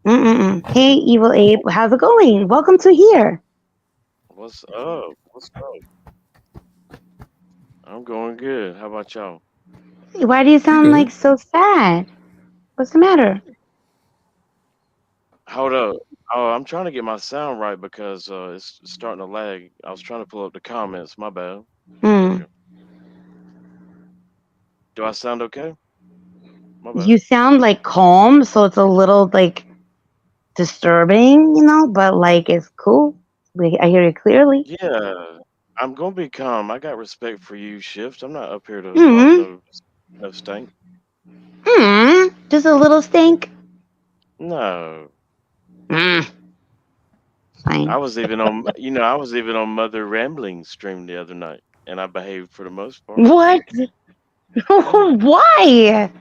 Hey, Evil Ape, how's it going? Welcome to here. What's up? What's up? I'm going good. How about y'all? Why do you sound like so sad? What's the matter? Hold up. Oh, I'm trying to get my sound right because it's starting to lag. I was trying to pull up the comments. My bad. Hmm. Do I sound okay? My bad. You sound like calm, so it's a little like disturbing, you know, but like it's cool. I hear you clearly. Yeah, I'm gonna be calm. I got respect for you, Shift. I'm not up here to Hmm. no stink. Just a little stink. No. Fine. I was even on Mother Rambling stream the other night, and I behaved for the most part. What? Why?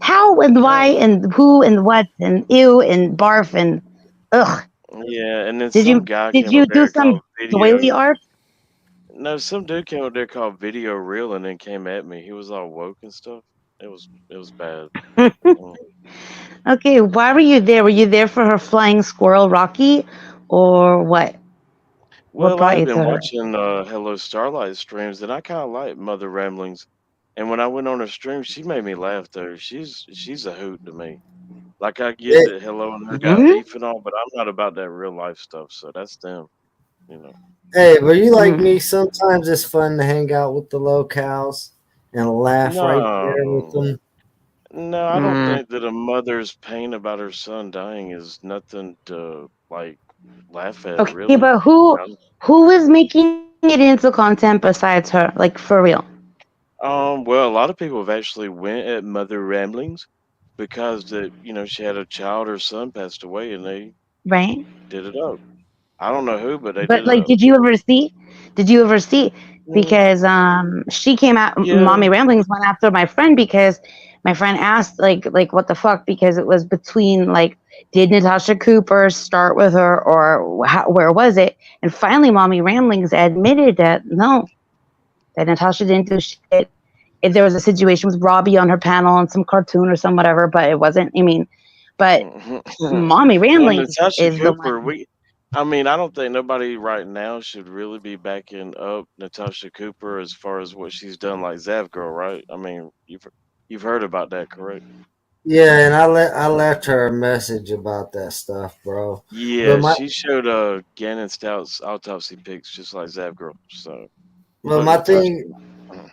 How and why and who and what and ew and barf and ugh. Yeah, and then Did some you guy did came you up do there some called doily Video. art? No, some dude came up there called Video Real, and then came at me. He was all woke and stuff. It was bad. Okay, why were you there? Were you there for her flying squirrel Rocky, or what? What Well, I brought had you been to her? watching Hello Starlight streams, and I kind of like Mother Ramblings. And when I went on her stream, she made me laugh. Though she's a hoot to me. Like I get that Hello and her got beef and all, but I'm not about that real life stuff. So that's them, you know. Hey, were you like me? Sometimes it's fun to hang out with the locals and laugh right there with No, them. no, I don't think that a mother's pain about her son dying is nothing to like laugh at, Okay, really. but who is making it into content besides her? Like for real? Well, a lot of people have actually went at Mother Ramblings because she had a child, her son passed away, and they Right? did it up. I don't know who, but they But did it like, up. did you ever see? Did you ever see? Because she came out. Yeah. Mommy Ramblings went after my friend because my friend asked like what the fuck, because it was between like, did Natasha Cooper start with her or where was it? And finally, Mommy Ramblings admitted that no, that Natasha didn't do shit. If there was a situation with Robbie on her panel and some cartoon or some whatever, but it wasn't. I mean, but Mommy Well, Ramblings Natasha is the Cooper, one. I don't think nobody right now should really be backing up Natasha Cooper as far as what she's done, like Zav Girl, right? I mean, you've heard about that, correct? Yeah, and I left her a message about that stuff, bro. Yeah, But she showed Gannon Stout's autopsy pics just like Zav Girl. So, my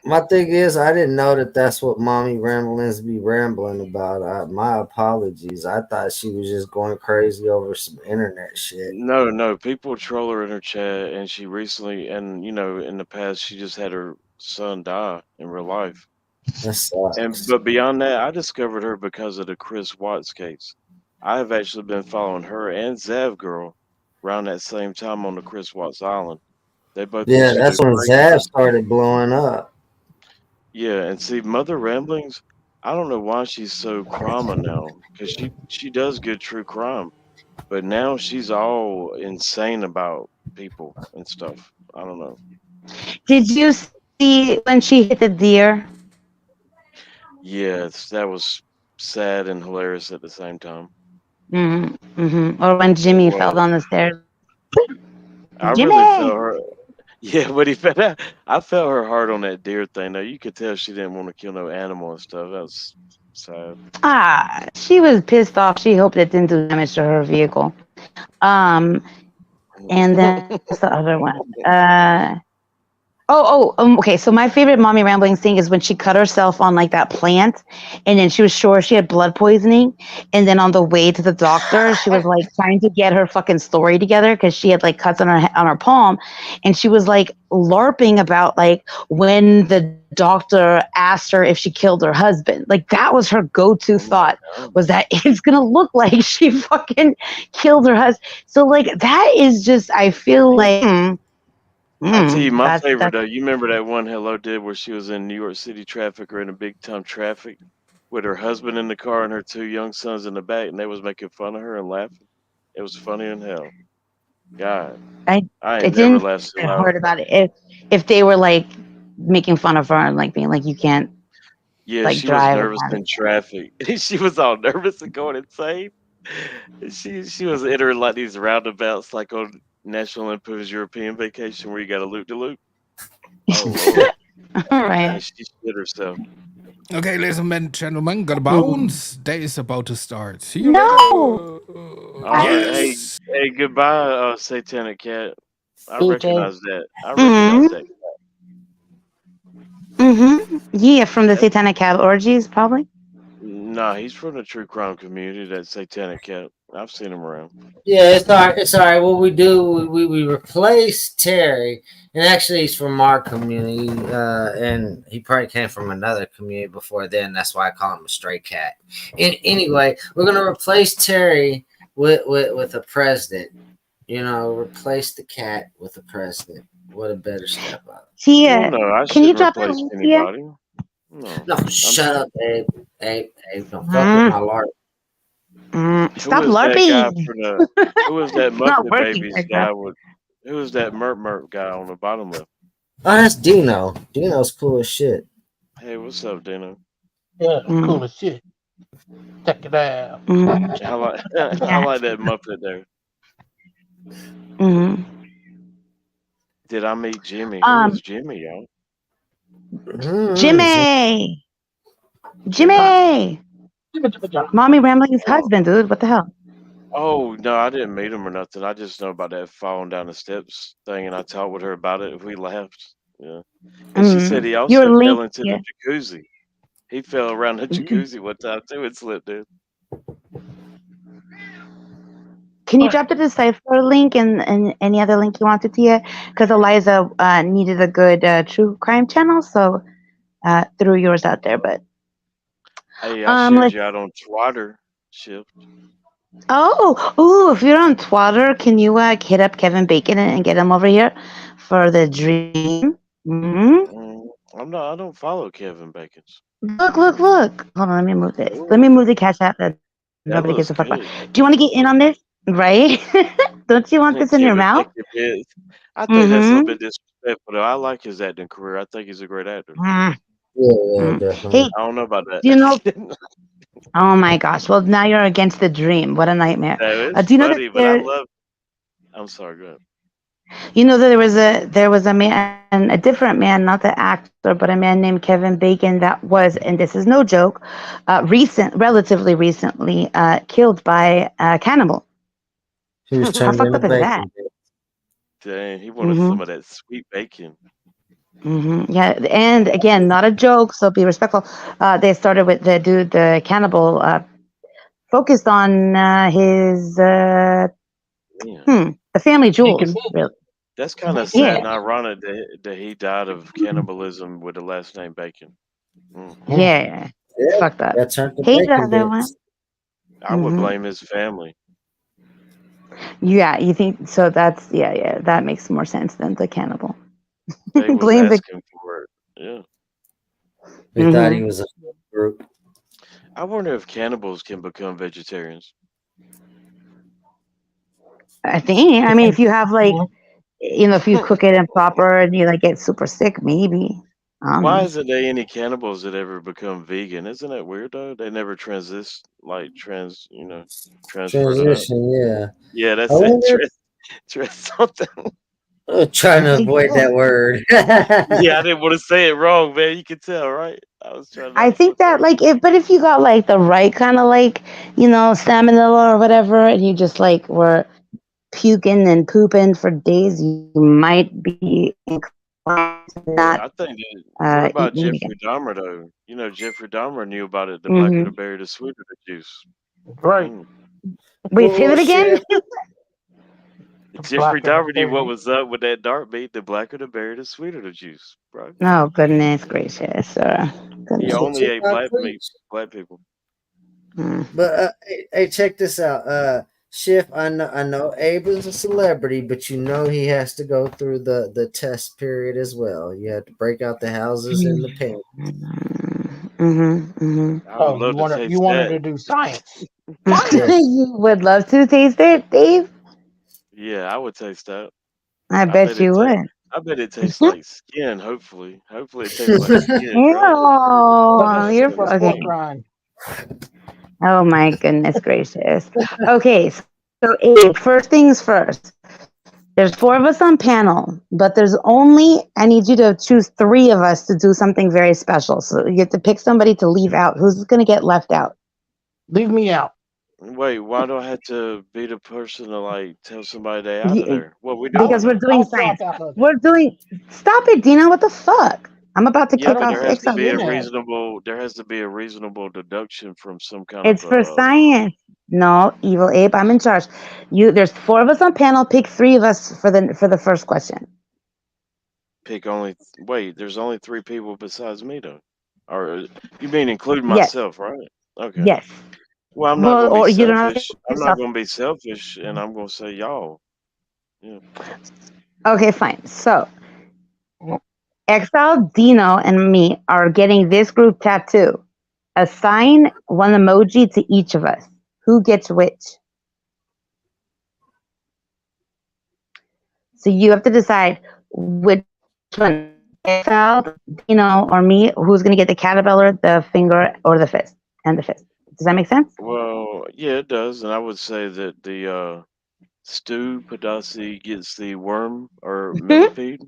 my thing is, I didn't know that that's what Mommy Ramblings be rambling about. My apologies. I thought she was just going crazy over some internet shit. No, people troll her in her chat, and she recently, and in the past, she just had her son die in real life. That sucks. But beyond that, I discovered her because of the Chris Watts case. I have actually been following her and Zav Girl around that same time on the Chris Watts Island. They both Yeah, used to that's do when great Zav things. started blowing up. Yeah, and see, Mother Ramblings, I don't know why she's so crime now, because she does good true crime, but now she's all insane about people and stuff. I don't know. Did you see when she hit the deer? Yeah, that was sad and hilarious at the same time. Or when Jimmy fell Well, down the stairs? I Jimmy! really felt her. Yeah, but I felt her heart on that deer thing. Though you could tell she didn't want to kill no animal and stuff. That was sad. She was pissed off. She hoped it didn't do damage to her vehicle. And then what's the other one? Okay. So my favorite mommy ramblings thing is when she cut herself on like that plant, and then she was sure she had blood poisoning, and then on the way to the doctor, she was like trying to get her fucking story together because she had like cuts on her palm, and she was like LARPing about like when the doctor asked her if she killed her husband. Like that was her go-to thought, was that it's gonna look like she fucking killed her husband. So like that is just, I feel like. I tell you, my favorite though. You remember that one Hello did where she was in New York City traffic or in a big time traffic with her husband in the car and her 2 young sons in the back, and they was making fun of her and laughing. It was funny in hell. God, I ain't never laughed so loud. Heard about it. If they were like making fun of her and like being like, you can't. Yeah, like she was drive nervous in traffic. She was all nervous and going insane. She was entering like these roundabouts, like on National Lampoon's European Vacation, where you got a loop de loop. Oh Lord! All right. And she shit herself. Okay, ladies and gentlemen, gotta bounce. Day is about to start. See you No. All right, Yes. hey, goodbye, Satanic Cat. I DJ. recognize that. I recognize that. Yeah, from the Satanic Cat orgies, probably. Nah, he's from the true crime community. That Satanic Cat. I've seen him around. Yeah, it's all right. It's all right. What we do, we replace Terry, and actually he's from our community, and he probably came from another community before then. That's why I call him a stray cat. Anyway, we're gonna replace Terry with a president. You know, replace the cat with a president. What a better step up. Tia, No, I can you shouldn't drop replace it, Tia? anybody. No, shut up, Abe. Abe, don't fuck with my LARP. Stop Who was that guy LARPing. for who was that Not Muppet working Babies like guy that. with? Who was that Merp guy on the bottom left? Oh, that's Dino. Dino's cool as shit. Hey, what's up, Dino? Yeah, cool as shit. Check it out. I like I like that Muppet there. Did I meet Jimmy? Who was Jimmy, y'all? Jimmy. Mommy Rambling's husband, dude. What the hell? Oh no, I didn't meet him or nothing. I just know about that falling down the steps thing, and I talked with her about it. We laughed. Yeah, and she said he also You're fell linked, into the jacuzzi. He fell around the jacuzzi one time too and slipped in. Can you drop the Decipher link and any other link you wanted, Tia? Because Eliza needed a good true crime channel, so threw yours out there. But Hey, I shared you out on Twitter. Shift. if you're on Twitter, can you hit up Kevin Bacon and get him over here for the dream? I don't follow Kevin Bacon's. Look. Hold on, let me move this. Let me move the cash app that nobody gives a fuck about. Do you want to get in on this? Right? Don't you want this in your mouth? I think that's a little bit disrespectful, though. I like his acting career. I think he's a great actor. Yeah, definitely. Hey, I don't know about that. do you know? Oh my gosh! Well, now you're against the dream. What a nightmare. It's Do you know funny, that but I there? love. I'm sorry. Go ahead. You know that there was a man, a different man, not the actor, but a man named Kevin Bacon that was, and this is no joke, relatively recently killed by a cannibal. He was How turned fucked into up is that? bacon. Dang, he wanted some of that sweet bacon. Yeah, and again, not a joke, so be respectful. They started with the cannibal, focused on his the family jewels, really. That's kind of sad and ironic that he died of cannibalism with the last name Bacon. Yeah, it's fucked up. That turned to Hey, the bacon other one. bits. I would blame his family. Yeah, you think so? That's that makes more sense than the cannibal. They was Blame the asking for it. Yeah. They thought he was a group. I wonder if cannibals can become vegetarians. I think. I mean, if you have like, if you cook it improper and you like get super sick, maybe. Why isn't there any cannibals that ever become vegan? Isn't that weird though? They never transfer to Transition, yeah. Yeah, that's I wonder- it. Trans something. I'm trying to avoid that word. Yeah, I didn't want to say it wrong, man. You can tell, right? I was trying to. I think that if you got like the right kind of like, salmonella or whatever, and you just like were puking and pooping for days, you might be inclined to not I think that, what eat about meat Jeffrey Dahmer though? You know, Jeffrey Dahmer knew about it. The blacker again. the berry, the sweeter the juice. Right. Wait, say that again. Jeffrey Blacker the Dahmer knew what berry. was up with that dark meat. The blacker the berry, the sweeter the juice, bro. Oh goodness gracious, sir. He Goodness. only ate I black meat, preach. black people. But hey, check this out. Schiff, I know Abe is a celebrity, but you know he has to go through the test period as well. You have to break out the houses and the pens. I would love to taste you want her to that. do science? You would love to taste it, Dave? Yeah, I would taste that. I bet you would. I bet it tastes like skin. Hopefully it tastes like skin. Oh, you're Plus okay. pork rind. Oh my goodness gracious. Okay, so Abe, first things first. There's 4 of us on panel, but I need you to choose 3 of us to do something very special. So you have to pick somebody to leave out. Who's going to get left out? Leave me out. Wait, why do I have to be the person to like tell somebody they out of there? What we doing? Because we're doing I'll science. drop out of it. We're doing. Stop it, Dina. What the fuck? I'm about to Yeah, kick but off there has to Excel. be a reasonable. There has to be a reasonable deduction from some kind It's of. for science. No, Evil Abe, I'm in charge. There's 4 of us on panel. Pick 3 of us for the first question. Pick only. Wait, there's only 3 people besides me though. Or you mean including Yes. myself, right? Okay. Yes. Well, I'm not Well, gonna or be you don't have selfish. I'm not gonna be selfish, and I'm gonna say y'all. Yeah. Okay, fine. So, Exile, Dino, and me are getting this group tattoo. Assign 1 emoji to each of us. Who gets which? So you have to decide which one, Exile, Dino, or me, who's going to get the caterpillar, the finger, or the fist, and the fist. Does that make sense? Well, yeah, it does, and I would say that the Stu Padasi gets the worm or millipede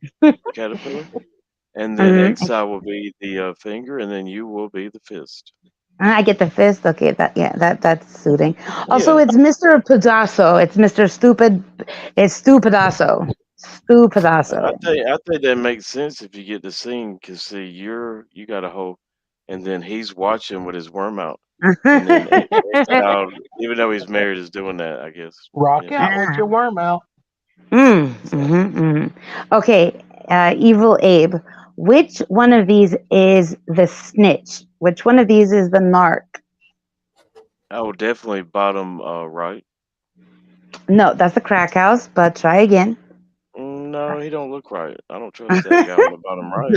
caterpillar, and then Exile will be the finger, and then you will be the fist. I get the fist. Okay, that's suiting. Also, it's Mr. Pedasso. It's Mr. Stupid. It's Stu Pedasso. Stu Pedasso. I think that makes sense if you get the scene, because see, you got a whole, and then he's watching with his worm out, and then Exile, even though he's married, is doing that. I guess. Rock out with your worm out. Okay, Evil Abe. Which one of these is the snitch? Which one of these is the narc? I will definitely bottom right. No, that's the crack house, but try again. No, he don't look right. I don't trust that guy on the bottom right.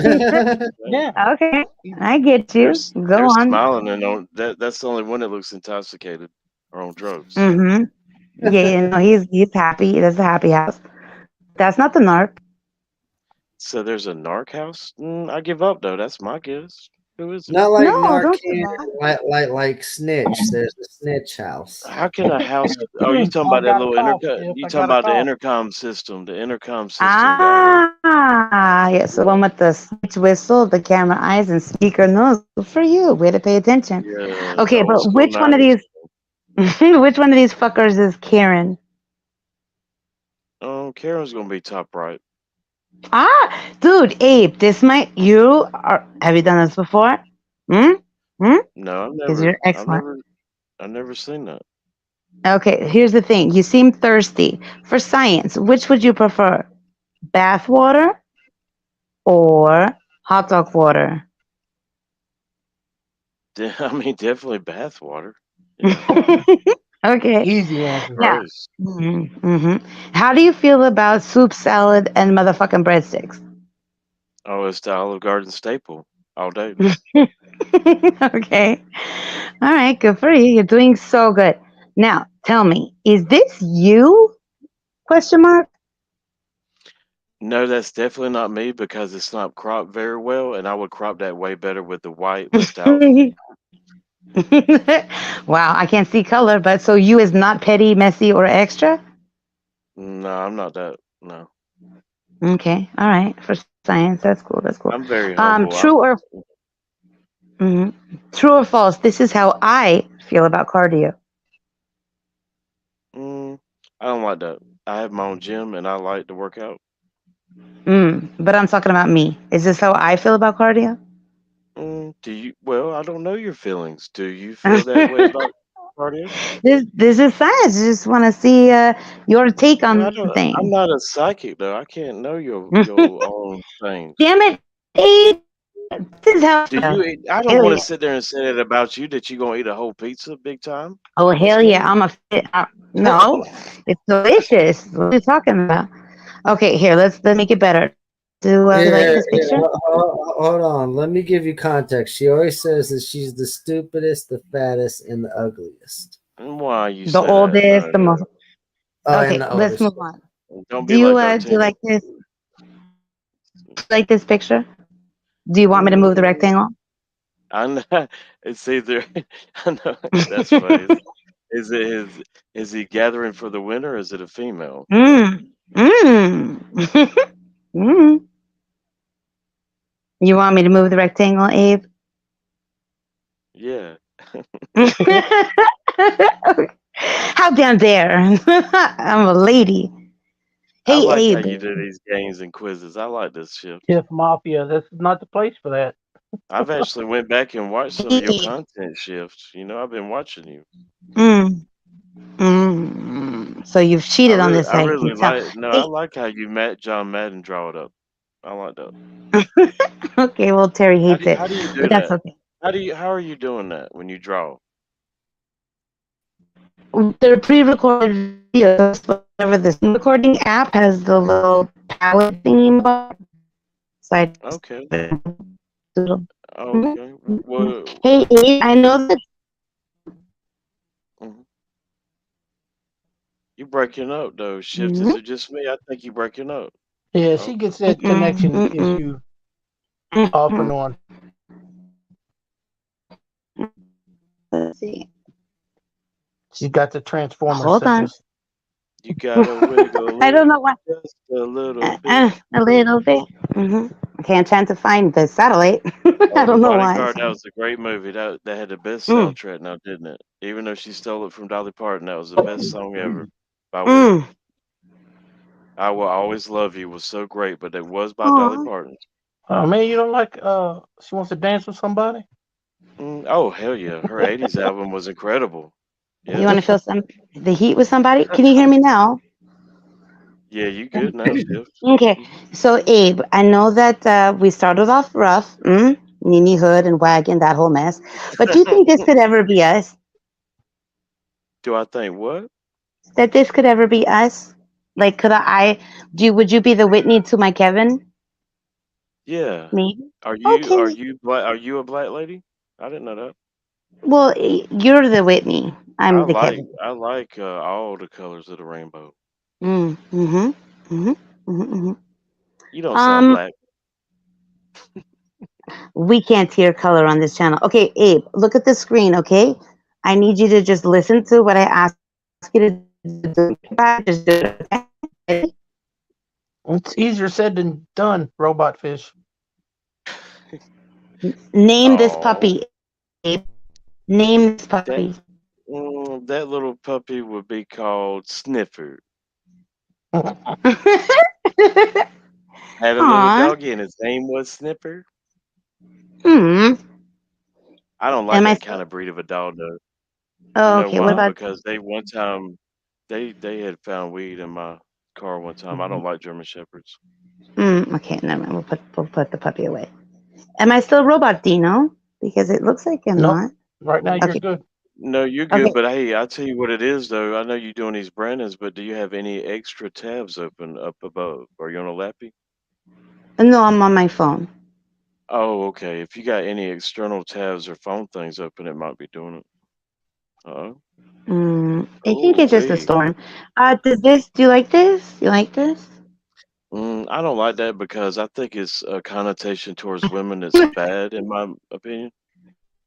Yeah. Okay, I get you. Go They're on. smiling, and that's the only one that looks intoxicated or on drugs. Yeah, no, he's happy. That's a happy house. That's not the narc. So there's a narc house? I give up though. That's my guess. Who is it? Not like No, don't do Narcan, like Snitch. There's a Snitch house. How can a house? Oh, you talking about that little intercom? You talking about the intercom system? The intercom system. Yes, the one with the snitch whistle, the camera eyes, and speaker nose. Good for you. Way to pay attention. Yeah, Okay, old but school which one of 90s. these? Which one of these fuckers is Karen? Oh, Karen's gonna be top right. Dude, Abe, have you done this before? No, I've Is your excellent. I've never seen that. Okay, here's the thing. You seem thirsty. For science, which would you prefer? Bath water or hot dog water? I mean, definitely bath water. Okay. Easy answer. Now, how do you feel about soup, salad, and motherfucking breadsticks? Oh, it's the Olive Garden staple all day. Okay. All right, good for you. You're doing so good. Now, tell me, is this you? Question mark. No, that's definitely not me because it's not cropped very well, and I would crop that way better with the white left out. Wow, I can't see color, but so you is not petty, messy, or extra? No, I'm not that. No, Okay, all right. For science, that's cool. That's cool. I'm very humble. True or false? This is how I feel about cardio. I don't like that. I have my own gym and I like to work out. But I'm talking about me. Is this how I feel about cardio? Do you? Well, I don't know your feelings. Do you feel that way about cardio? This is science. I just want to see your take Well, on the I'm thing. not a psychic though. I can't know your own things. Damn it! Abe. This is how I Do feel. you eat? I don't Hell want to yeah. sit there and say that about you that you gonna eat a whole pizza big time. Oh That's hell yeah! crazy. I'm a fit. No, it's delicious. What are you talking about? Okay, here let's make it better. Do you like this picture? Hold on. Let me give you context. She always says that she's the stupidest, the fattest, and the ugliest. Why you The say that? oldest, the most. Oh, Okay, and the let's oldest. move on. Don't Do be you like do you D'Artagnan. like this? Like this picture? Do you want me to move the rectangle? I know it's either. I know that's funny. Is it his? Is he gathering for the winter? Or is it a female? You want me to move the rectangle, Abe? Yeah. How damn dare! I'm a lady. I Hey, like how Abe. you do these games and quizzes. I like this shit. Tiff Mafia. This is not the place for that. I've actually went back and watched some of your content shifts. You know, I've been watching you. So you've cheated on this. I I really can tell. like. No, I like how you met John Madden draw it up. I like that. Okay, well Terry hates it, How do you do but that's that? okay. How are you doing that when you draw? They're pre-recorded videos. Whatever this recording app has the little palette theme bar. So Okay. doodle. Okay. Well, Hey, Abe, I know that. you breaking up though. Shift. Is it just me? I think you breaking up. Yeah, she gets that connection issue off and on. Let's see. She's got the transformer. Hold on. You gotta wiggle. I don't know why. Just a little bit. A little bit. Okay, I'm trying to find the satellite. I don't know why. Bodyguard, that was a great movie. That had the best soundtrack now, didn't it? Even though she stole it from Dolly Parton, that was the best song ever by Whitney. I Will Always Love You was so great, but it was by Dolly Parton. Oh man, you don't like She Wants to Dance with Somebody? Oh hell yeah. Her 80s album was incredible. Yeah. You want to feel the heat with somebody? Can you hear me now? Yeah, you good now, Shift. Okay, so Abe, I know that we started off rough, Mimi Hood and Wagon, that whole mess. But do you think this could ever be us? Do I think what? That this could ever be us? Like, would you be the Whitney to my Kevin? Yeah. Maybe. Are you black? Are you a black lady? I didn't know that. Well, you're the Whitney. I'm the Kevin. I like all the colors of the rainbow. You don't sound black. We can't hear color on this channel. Okay, Abe, look at the screen, okay? I need you to just listen to what I ask you to do. Just do it, okay? It's easier said than done, Robot Fish. Name this puppy, Abe. Name this puppy. That little puppy would be called Sniffer. Had a little doggy and his name was Sniffer. I don't like that kind of breed of a dog though. Oh, you know okay. why? What about Because they one time they had found weed in my car one time. I don't like German Shepherds. Okay, never mind. We'll put the puppy away. Am I still Robot Dino? Because it looks like I'm not. Right now you're Okay. good. No, you're good, Okay. but hey, I'll tell you what it is though. I know you're doing these Brandons, but do you have any extra tabs open up above? Are you on a lappy? No, I'm on my phone. Oh, okay. If you got any external tabs or phone things open, it might be doing it. Uh-oh. I think it's just a storm. Do you like this? You like this? I don't like that because I think it's a connotation towards women that's bad, in my opinion.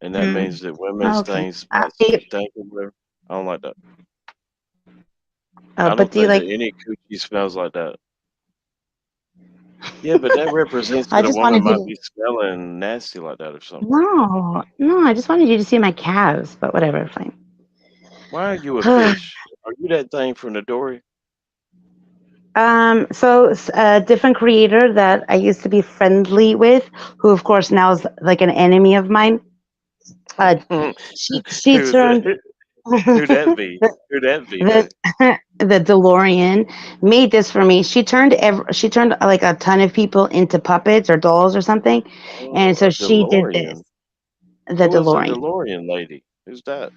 And that means that women's Okay. things stink or whatever. I don't like that. I But don't do you think like? that any coochie smells like that. Yeah, but that represents I that a just woman wanted you might to. be smelling nasty like that or something. No, I just wanted you to see my calves, but whatever, fine. Why are you a fish? Are you that thing from the Dory? So a different creator that I used to be friendly with, who of course now is like an enemy of mine. She Who's turned that? Who that be? Who that be? the the DeLorean made this for me. She turned like a ton of people into puppets or dolls or something, and so A she did this. DeLorean. The Who was the DeLorean. DeLorean lady? Who's that?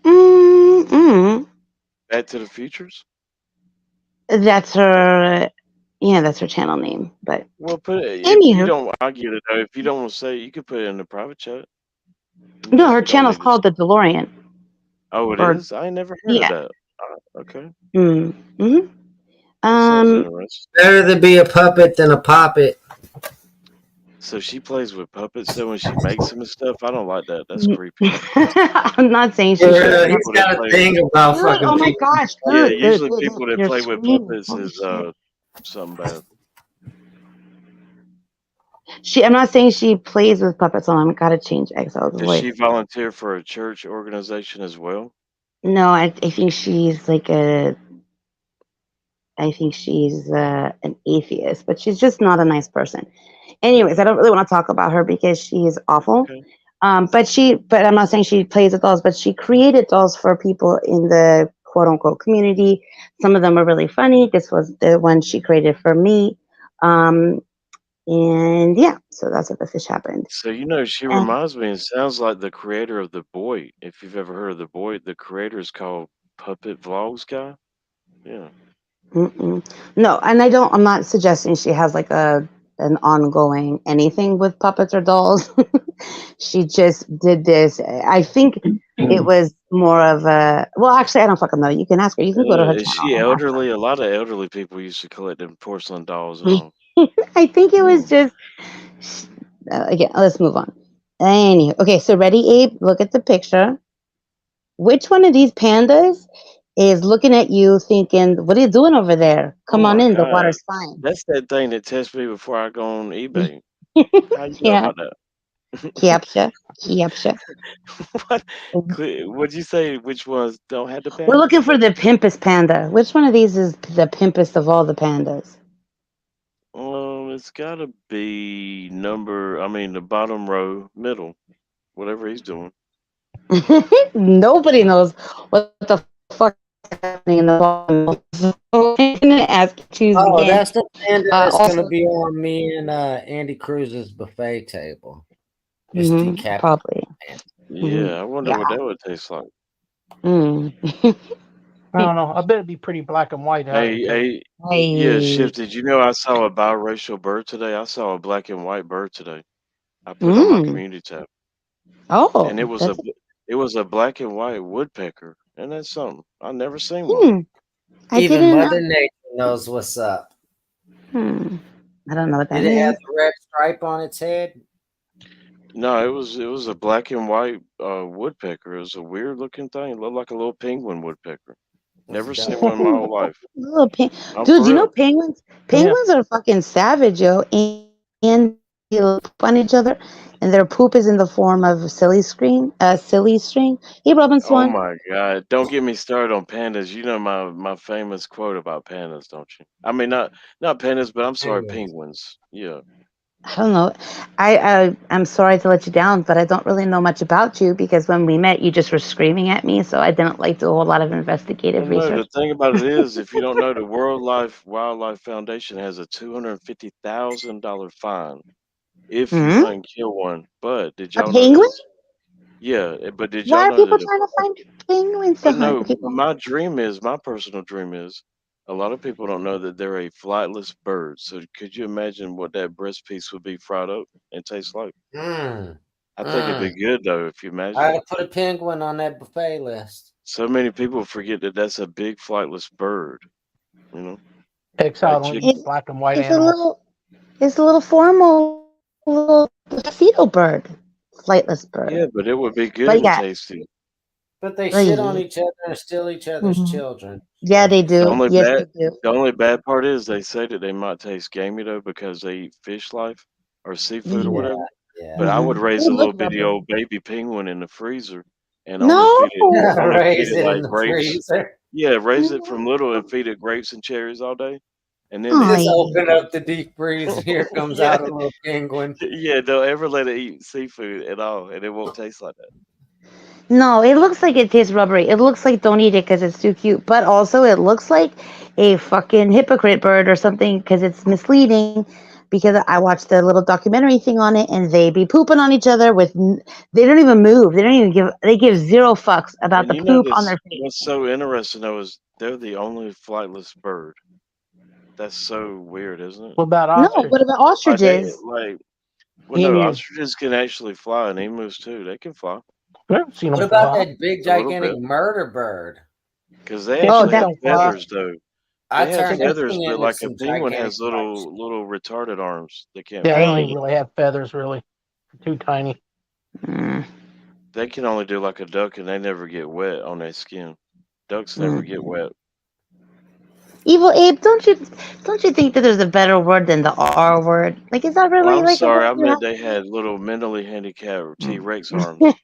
Mm-mm. Back to the Futures? That's her. Yeah, that's her channel name. But Well, put it if you anywho, don't. I get it though. If you don't want to say it, you could put it in the private chat. no, her You don't channel's need to. called the DeLorean. Oh, it Or is. I ain't never heard of yeah. that. Okay, Mm-hmm. that sounds interesting. Better to be a puppet than a poppet. So she plays with puppets. So when she makes them and stuff, I don't like that. That's creepy. I'm not saying she Usually should. He's people that got a play. thing about Dude, fucking oh my people. gosh, Yeah, dude, usually dude, people that you're play with screaming. puppets Holy is shit. something bad. I'm not saying she plays with puppets on. I gotta change Excel's Does voice. she volunteer for a church organization as well? No, I think she's like I think she's an atheist, but she's just not a nice person. Anyways, I don't really want to talk about her because she is awful. Okay. But I'm not saying she plays with dolls, but she created dolls for people in the quote unquote community. Some of them are really funny. This was the one she created for me. And yeah, so that's what the fish happened. So you know, she And reminds me. It sounds like the creator of The Boy. If you've ever heard of The Boy, the creator is called Puppet Vlogs Guy. Yeah. no, and I'm not suggesting she has like an ongoing anything with puppets or dolls. She just did this. I think it was more of a, well, actually, I don't fucking know. You can ask her. You can go to her Is channel she and ask elderly? A lot of elderly people used to collect them porcelain dolls and her. all. I think it was just, again, let's move on. Anywho, okay, so ready, Abe? Look at the picture. Which one of these pandas is looking at you thinking, what are you doing over there? Oh Come on my in, the God, water's fine. that's that thing that tests me before I go on eBay. How you know Yeah, about that? Yapsha. What? What'd you say? Which ones don't have the We're pandas? looking for the pimpest panda. Which one of these is the pimpest of all the pandas? It's gotta be the bottom row, middle, whatever he's doing. Nobody knows what the fuck is happening in the bottom. So I'm gonna ask you to choose Oh, again. that's the panda that's Also, gonna be on me and Andy Cruz's buffet table. It's decapitated. probably. Yeah, I wonder Yeah. what that would taste like. I don't know. I bet it'd be pretty black and white out here. Hey, Too. yeah, Shift. Did you know I saw a biracial bird today? I saw a black and white bird today. I put it on my community tab, and it Oh, was that's a black and white woodpecker, and that's something I never seen one. I Even didn't Mother know. Nature knows what's up. I don't know what that Did it have means. the red stripe on its head? No, it was a black and white woodpecker. It was a weird looking thing. It looked like a little penguin woodpecker. Never seen one in my whole life. Little I'm dude, for you know real. penguins? Penguins are fucking savage, yo. And they poop on each other, and their poop is in the form of silly string. Hey, Robin Oh Swan. my God! Don't get me started on pandas. You know my famous quote about pandas, don't you? I mean, not pandas, but I'm sorry, penguins. Yeah. I don't know. I'm sorry to let you down, but I don't really know much about you because when we met, you just were screaming at me, so I didn't like do a whole lot of investigative Well, no, research. the thing about it is, if you don't know, the Wildlife Foundation has a $250,000 fine if you hunt and kill one. But did A y'all know penguin? this? Yeah, but did Why y'all are know people that? trying to find penguins to But hunt? no, People. my personal dream is, a lot of people don't know that they're a flightless bird. So could you imagine what that breast piece would be fried up and taste like? I think it'd be good though if you I imagine gotta it. put a penguin on that buffet list. So many people forget that that's a big flightless bird. You know, Exile like only chicken. eats black and white It's animals. a little formal little tuxedo bird, flightless bird. Yeah, but it would be good But and yeah, tasty. But they shit on each other and steal each other's children. yeah, they The do. only Yes, bad they do. the only bad part is they say that they might taste gamey though because they eat fish life or seafood or Yeah, whatever. yeah. But I would raise They a little look bitty rubber. old baby penguin in the freezer and only feed No. it Raise it in like the grapes. freezer. Yeah, raise it from little and feed it grapes and cherries all day. And then Oh, they Just yeah. open up the deep freeze, and here comes yeah, out a little penguin. yeah. Don't ever let it eat seafood at all, and it won't taste like that. No, it looks like it tastes rubbery. It looks like don't eat it because it's too cute. But also, it looks like a fucking hypocrite bird or something because it's misleading. Because I watched the little documentary thing on it, and they be pooping on each other with. They don't even move. They don't even give. They give zero fucks about And the you know poop on their this. face. What's so interesting though is they're the only flightless bird. That's so weird, isn't it? What about No, ostrich? what about Like they ostriches? like. Well, no, Emus. ostriches can actually fly, and emus too. They can fly I've seen What them about fly. that big, a little gigantic bit murder bird? because they Oh, actually Pigeons have don't fly. feathers though. I They have turned this feathers, thing but into like a some penguin gigantic has punch. little retarded arms. They can't Yeah, they don't fly. even really have feathers, really. Too tiny. Mm, They can only do like a duck, and they never get wet on their skin. Ducks never get mm. wet. Evil Abe, don't you think that there's a better word than the R word? Like, is that really I'm like a sorry, word I you meant have? they had little mentally handicapped T-Rex arms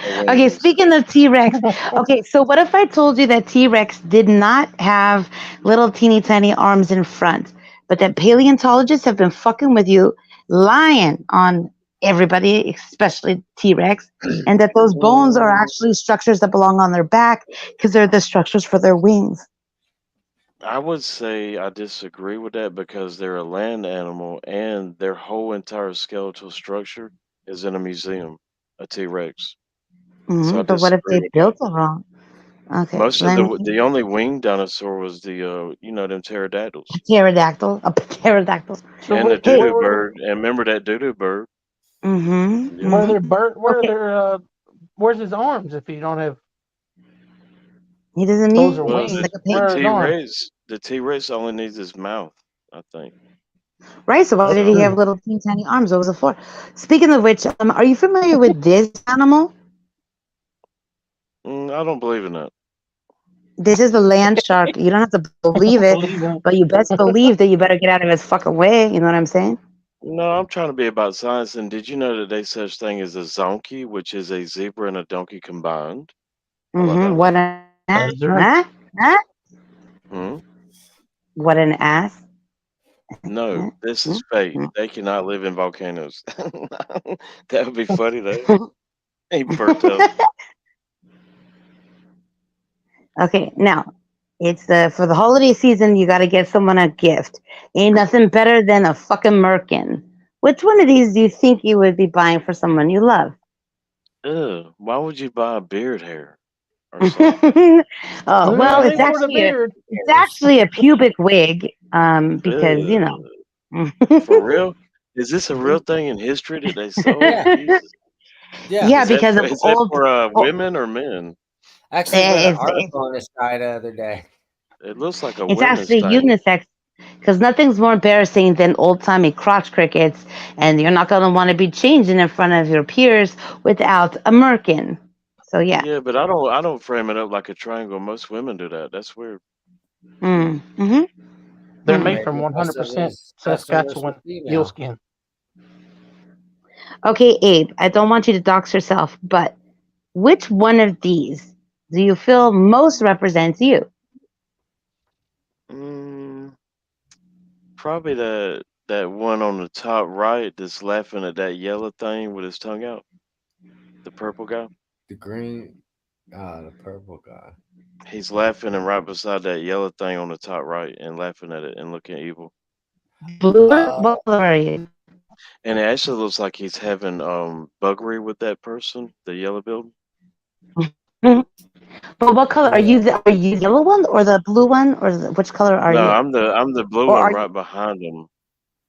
and Okay, wings. speaking of T-Rex, okay, so what if I told you that T-Rex did not have little teeny tiny arms in front, but that paleontologists have been fucking with you, lying on everybody, especially T-Rex, and that those bones are actually structures that belong on their back because they're the structures for their wings. I would say I disagree with that because they're a land animal and their whole entire skeletal structure is in a museum, a T-Rex. So I But what if disagree they with built that. it wrong? Okay, Most of let me the only winged dinosaur was the them pterodactyls pterodactyl, a pterodactyl. So and the Hey, doo-doo bird. And remember that doo-doo bird? Yeah. where are their Okay, where's his arms if you don't have he doesn't those need are Well, wings? like a Where pig, are his arms? The T-Rex only needs his mouth, I think. right? So why did he So have little teeny tiny arms? What was it for? Speaking of which, are you familiar with this animal? I don't believe in that. This is the land shark. You don't have to believe it, but you best believe that you better get out of his fucking way. You know what I'm saying? No, I'm trying to be about science. And did you know that there's such thing as a zonkey, which is a zebra and a donkey combined? How about that? What an ass? Is there? Huh? Huh? Hmm? What an ass? No, this is fake. They cannot live in volcanoes. That would be funny though. He burnt up. Okay, now it's for the holiday season. You got to get someone a gift. Ain't nothing better than a fucking merkin. Which one of these do you think you would be buying for someone you love? Ugh, why would you buy a beard hair or something? Oh well, They wore the beard. it's actually a pubic wig. Because you know. For real? Is this a real thing in history that they sold? Yeah. Jesus. Yeah, because of Is that old. for women or men? Actually, read an It's, article on this guy the other day. It looks like a it's women's actually thing. unisex. Because nothing's more embarrassing than old timey crotch crickets, and you're not gonna want to be changing in front of your peers without a merkin. So yeah. Yeah, but I don't frame it up like a triangle. Most women do that. That's weird. Mm-hmm. They're made from Maybe most of 100% his customers Saskatchewan were female. eel skin. Okay, Abe, I don't want you to dox yourself, but which one of these do you feel most represents you? Probably that one on the top right that's laughing at that yellow thing with his tongue out. The purple guy. The green, the purple guy. He's laughing and right beside that yellow thing on the top right and laughing at it and looking evil. Blue? What color are you? And it actually looks like he's having buggery with that person, the yellow building. But what color are you? Are you the yellow one or the blue one, or which color are No, you? I'm the blue Or one are right behind him.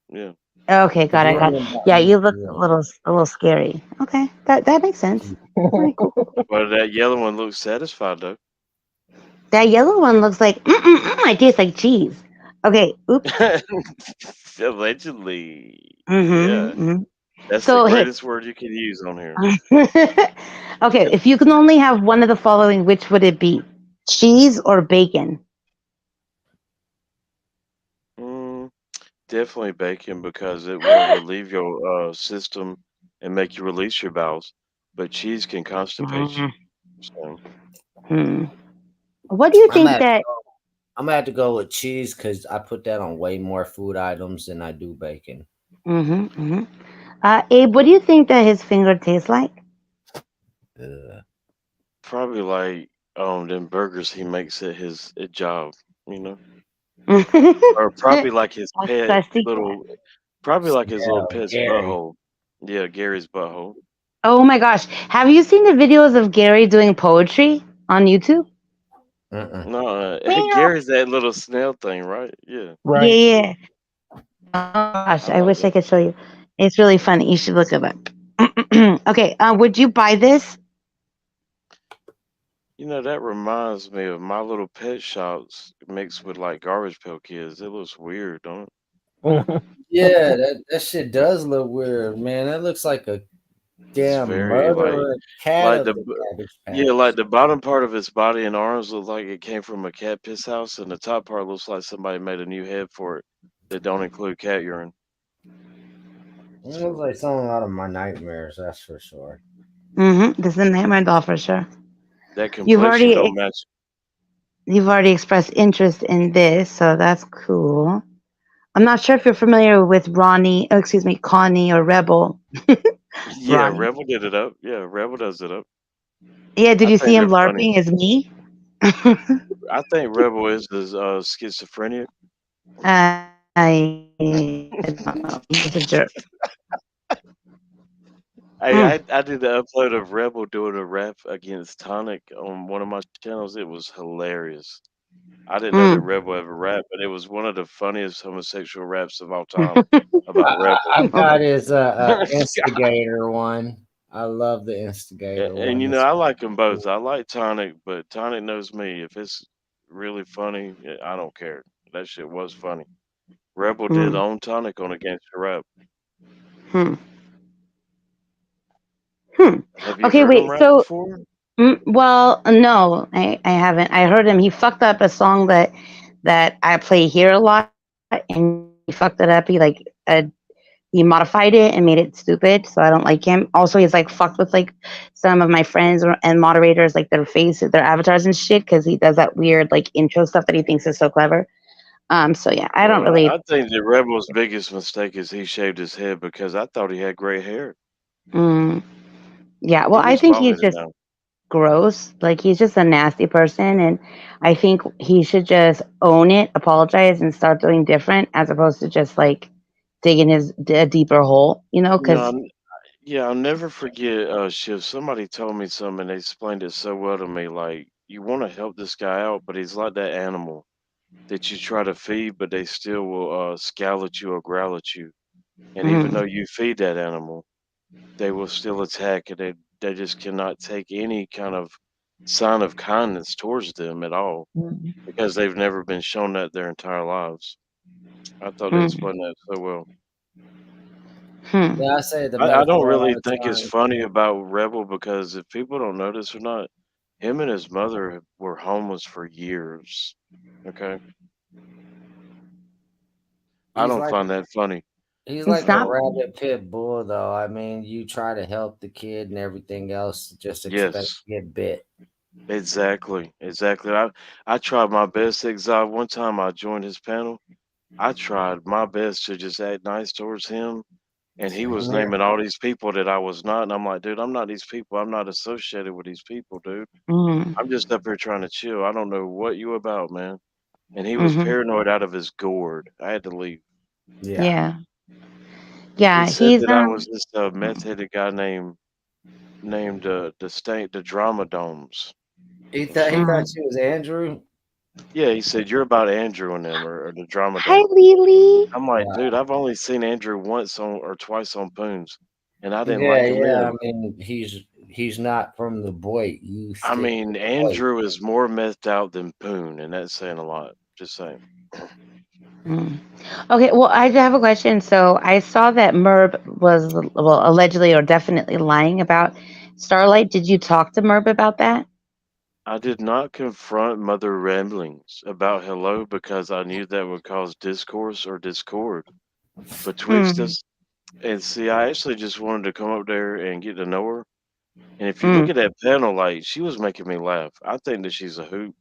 Yeah. Okay, got it. Yeah, you look a little scary. Okay, that makes sense. Very cool. But that yellow one looks satisfied though. That yellow one looks like I taste like cheese. Okay, oops. Allegedly. Mm-hmm, Yeah. That's So, the hey. greatest word you can use on here. Okay, if you can only have one of the following, which would it be? Cheese or bacon? Definitely bacon because it will relieve your system and make you release your bowels. But cheese can constipate you. So What do you I'm think at that? I'm gonna have to go with cheese because I put that on way more food items than I do bacon. Abe, what do you think that his finger tastes like? Probably like them burgers he makes at his job, you know, or probably like his pet little, probably like his little Yeah, pet's Gary. butthole. Yeah, Gary's butthole. Oh my gosh. Have you seen the videos of Gary doing poetry on YouTube? No, Gary's that little snail thing, right? Yeah. Yeah, yeah. Oh gosh, I wish I could show you. It's really funny. You should look it up. Okay, would you buy this? You know, that reminds me of My Little Pet Shops mixed with like Garbage Pail Kids. It looks weird, don't it? Yeah, that shit does look weird, man. That looks like a damn Very like murderer cat like of the the b- Cabbage yeah, Patch. like the bottom part of its body and arms look like it came from a cat piss house, and the top part looks like somebody made a new head for it that don't include cat urine. It looks like something out of my nightmares, that's for sure. This is a nightmare doll for sure. That You've complexion don't already match. you've already expressed interest in this, so that's cool. I'm not sure if you're familiar with Connie or Rebel. Yeah, Ronnie. Rebel did it up. Yeah, Rebel does it up. Yeah, did I you see think him they're funny. LARPing as me? I think Rebel is schizophrenic. I don't know. He's a jerk. I did the upload of Rebel doing a rap against Tonic on one of my channels. It was hilarious. I didn't know that Rebel ever rapped, but it was one of the funniest homosexual raps of all time about Rebel. I've got his instigator one. I love the instigator one. And you know, I like them both. I like Tonic, but Tonic knows me. If it's really funny, I don't care. That shit was funny. Rebel did own Tonic on Against the Rap. Have you Okay, heard him wait. rap So, before? well, no, I haven't. I heard him. He fucked up a song that I play here a lot, and he fucked it up. He modified it and made it stupid, so I don't like him. Also, he's like fucked with like some of my friends and moderators, like their faces, their avatars and shit, because he does that weird like intro stuff that he thinks is so clever. So yeah, I don't Well, really. I think that Rebel's biggest mistake is he shaved his head because I thought he had gray hair. Yeah, He well, I was think balding he's it just now. gross. Like he's just a nasty person, and I think he should just own it, apologize, and start doing different, as opposed to just like digging a deeper hole. You know, You know, because yeah, I'll never forget, Shiv. Somebody told me something and they explained it so well to me. Like, you want to help this guy out, but he's like that animal that you try to feed, but they still will scowl at you or growl at you. And even though you feed that animal, they will still attack, and they just cannot take any kind of sign of kindness towards them at all because they've never been shown that their entire lives. I thought they explained that so well. Yeah, I say the I don't metaphor all really the think it's time. funny about Rebel because if people don't notice or not, him and his mother were homeless for years. Okay, I He's don't like find that funny. he's It's like a not. rabid pit bull, though. I mean, you try to help the kid and everything else, just expect Yes, to get bit. exactly. I tried my best. Exile. One time I joined his panel. I tried my best to just act nice towards him, and he was Same here. naming all these people that I was not, and I'm like, dude, I'm not these people. I'm not associated with these people, dude. I'm just up here trying to chill. I don't know what you about, man. And he was paranoid out of his gourd. I had to leave. Yeah. Yeah, He said he's that I was this meth-headed guy named the Drama Domes. He thought you was Andrew. Yeah, he said you're about Andrew and them or the Drama Hi, Dome. Lily. I'm like, dude, I've only seen Andrew once on or twice on Poons, and I didn't Yeah, like him yeah. then. I mean, he's not from the boy. You I stick mean, to the boy. Andrew is more methed out than Poon, and that's saying a lot. Just saying. Okay, well, I have a question. So I saw that Merb was, well, allegedly or definitely lying about Starlight. Did you talk to Merb about that? I did not confront Mother Ramblings about Hello because I knew that would cause discourse or discord betwixt us. And see, I actually just wanted to come up there and get to know her. And if you look at that panel, like, she was making me laugh. I think that she's a hoot.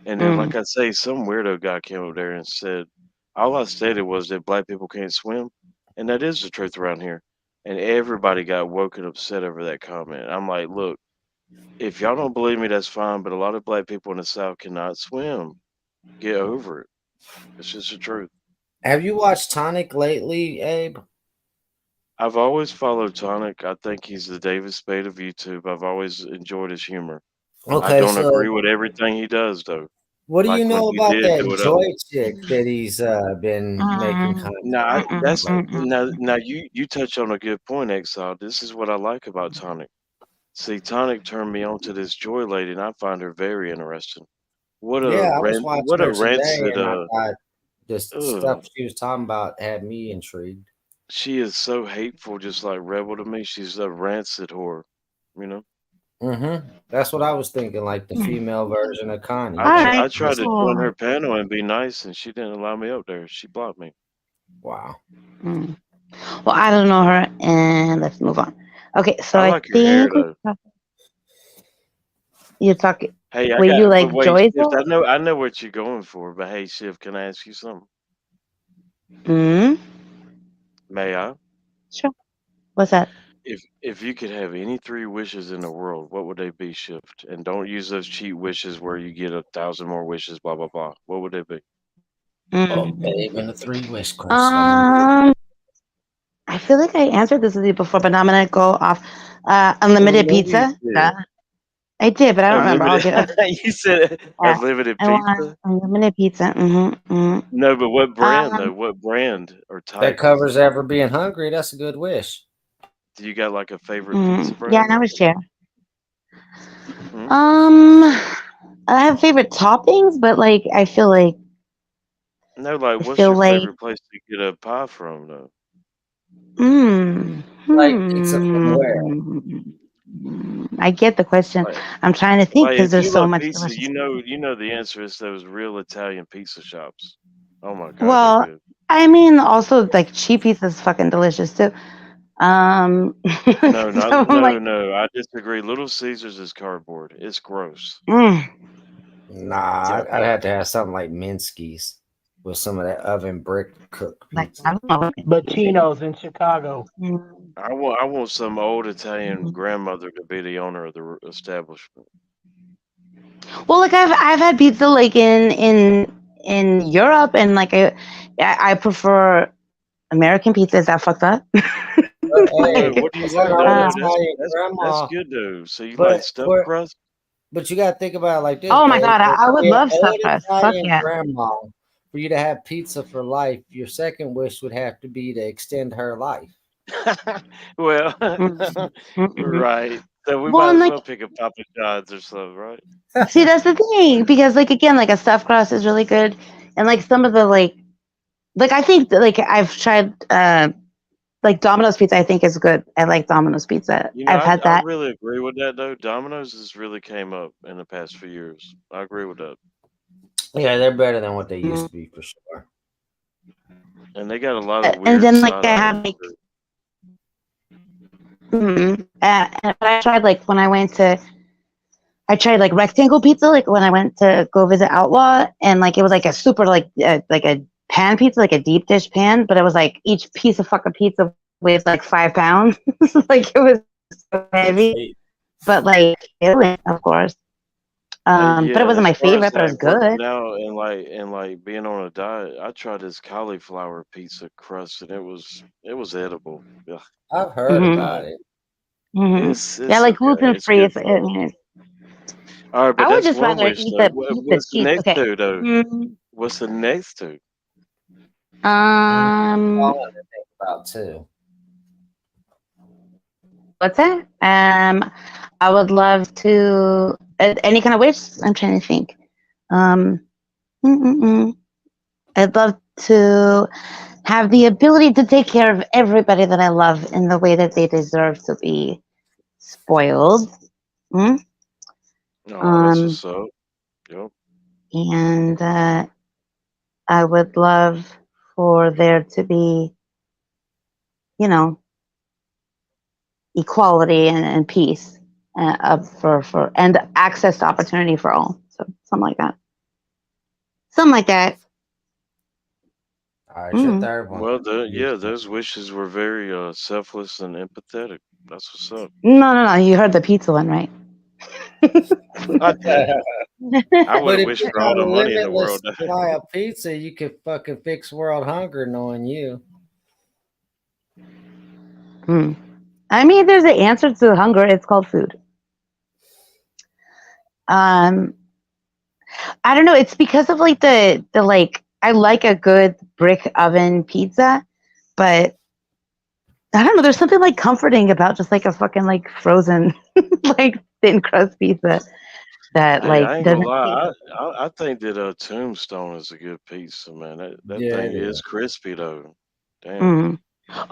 And then, like I say, some weirdo guy came up there and said, all I stated was that black people can't swim. And that is the truth around here. And everybody got woke and upset over that comment. I'm like, look, if y'all don't believe me, that's fine. But a lot of black people in the South cannot swim. Get over it. It's just the truth. Have you watched Tonic lately, Abe? I've always followed Tonic. I think he's the David Spade of YouTube. I've always enjoyed his humor. Okay, I don't so agree with everything he does, though. what do Like you when know he about did that Do It Up. Joy chick that he's been making content? Now, that's about? now you touch on a good point, Exile. This is what I like about Tonic. See, Tonic turned me on to this Joy lady, and I find her very interesting. What Yeah, a I was watching what a her today, rancid and I thought the stuff ugh. she was talking about had me intrigued. She is so hateful, just like Rebel to me. She's a rancid whore, you know. That's what I was thinking, like the female version of Connie. I tried to join her panel and be nice, and she didn't allow me up there. She blocked me. Wow. Well, I don't know her, and let's move on. Okay, so I I like your hair, think though. you're talking. Hey, I Wait, you got, like but wait, Joy's? Shift, I know what you're going for, but hey, Shift, can I ask you something? Hmm. May I? Sure. What's that? If you could have any 3 wishes in the world, what would they be, Shift? And don't use those cheat wishes where you get 1,000 more wishes, blah blah blah. What would they be? Oh, babe, in a 3-wish question. I feel like I answered this with you before, but now I'm gonna go off. Unlimited Maybe you pizza. did. Yeah, I did, but I don't remember. I'll Unlimited. get. You said Yeah, unlimited I want pizza. unlimited pizza. No, but what brand though? What brand or That type? covers ever being hungry. That's a good wish. Do you got like a favorite pizza brand? Yeah, and I was share. Hmm? I have favorite toppings, but like I feel like No, like what's feel your like favorite place to get a pie from though? Like pizza from where? I get the question. Like, I'm trying to think like because if there's you so love much pizza, delicious. you know the answer is those real Italian pizza shops. Oh my god, Well, they're good. I mean, also like cheap pizza is fucking delicious too. No, So not I'm like, no. I disagree. Little Caesars is cardboard. It's gross. Nah, Yeah. I'd have to have something like Minsky's with some of that oven brick cooked like pizza. I don't know. But Chino's in Chicago. I want some old Italian grandmother to be the owner of the establishment. Well, like I've had pizza like in Europe, and like I prefer American pizza. Is that fucked up? Hey, What do you it's like not though? always No, how your that's grandma. good though. So you But like stuffed crust? but you got to think about it like this, Oh my babe. god, I would Your love old stuffed crust. Fuck Italian yeah. grandma, for you to have pizza for life, your second wish would have to be to extend her life. Well, right. So we Well, might and as like well pick a Papa John's or something, right? see, that's the thing because like again, like a stuffed crust is really good, and like some of the like I think that, like I've tried like Domino's pizza. I think is good. I like Domino's pizza. You know, I've had I that. really agree with that though. Domino's has really came up in the past few years. I agree with that. Yeah, they're better than what they used to be for sure. And they got a lot of And weird then like side I have items. like and I tried like when I tried like rectangle pizza like when I went to go visit Outlaw, and like it was like a super like a pan pizza, like a deep dish pan, but it was like each piece of fucking pizza weighs like 5 pounds. Like it was so heavy, but like filling, of course. But Yeah, it wasn't as my far as favorite, but it was like working good. out and like being on a diet, I tried this cauliflower pizza crust and it was edible. Yeah. I've heard about it. Yeah, like gluten It's free. good I stuff. mean, All right, but I would that's just one rather wish eat though. the What's the cheese. next Okay. two though? What's the next two? All I think about too. What's that? I would love to any kind of wish. I'm trying to think. I'd love to have the ability to take care of everybody that I love in the way that they deserve to be spoiled. Oh, that's what's up. Yep. And I would love for there to be, you know, equality and peace for and access to opportunity for all. So something like that. something like that. All right, your Mm. third one. Well, those wishes were very selfless and empathetic. That's what's up. No. You heard the pizza one, right? I would But have if wished you for all got a the money in the limitless world. supply of pizza, you could fucking fix world hunger, knowing you. I mean, there's an answer to hunger. It's called food. I don't know. It's because of like the like. I like a good brick oven pizza, but I don't know. There's something like comforting about just like a fucking like frozen like thin crust pizza that Hey, like I ain't gonna doesn't. lie. I think that Tombstone is a good pizza, man. That Yeah, thing it is is. crispy though. Damn.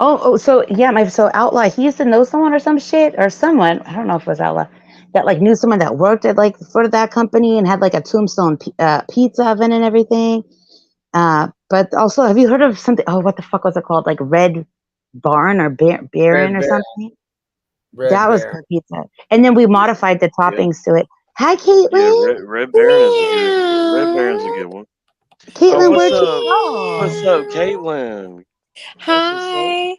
Mm. So yeah, so Outlaw, he used to know someone or some shit or someone, I don't know if it was Outlaw, that like knew someone that worked at like for that company and had like a Tombstone pizza oven and everything. But also, have you heard of something? Oh, what the fuck was it called? Like Red Barn or Baron Red or Bear. something? Red That was Bear. good pizza. And then we modified the Yeah, toppings to it. Hi, yeah. Caitlin. Red Baron is a good. Red Baron's a good one. Oh, Caitlin, what's where'd you up? go? What's up, Caitlin? That's what's up.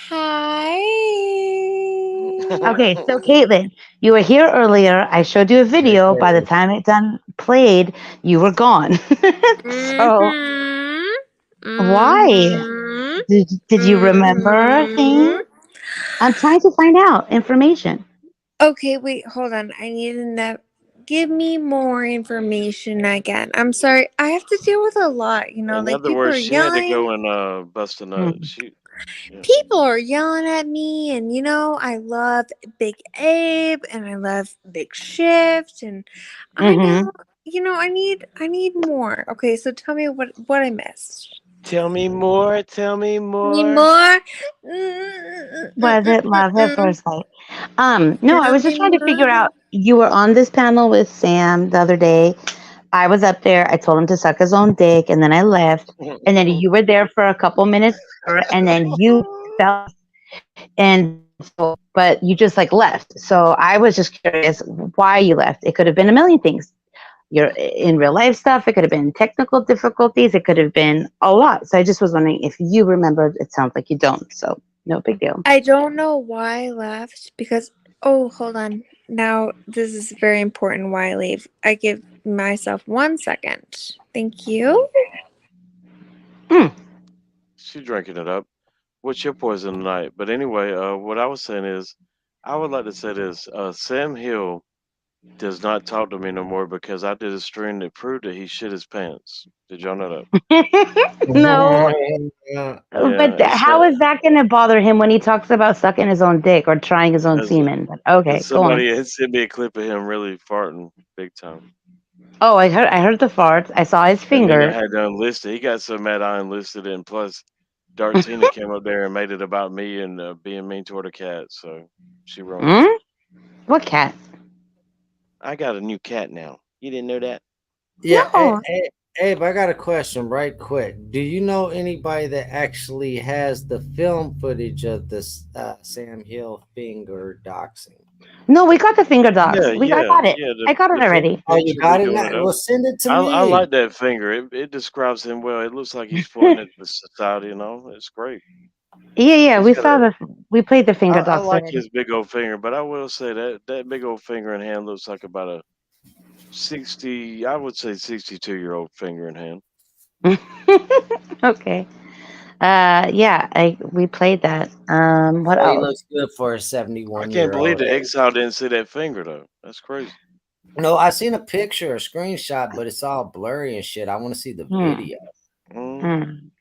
Hi. Okay, so Caitlin, you were here earlier. I showed you a video. By the time it done played, you were gone. So why? Did you remember things? I'm trying to find out information. Okay, wait, hold on. I need to know. Give me more information again. I'm sorry. I have to deal with a lot, In like other people words, are she had to yelling. go and bust a nut. Yeah. People are yelling at me, and I love Big Abe and I love Big Shift, and I know, I need more. Okay, so tell me what I missed. Tell me more. Tell me Need more. more? Was it love at first sight? No, I Tell was just me trying to figure more. out. You were on this panel with Sam the other day. I was up there. I told him to suck his own dick, and then I left. And then you were there for a couple minutes, and then you fell. And so, but you just like left. So I was just curious why you left. It could have been a million things. You're in real life stuff. It could have been technical difficulties. It could have been a lot. So I just was wondering if you remembered. It sounds like you don't. So no big deal. I don't know why I left because hold on. Now this is very important why I leave. I give myself 1 second. Thank you. She's drinking it up. What's your poison tonight? But anyway, what I was saying is, I would like to say this: Sam Hill does not talk to me no more because I did a stream that proved that he shit his pants. Did y'all know that? No. Yeah, But it's how is that going to bother him when he talks about sucking his own dick or trying his own semen? But okay, go on. somebody had sent me a clip of him really farting big time. Oh, I heard the farts. I saw his And then I finger. had to unlist it. He got so mad I unlisted it, and plus, Dark Tina came up there and made it about me and being mean toward a cat. So she ruined it. What cat? I got a new cat now. You didn't know that? Yeah, No. Abe, I got a question right quick. Do you know anybody that actually has the film footage of this Sam Hill finger doxing? No, we got the finger docs. Yeah, I got it. I got it already. Oh, you got it now? Well, send it to me. I like that finger. It describes him well. It looks like he's pointing at the society. It's great. Yeah. He's got We played the finger I docs like already. his big old finger, but I will say that big old finger in hand looks like about a 60, I would say 62-year-old finger in hand. Okay. Yeah, we played that. What He else? looks good for a 71 I can't believe year the old. Exile didn't see that finger though. That's crazy. No, I seen a picture, a screenshot, but it's all blurry and shit. I want to see the video. I don't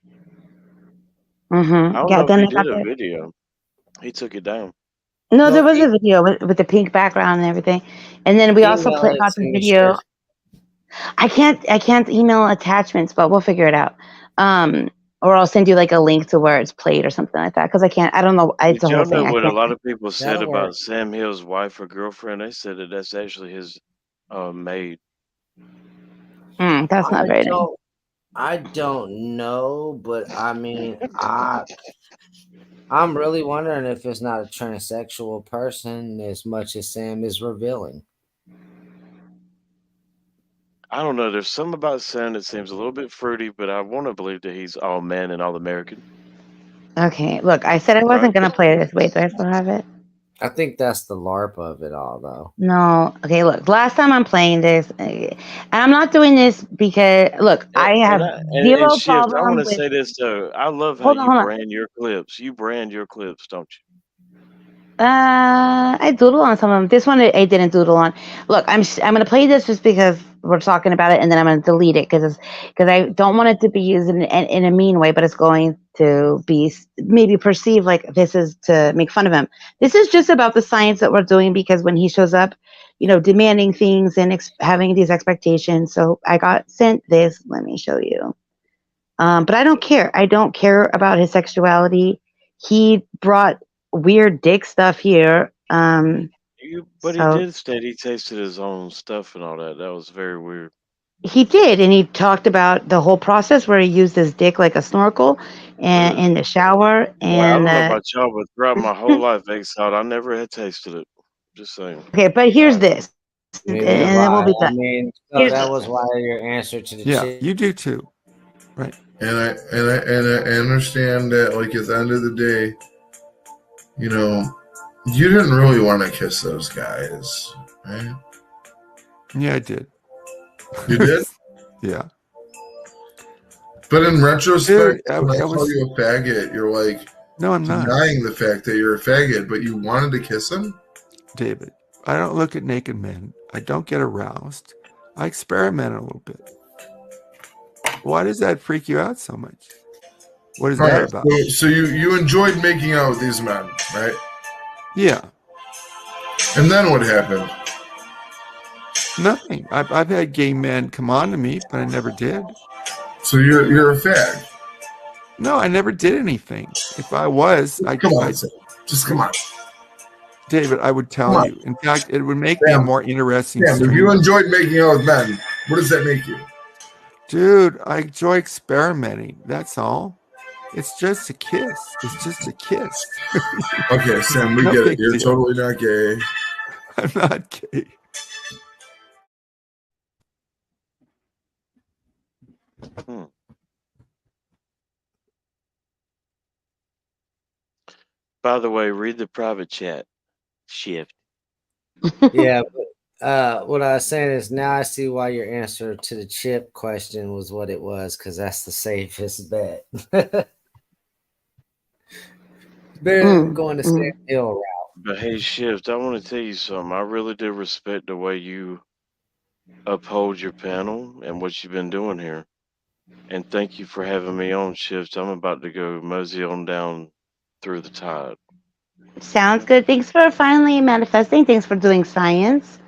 Yeah, know if then he I got did a the. video. He took it down. No, there was a video with the pink background and everything, and then we also Email it got to the me, video. sure. I can't email attachments, but we'll figure it out. Or I'll send you like a link to where it's played or something like that. Because I don't know. It's Did a whole y'all thing. know I what a can't. lot of people said That'll about work. Sam Hill's wife or girlfriend? They said that that's actually his maid. That's not very nice. I don't know, but I mean, I'm really wondering if it's not a transsexual person as much as Sam is revealing. I don't know. There's something about Sam that seems a little bit fruity, but I want to believe that he's all man and all American. Okay, look, I said I wasn't gonna play this. Wait, do I still have it? I think that's the LARP of it all, though. No. Okay, look, last time I'm playing this, and I'm not doing this because, look, I have zero Shift, I want problem to with. say this though. I love how Hold on, you hold on. brand your clips. You brand your clips, don't you? I doodle on some of them. This one I didn't doodle on. Look, I'm gonna play this just because we're talking about it, and then I'm gonna delete it because I don't want it to be used in a mean way, but it's going to be maybe perceived like this is to make fun of him. This is just about the science that we're doing because when he shows up, demanding things and having these expectations. So I got sent this. Let me show you. But I don't care. I don't care about his sexuality. He brought weird dick stuff here. But he So did state he tasted his own stuff and all that. That was very weird. he did, and he talked about the whole process where he used his dick like a snorkel and in the shower. Well, I don't And know about y'all, but throughout my whole life, Exiled, I never had tasted it. Just saying. okay, but here's this, and Maybe then we'll why. be I done. mean, so Here's that was why your answer to the Yeah, chick. you do too, right? And I understand that, like, at the end of the day, you didn't really want to kiss those guys, right? Yeah, I did. You did? Yeah. But in retrospect, Dude, when I I call was. you a faggot, you're like No, I'm not. denying the fact that you're a faggot, but you wanted to kiss him? David, I don't look at naked men. I don't get aroused. I experiment a little bit. Why does that freak you out so much? What is that Right. about? So you enjoyed making out with these men, right? Yeah, And then what happened? nothing. I've had gay men come on to me, but I never did. So you're a fag. No, I never did anything. If I was, Come on, Sam. Just come on. David, I would Come tell on. you. In fact, it would make me a Sam. more interesting Sam, if you streamer. enjoyed making out with men, what does that make you? Dude, I enjoy experimenting. That's all. It's just a kiss. It's just a kiss. Okay, Sam, we No get it. big You're deal. totally not gay. I'm not gay. By the way, read the private chat. Shift. Yeah, but what I was saying is now I see why your answer to the chip question was what it was, because that's the safest bet. Better than going to Sam Hill route. But hey, Shift, I want to tell you something. I really do respect the way you uphold your panel and what you've been doing here. And thank you for having me on, Shift. I'm about to go mosey on down through the tide. Sounds good. Thanks for finally manifesting. Thanks for doing science,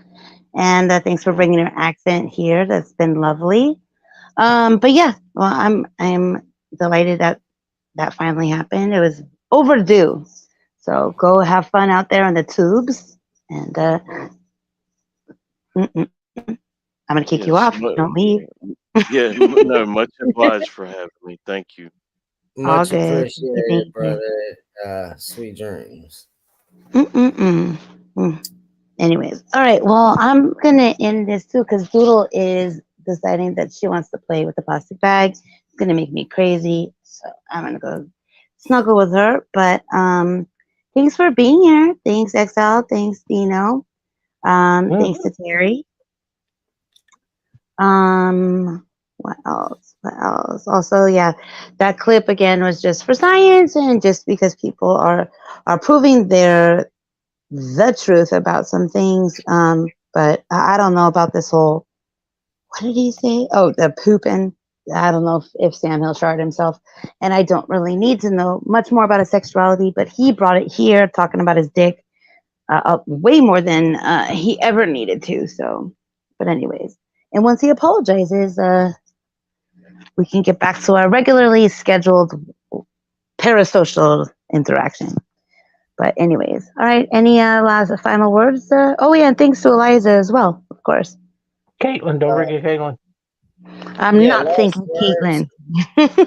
and thanks for bringing your accent here. That's been lovely. But yeah, well, I'm delighted that finally happened. It was overdue. So go have fun out there on the tubes, and I'm gonna kick you off. Don't leave. Yeah, no, much obliged for having me. Thank you. All Much good. appreciated, Thank you. brother. Sweet dreams. Anyways, all right. Well, I'm gonna end this too because Doodle is deciding that she wants to play with the plastic bag. It's gonna make me crazy, so I'm gonna go snuggle with her. But thanks for being here. Thanks, XL. Thanks, Dino. Thanks to Terry. What else? What else? Also, yeah, that clip again was just for science and just because people are proving the truth about some things. But I don't know about this whole, what did he say? Oh, the pooping. I don't know if Sam Hill sharded himself, and I don't really need to know much more about his sexuality, but he brought it here talking about his dick way more than he ever needed to. So, but anyways, and once he apologizes, we can get back to our regularly scheduled parasocial interaction. But anyways, all right. Any last final words? Oh yeah, and thanks to Eliza as well, of course. Caitlin, don't forget Caitlin. I'm not thinking Caitlin.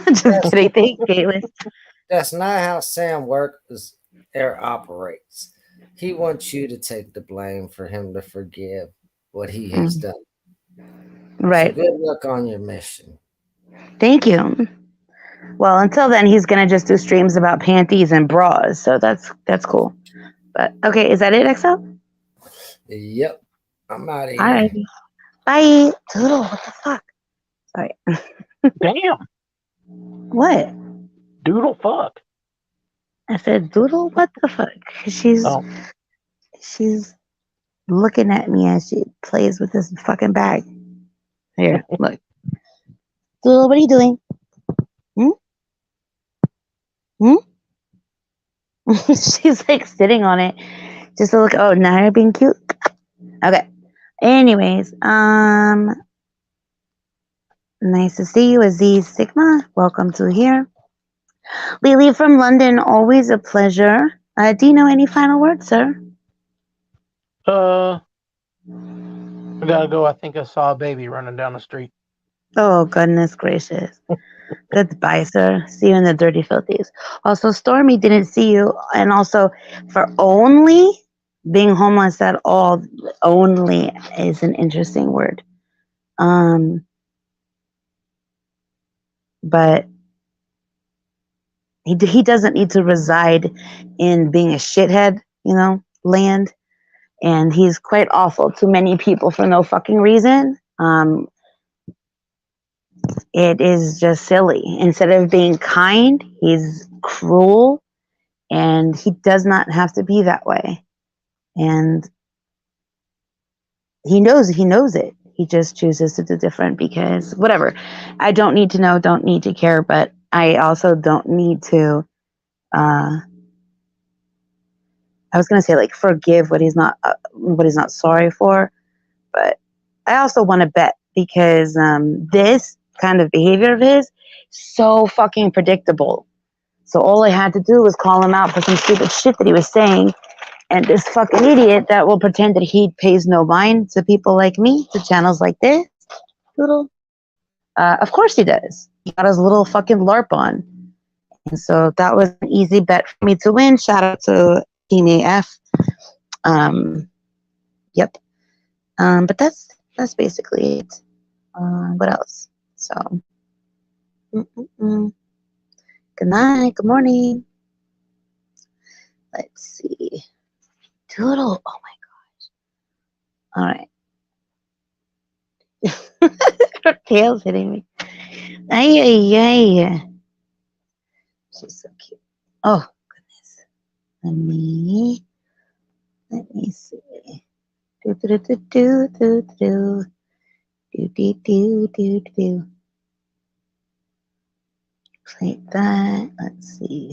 Just kidding. Thanks, Caitlin. That's not how Sam works or operates. He wants you to take the blame for him to forgive what he has done. Right. So good luck on your mission. Thank you. Well, until then, he's gonna just do streams about panties and bras, so that's cool. But okay, is that it, XL? Yep. I'm out of here. All right. Bye. Doodle, what the fuck? Sorry. Damn. What? Doodle fuck. I said, Doodle, what the fuck? She's looking at me as she plays with this fucking bag. Here, look. Doodle, what are you doing? She's like sitting on it just to look. Oh, now you're being cute. Okay. Anyways, nice to see you, Aziz Sigma. Welcome to here. Lily from London, always a pleasure. Do you know any final words, sir? I gotta go. I think I saw a baby running down the street. Oh, goodness gracious. Goodbye, sir. See you in the dirty filthies. Also, Stormy didn't see you. And also, for only being homeless at all, only is an interesting word. But he doesn't need to reside in being a shithead, land. And he's quite awful to many people for no fucking reason. It is just silly. Instead of being kind, he's cruel, and he does not have to be that way. And he knows it. He just chooses to do different because whatever. I don't need to know, don't need to care, but I also don't need to I was going to say like forgive what he's not sorry for, but I also want to bet because this kind of behavior of his so fucking predictable. So all I had to do was call him out for some stupid shit that he was saying, and this fucking idiot that will pretend that he pays no mind to people like me, to channels like this, of course he does. He got his little fucking LARP on, and so that was an easy bet for me to win. Shout out to Team AF. Yep. But that's basically it. What else? So, good night, good morning. Let's see. Doodle. Oh my gosh. All right. Her tail's hitting me. Ay, ay, ay. She's so cute. Oh, goodness. Let me see. Do do do do do do. Do do do do do. Play that. Let's see.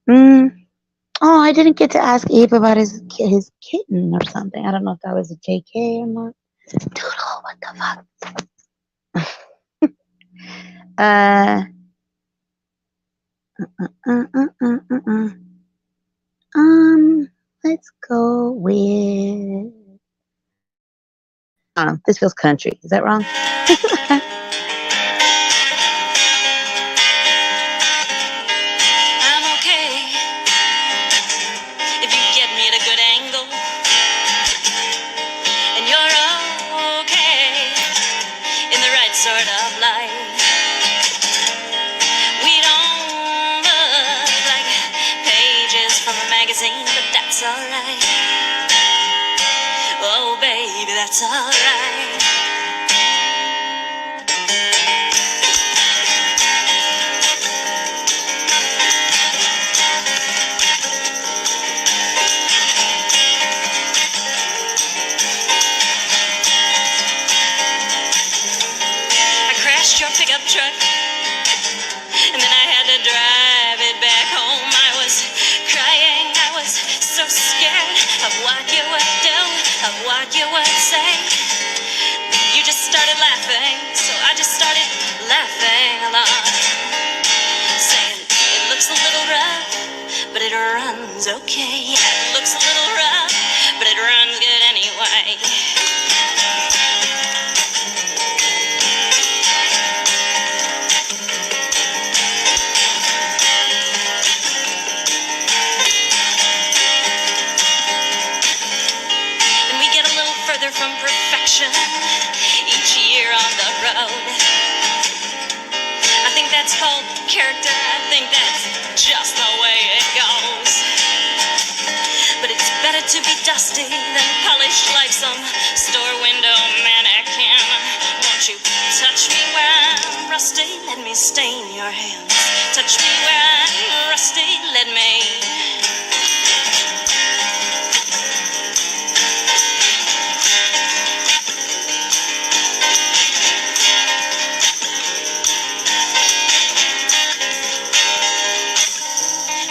Oh, I didn't get to ask Abe about his kitten or something. I don't know if that was a JK or not. Doodle, what the fuck? Let's go with. I don't know. This feels country. Is that wrong? I'm okay if you get me at a good angle, and you're okay in the right sort of light. We don't look like pages from a magazine, but that's alright. Oh, baby, that's alright. I crashed your pickup truck, and then I had to drive it back home. I was crying, I was so scared of what you would do, of what you would say. You just started laughing, so I just started laughing along, saying, it looks a little rough, but it runs okay. It looks a little rough, but it runs good anyway. And we get a little further from perfection reflection each year on the road. I think that's called character. I think that's just the way it goes. But it's better to be dusty than polished like some store window mannequin. Won't you touch me where I'm rusty? Let me stain your hands. Touch me where I'm rusty. Let me.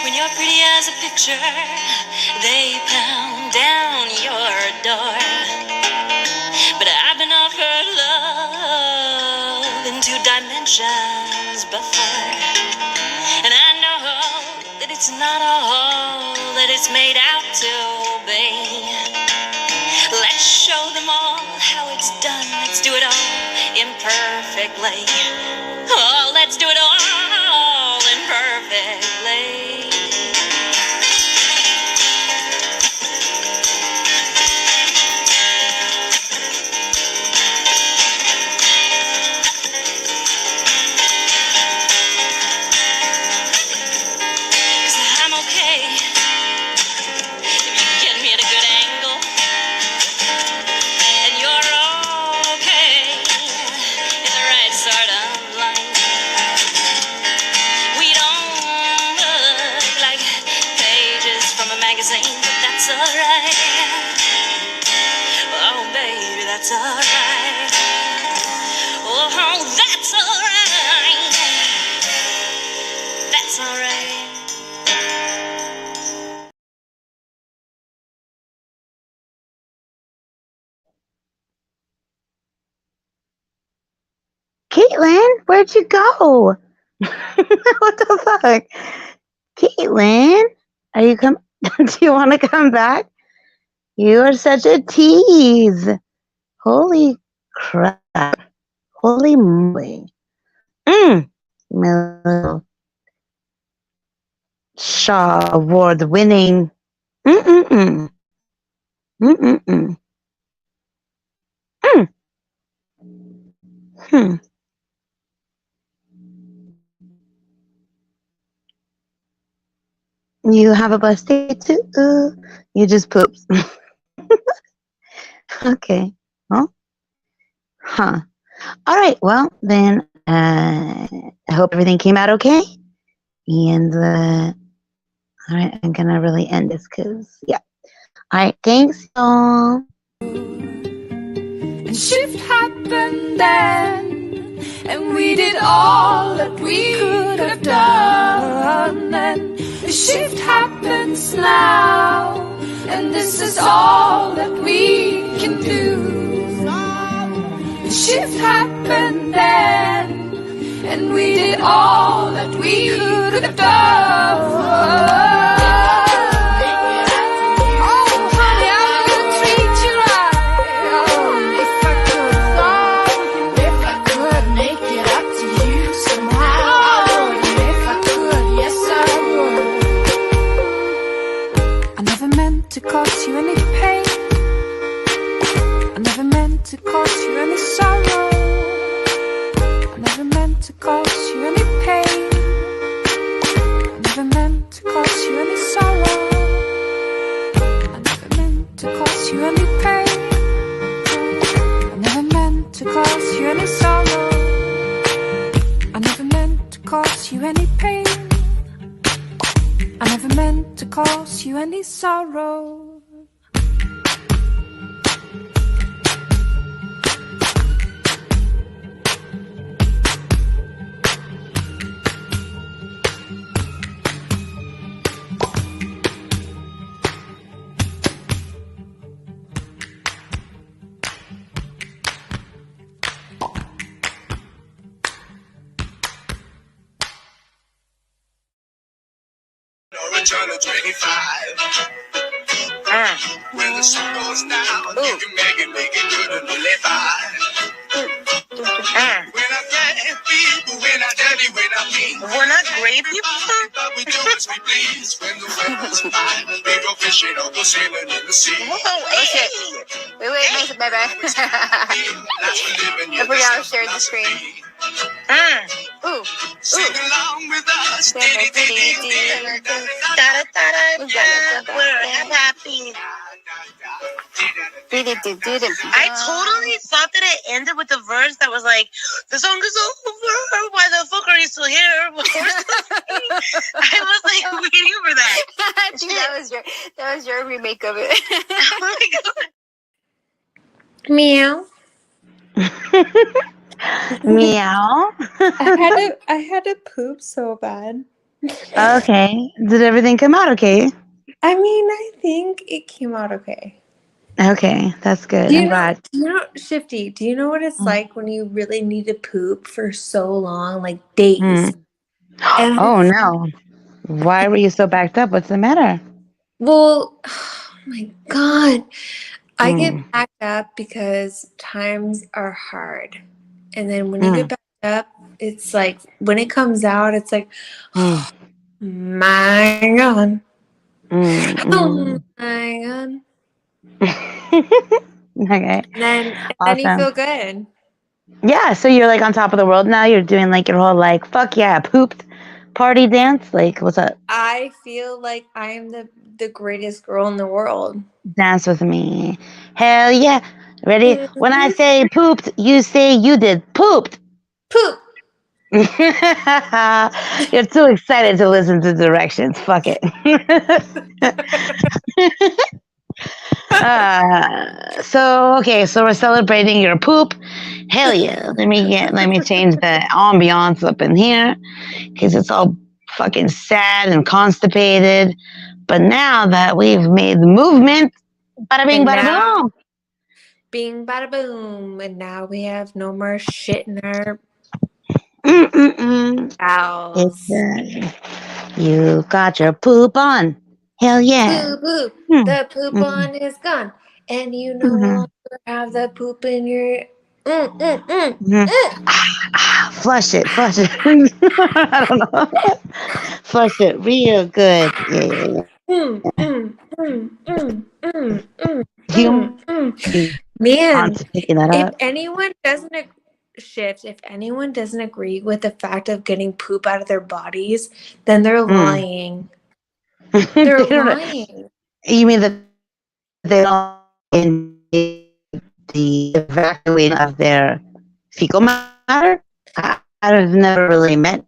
When you're pretty as a picture, they pound down your door. But I've been offered love in 2 dimensions before. And I know that it's not all that it's made out to be. Let's show them all how it's done. Let's do it all imperfectly. Oh, let's do it all imperfectly. That's alright. Oh, that's alright. That's alright. Caitlin, where'd you go? What the fuck? Caitlin, are you come? Do you want to come back? You are such a tease. Holy crap. Holy moly. Shaw Award winning. You have a blessed day too. You just pooped. Okay. Well. Huh. All right. Well, then I hope everything came out okay. And all right, I'm gonna really end this because yeah. All right. Thanks, y'all. And shift happened then, and we did all that we could have done. And the shift happens now, and this is all that we can do. The shift happened then, and we did all that we could have done. To cause you any pain, I never meant to cause you any sorrow. I never meant to cause you any pain. I never meant to cause you any sorrow. I never meant to cause you any pain. I never meant to cause you any sorrow. I never meant to cause you any pain. I never meant to cause you any sorrow. Return to 25. When the sun goes down, you can make it good and live by. When I grab people, when I daddy, when I mean. We're not great people. But we do as we please. When the weather's fine, we go fishing or go sailing in the sea. Whoa, hey. Wait, my bad. I forgot I shared the screen. Ooh. We're happy. I totally thought that it ended with the verse that was like, the song is over. Why the fuck are you still here? I was like waiting for that. I think that was your remake of it. Oh my god. Meow. Meow. I had to poop so bad. Okay. Did everything come out okay? I mean, I think it came out okay. Okay, that's good. I'm glad. Shifty, do you know what it's like when you really need to poop for so long, like days? And Oh no. Why were you so backed up? What's the matter? Well, oh my God. I get backed up because times are hard. And then when you get backed up, it's like, when it comes out, it's like, oh my God. Oh my God. Okay. And then you Awesome. feel good. Yeah, so you're like on top of the world now. You're doing like your whole like fuck yeah pooped party dance. Like what's up? I feel like I am the greatest girl in the world. Dance with me. Hell yeah. Ready? When I say pooped, you say you did pooped. Poop. You're too excited to listen to directions. Fuck it. So we're celebrating your poop. Hell yeah. Let me change the ambiance up in here because it's all fucking sad and constipated. But now that we've made the movement, bada bing, bada boom. Bing, bada boom. And now we have no more shit in our bowels. Exactly. You got your poop on. Hell yeah. Poop. The poop on is gone. And you no longer have the poop in your Flush it. I don't know. Flush it real good. Yeah. Man, Picking that if up. anyone doesn't agree with the fact of getting poop out of their bodies, then they're lying. They're lying. You mean that they don't in the evacuating of their fecal matter? I've never really met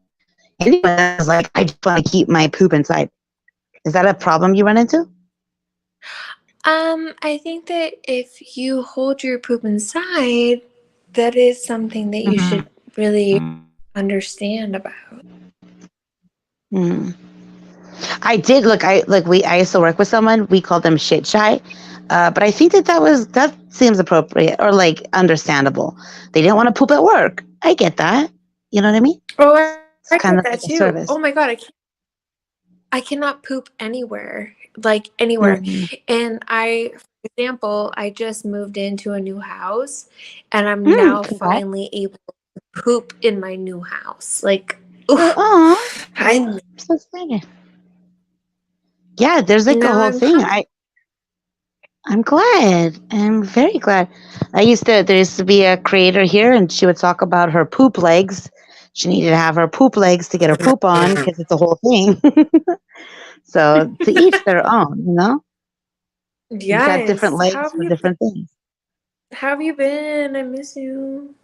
anyone that's like, I just want to keep my poop inside. Is that a problem you run into? I think that if you hold your poop inside, that is something that you should really understand about. I did look. I used to work with someone. We called them shit shy, but I think that seems appropriate or like understandable. They didn't want to poop at work. I get that. You know what I mean? Oh, I kind get of that like a too. service. Oh my God, I cannot poop anywhere, like anywhere. And for example, I just moved into a new house, and I'm now finally able to poop in my new house. Like, I'm so excited. Yeah, there's like a whole thing. I'm glad. I'm very glad. There used to be a creator here, and she would talk about her poop legs. She needed to have her poop legs to get her poop on because it's a whole thing. So to each their own, you know? yes. You've got different legs for different things. How have you been? I miss you.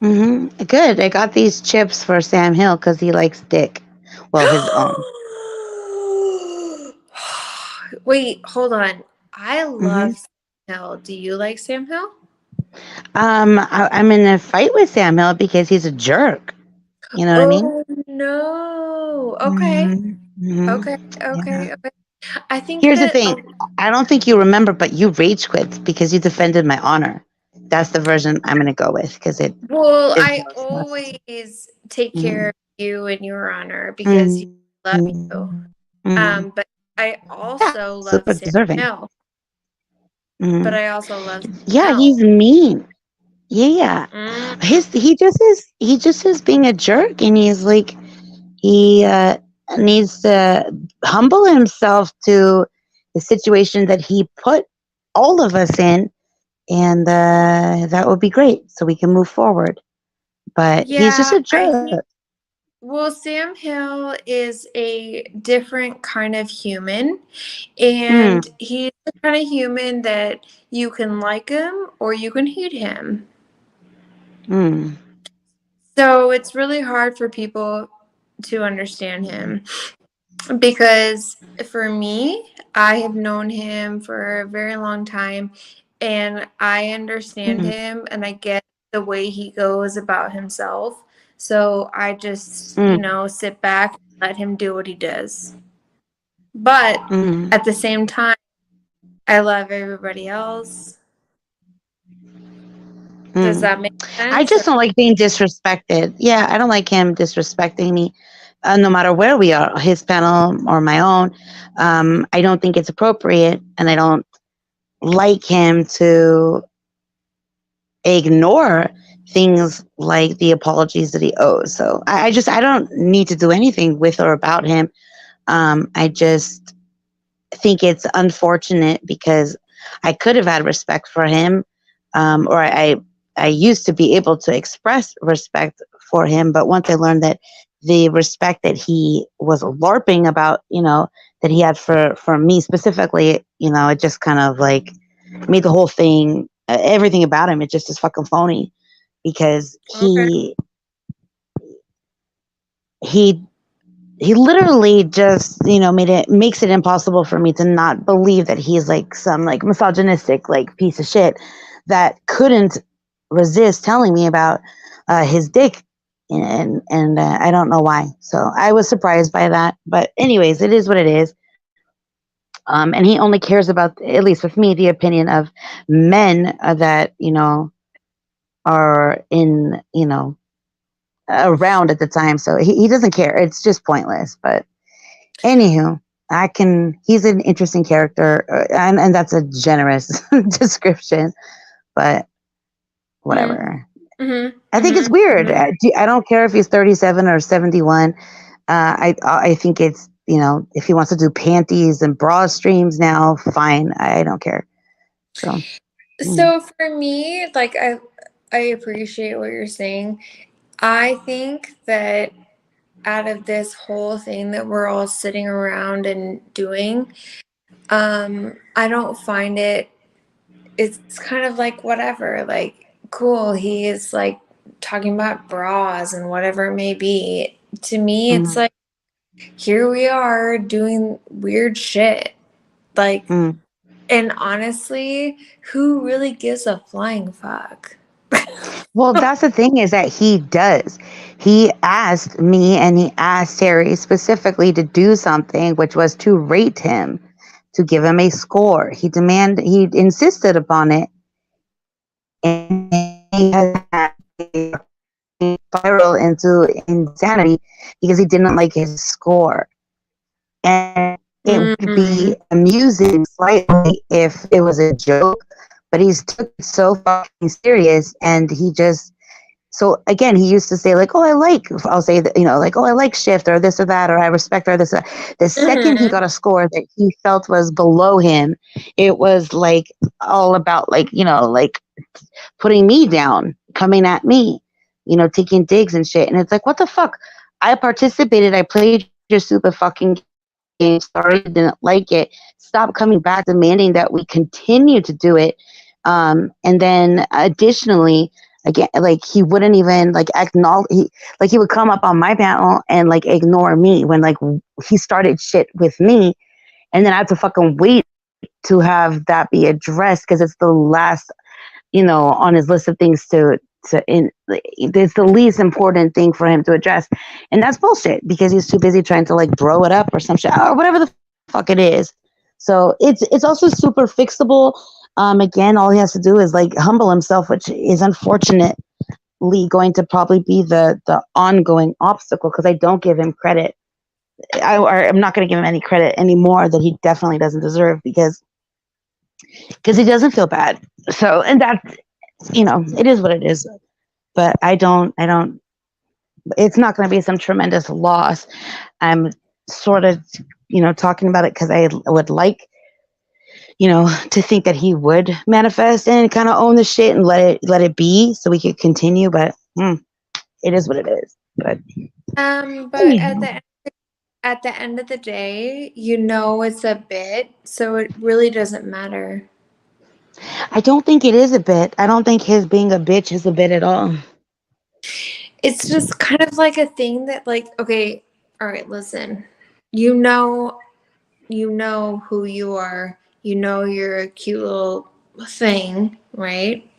Good. I got these chips for Sam Hill because he likes dick. Well, his own. Wait, hold on. I love Sam Hill. Do you like Sam Hill? I'm in a fight with Sam Hill because he's a jerk. You know what I mean? Oh no. Okay. Okay. I think Here's the thing. I don't think you remember, but you rage quit because you defended my honor. That's the version I'm going to go with because it. Well, I always take care of you and your honor because you love you. But I also love Sam Hill. But I also love Sam Hill. He's mean. Yeah. He just is being a jerk, and he's like he needs to humble himself to the situation that he put all of us in and that would be great, so we can move forward. But he's just Yeah, a jerk. well, Sam Hill is a different kind of human, Mm. and he's the kind of human that you can like him or you can hate him. Mm. So it's really hard for people to understand him, because for me, I have known him for a very long time, and I understand Mm. him and I get the way he goes about himself. So I just, Mm. sit back and let him do what he does. But Mm. at the same time, I love everybody else. Does Mm. that make I sense? just don't like being disrespected. Yeah, I don't like him disrespecting me, no matter where we are, his panel or my own. I don't think it's appropriate, and I don't like him to ignore things like the apologies that he owes. So I don't need to do anything with or about him. I just think it's unfortunate because I could have had respect for him, or I used to be able to express respect for him, but once I learned that the respect that he was LARPing about, that he had for me specifically, it just kind of like made the whole thing, everything about him, it just is fucking phony, because he literally just, makes it impossible for me to not believe that he's like some like misogynistic like piece of shit that couldn't resist telling me about his dick, and I don't know why. So I was surprised by that, but anyways, it is what it is. And he only cares about, at least with me, the opinion of men that are in around at the time. So he doesn't care. It's just pointless. But anywho, he's an interesting character, and that's a generous description, but whatever. Mm-hmm. I think it's weird. I don't care if he's 37 or 71. I think it's, if he wants to do panties and bra streams now, fine. I don't care. So for me, like I appreciate what you're saying. I think that out of this whole thing that we're all sitting around and doing, I don't find it's kind of like whatever, like cool, he is like talking about bras and whatever it may be. To me, it's like, here we are doing weird shit. Like, and honestly, who really gives a flying fuck? Well, that's the thing, is that he does. He asked me and he asked Terry specifically to do something, which was to rate him, to give him a score. He insisted upon it, and he has spiral into insanity because he didn't like his score. And it would be amusing slightly if it was a joke, but he's took it so fucking serious, and so again, he used to say like, I'll say that, like, oh, I like Shift or this or that, or I respect her, this or that. The second he got a score that he felt was below him, it was like all about like, like putting me down, coming at me, taking digs and shit. And it's like, what the fuck? I participated. I played your super fucking game. Sorry, didn't like it. Stop coming back demanding that we continue to do it. And then additionally, again, like he wouldn't even like acknowledge. He would come up on my panel and like ignore me when like he started shit with me, and then I had to fucking wait to have that be addressed because it's the last, on his list of things it's the least important thing for him to address, and that's bullshit because he's too busy trying to like blow it up or some shit or whatever the fuck it is. So it's also super fixable. Again, all he has to do is like humble himself, which is unfortunately going to probably be the ongoing obstacle because I don't give him credit. I'm not going to give him any credit anymore that he definitely doesn't deserve because he doesn't feel bad. So, and that's, it is what it is. But I don't, it's not going to be some tremendous loss. I'm sort of, talking about it because I would like to think that he would manifest and kind of own the shit and let it be so we could continue. But it is what it is. But but at the end of the day, it's a bit, so it really doesn't matter. I don't think it is a bit. I don't think his being a bitch is a bit at all. It's just kind of like a thing that, like, okay, all right, listen. You know who you are. You're a cute little thing, right?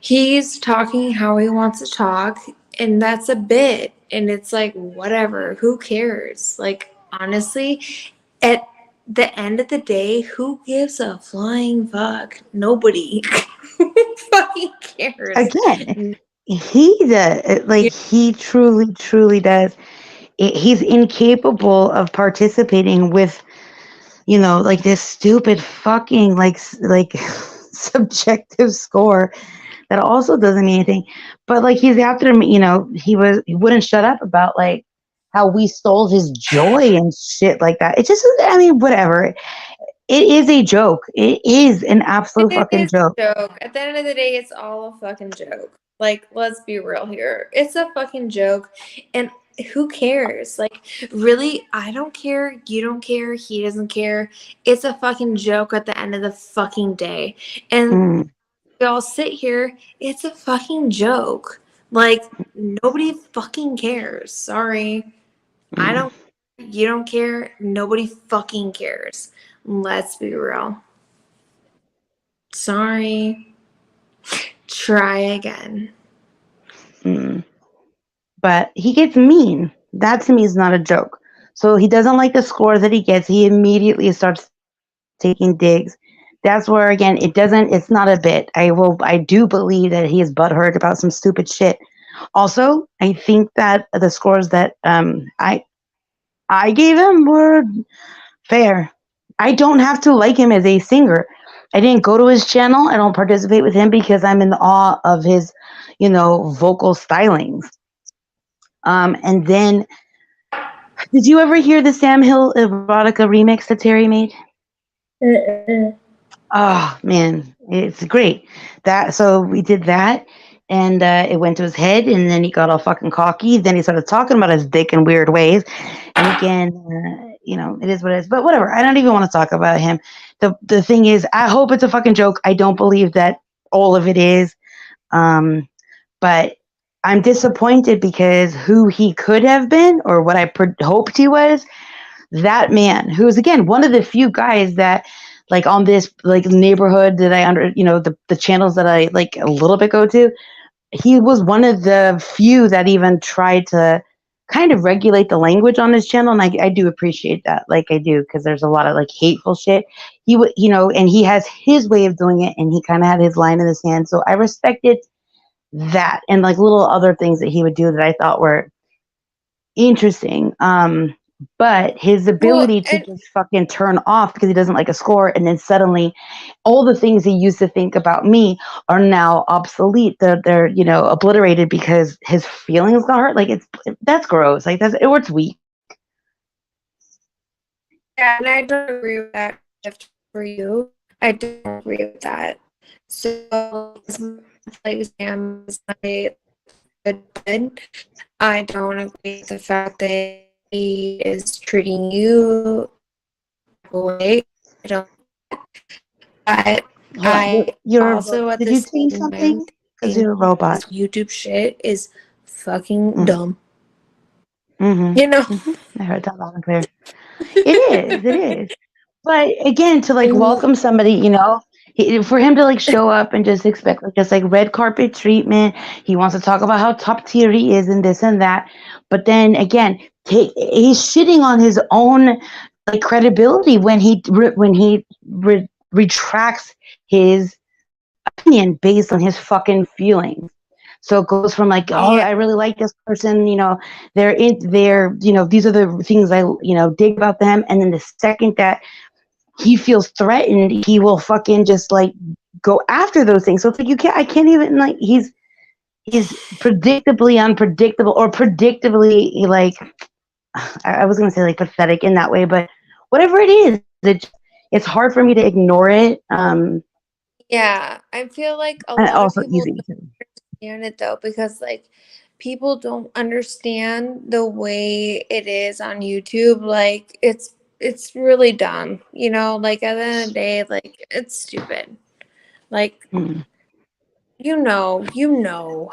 He's talking how he wants to talk, and that's a bit. And it's like, whatever, who cares? Like, honestly, at the end of the day, who gives a flying fuck? Nobody fucking cares. Again, he does. Like, he truly does. He's incapable of participating with, like this stupid fucking like subjective score that also doesn't mean anything. But like, he's after me, he wouldn't shut up about like how we stole his joy and shit like that. It just, whatever. It is a joke. It is an absolute fucking joke. At the end of the day, it's all a fucking joke. Like, let's be real here. It's a fucking joke. And who cares? Like, really, I don't care. You don't care. He doesn't care. It's a fucking joke at the end of the fucking day. And we all sit here. It's a fucking joke. Like, nobody fucking cares. Sorry. I don't. You don't care. Nobody fucking cares. Let's be real. Sorry. Try again. But he gets mean. That to me is not a joke. So he doesn't like the score that he gets. He immediately starts taking digs. That's where, again, it's not a bit. I do believe that he is butthurt about some stupid shit. Also, I think that the scores that I gave him were fair. I don't have to like him as a singer. I didn't go to his channel. I don't participate with him because I'm in awe of his, vocal stylings. And then, did you ever hear the Sam Hill Erotica remix that Terry made? Oh man, it's great. So we did that, and it went to his head, and then he got all fucking cocky. Then he started talking about his dick in weird ways, and again, it is what it is. But whatever. I don't even want to talk about him. The thing is, I hope it's a fucking joke. I don't believe that all of it is, but I'm disappointed because who he could have been, or what I hoped he was, that man who's, again, one of the few guys that, like, on this like neighborhood that I the channels that I like a little bit go to, he was one of the few that even tried to kind of regulate the language on his channel, and I do appreciate that. Like, I do, because there's a lot of like hateful shit. He would, and he has his way of doing it, and he kind of had his line in his hand. So I respected that, and like little other things that he would do that I thought were interesting. But his ability to just fucking turn off because he doesn't like a score, and then suddenly all the things he used to think about me are now obsolete. They're obliterated because his feelings got hurt. Like, that's gross. Like, it's weak. Yeah, and I don't agree with that. For you, I don't agree with that. So, like, Sam is not good. I don't agree with the fact that he is treating you away. I don't. But You're also at did you say something? Because you're a robot. YouTube shit is fucking dumb. I heard that loud and clear. It is. But again, to like welcome somebody, for him to like show up and just expect like red carpet treatment. He wants to talk about how top tier he is and this and that. But then again, he's shitting on his own like credibility when he retracts his opinion based on his fucking feelings. So it goes from like, oh, I really like this person, they're these are the things I dig about them, and then the second that he feels threatened, he will fucking just like go after those things. So it's like I can't even like he's predictably unpredictable, or predictably like I was gonna say like pathetic in that way, but whatever it is, it's hard for me to ignore it. Yeah, I feel like a And lot of also people easy don't to. understand it though, because like people don't understand the way it is on YouTube. Like it's really dumb, you know, like at the end of the day, like it's stupid. Like you know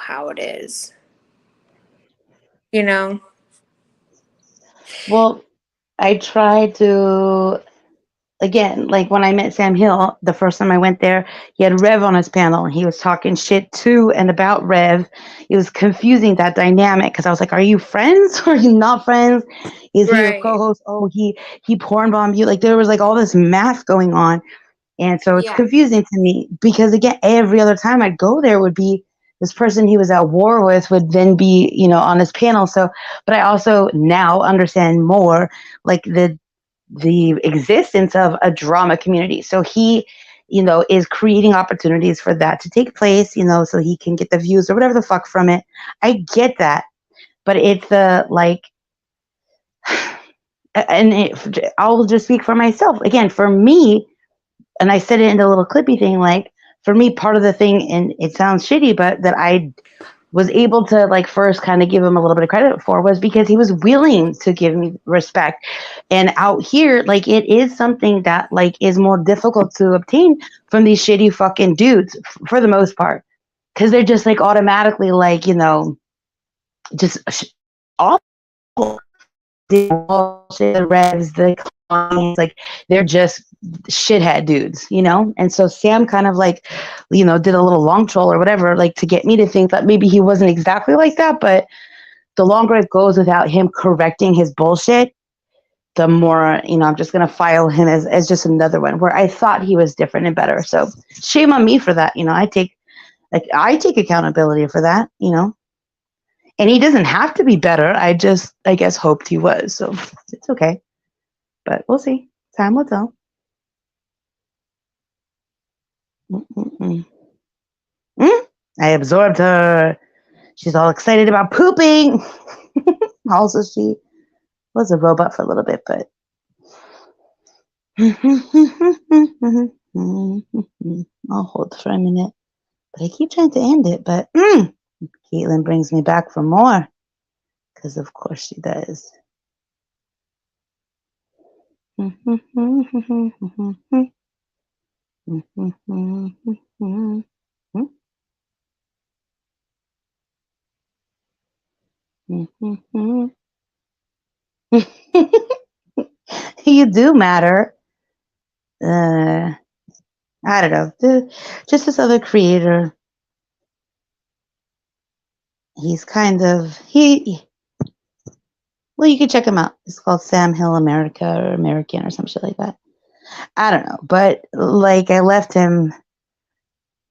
how it is, you know? Well, I tried to, again, like when I met Sam Hill, the first time I went there, he had Rev on his panel and he was talking shit to and about Rev. It was confusing, that dynamic, because I was like, are you friends or are you not friends? Is he your Right. co-host? Oh, he porn bombed you. Like there was like all this math going on. And so it's Yeah. confusing to me because, again, every other time I'd go there would be this person he was at war with would then be, you know, on his panel. So, but I also now understand more like the existence of a drama community. So he, you know, is creating opportunities for that to take place, you know, so he can get the views or whatever the fuck from it. I get that. But it's like, and I'll just speak for myself. Again, for me, and I said it in the little clippy thing, like, for me, part of the thing, and it sounds shitty, but that I was able to like first kind of give him a little bit of credit for was because he was willing to give me respect. And out here, like, it is something that like is more difficult to obtain from these shitty fucking dudes for the most part, because they're just like automatically like, you know, just awful. The bullshit, Revs, the clients, like they're just shithead dudes, you know? And so Sam kind of like, you know, did a little long troll or whatever, like to get me to think that maybe he wasn't exactly like that. But the longer it goes without him correcting his bullshit, the more, you know, I'm just going to file him as just another one where I thought he was different and better. So shame on me for that. You know, I take accountability for that, you know? And he doesn't have to be better. I guess, hoped he was. So it's okay. But we'll see. Time will tell. I absorbed her. She's all excited about pooping. Also, she was a robot for a little bit, but. I'll hold for a minute. But I keep trying to end it, but Caitlin brings me back for more. Because of course she does. You do matter. I don't know. Just this other creator. He's kind of well, you can check him out. It's called Sam Hill America or American or some shit like that. I don't know, but like I left him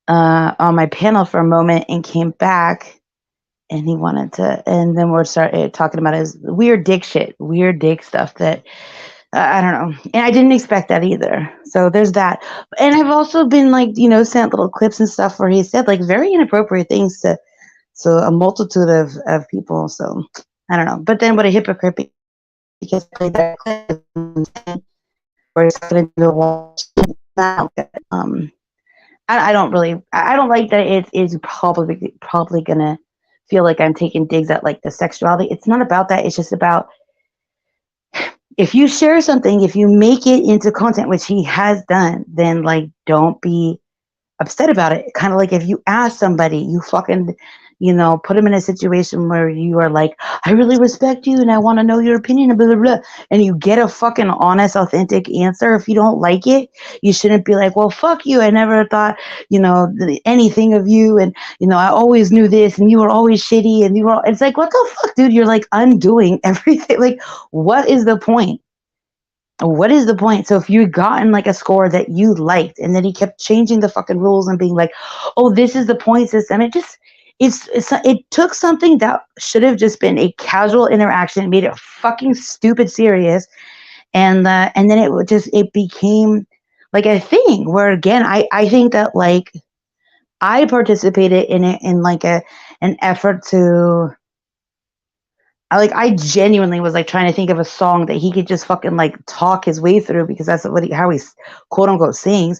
on my panel for a moment and came back, and he wanted to, and then we started talking about his weird dick stuff that I don't know, and I didn't expect that either. So there's that, and I've also been like, you know, sent little clips and stuff where he said like very inappropriate things to a multitude of people. So I don't know, but then what a hypocrite, because I played that clip where he's going to the wall. I don't like that it is probably gonna feel like I'm taking digs at like the sexuality. It's not about that. It's just about, if you share something, if you make it into content, which he has done, then like don't be upset about it. Kind of like if you ask somebody, you fucking, you know, put them in a situation where you are like, I really respect you and I want to know your opinion, blah, blah, blah, and you get a fucking honest, authentic answer. If you don't like it, you shouldn't be like, well, fuck you. I never thought, you know, anything of you. And, you know, I always knew this and you were always shitty. And it's like, what the fuck, dude? You're like undoing everything. Like, what is the point? What is the point? So if you gotten like a score that you liked and then he kept changing the fucking rules and being like, oh, this is the point system, it took something that should have just been a casual interaction, made it fucking stupid serious, and then it became like a thing where, again, I think that like I participated in it in like an effort to I genuinely was like trying to think of a song that he could just fucking like talk his way through, because that's how he quote unquote sings.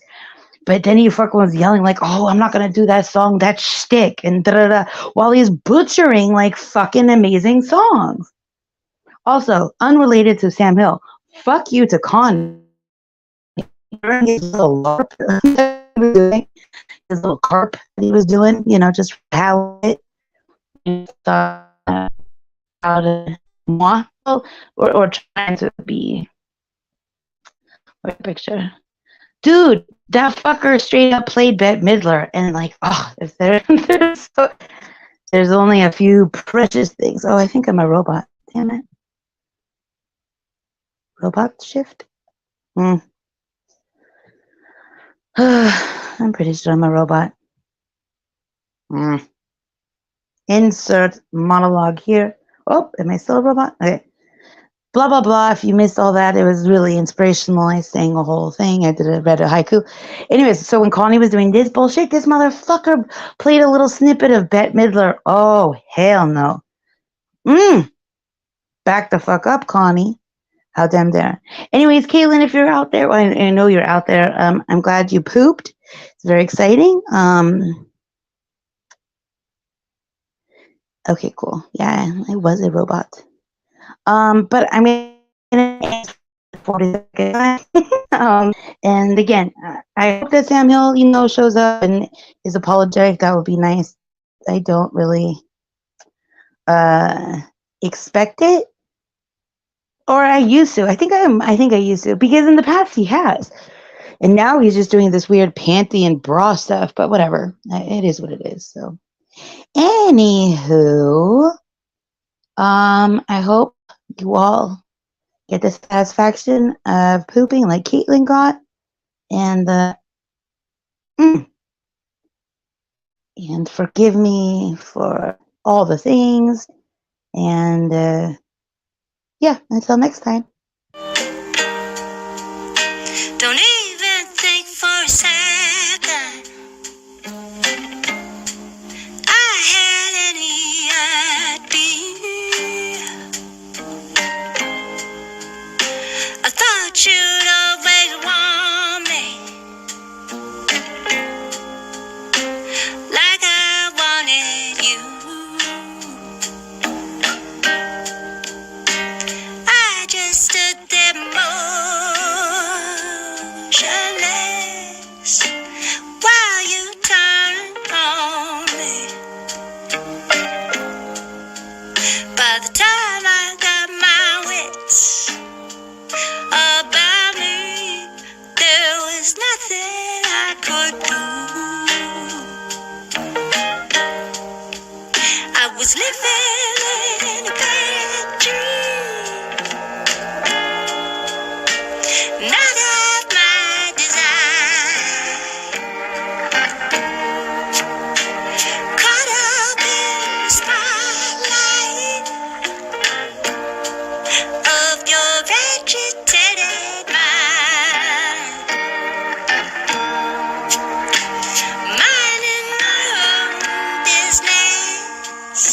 But then he fucking was yelling like, "Oh, I'm not gonna do that song, that shtick," and da da da, while he's butchering like fucking amazing songs. Also, unrelated to Sam Hill, fuck you to Con. His little LARP his little carp that he was doing, just how it out of moi, or trying to be. What picture? Dude, that fucker straight up played Bette Midler, and like, if there's only a few precious things. Oh, I think I'm a robot. Damn it. Robot shift? I'm pretty sure I'm a robot. Insert monologue here. Oh, am I still a robot? Okay. Blah, blah, blah. If you missed all that, it was really inspirational. I sang a whole thing. I read a haiku. Anyways, so when Connie was doing this bullshit, this motherfucker played a little snippet of Bette Midler. Oh, hell no. Back the fuck up, Connie. How damn dare. Anyways, Caitlin, if you're out there, well, I know you're out there. I'm glad you pooped. It's very exciting. Okay, cool. Yeah, I was a robot. But I'm gonna 40 seconds. And again, I hope that Sam Hill, shows up and is apologetic. That would be nice. I don't really expect it, or I used to. I think I used to, because in the past he has, and now he's just doing this weird panty and bra stuff. But whatever, it is what it is. So, anywho, I hope you all get the satisfaction of pooping like Caitlin got, and forgive me for all the things, and yeah, until next time. Don't even think for a second I had any idea. I thought you'd always want me like I wanted you. I just stood there motionless while you turned on me. By the time I got my wits about me, there was nothing I could do. I was living in a bad dream, not of my design. Caught up in the spotlight of your agitated mind, minding my own business.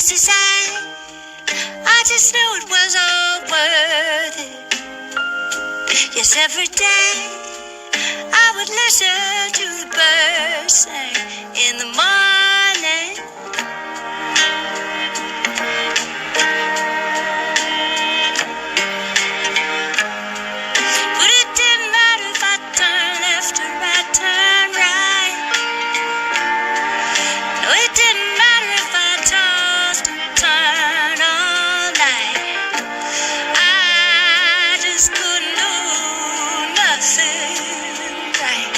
used to say, I just knew it was all worth it. Yes, every day I would listen to the birds sing in the morning. But it didn't matter if I turned left or right, turned right. No, it didn't matter if I tossed and turned all night. I just couldn't do nothing right.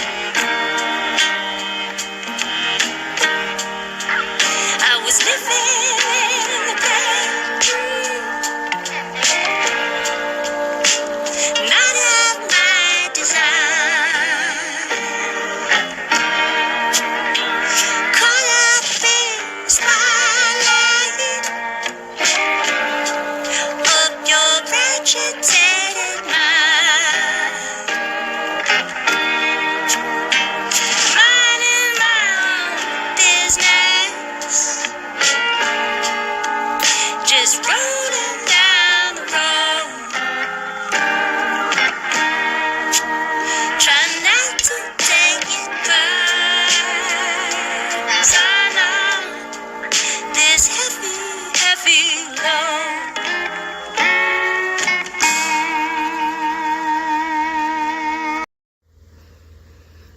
I was living in the bedroom, not of my design. Caught up in the spotlight of your agitated mind, minding my own business, just rolling down the road, trying not to take it back. 'Cause I know this heavy, heavy load.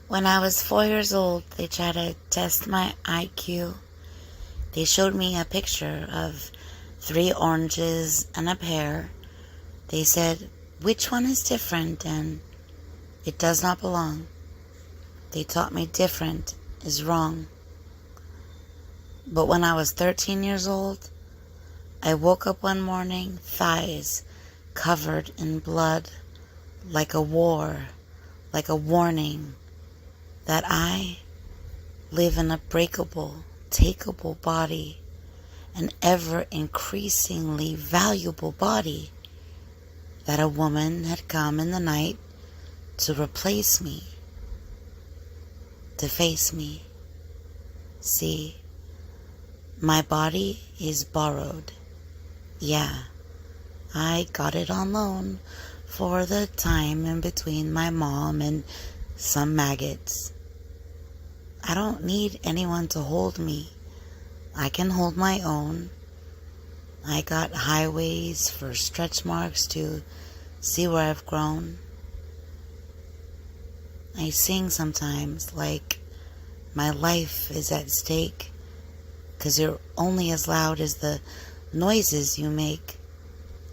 When I was 4 years old, they tried to test my IQ. They showed me a picture of 3 oranges and a pear. They said, which one is different and it does not belong. They taught me different is wrong. But when I was 13 years old, I woke up one morning, thighs covered in blood, like a war, like a warning that I live in a breakable, takeable body, an ever increasingly valuable body, that a woman had come in the night to replace me, to face me. See, my body is borrowed. Yeah, I got it on loan for the time in between my mom and some maggots. I don't need anyone to hold me. I can hold my own. I got highways for stretch marks to see where I've grown. I sing sometimes like my life is at stake, 'cause you're only as loud as the noises you make.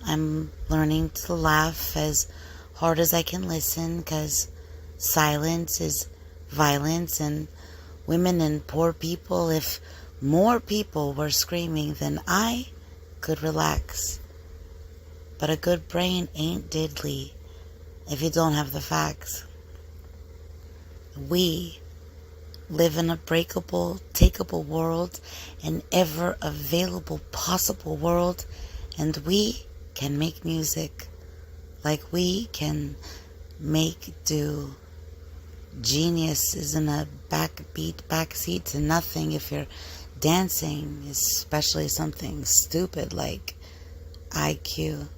I'm learning to laugh as hard as I can listen, 'cause silence is violence, and women and poor people, if more people were screaming, then I could relax. But a good brain ain't diddly if you don't have the facts. We live in a breakable, takeable world, an ever available possible world, and we can make music like we can make do. Genius isn't a backseat to nothing if you're dancing, especially something stupid like IQ.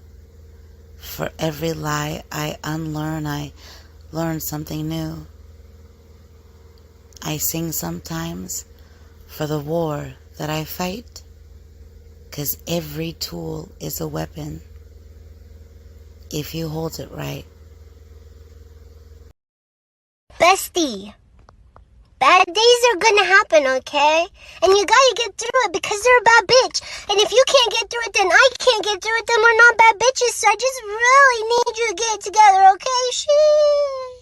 For every lie I unlearn, I learn something new. I sing sometimes for the war that I fight, 'cause every tool is a weapon if you hold it right. Bestie, bad days are gonna happen, okay? And you gotta get through it because they're a bad bitch. And if you can't get through it, then I can't get through it, then we're not bad bitches. So I just really need you to get it together, okay? Shit.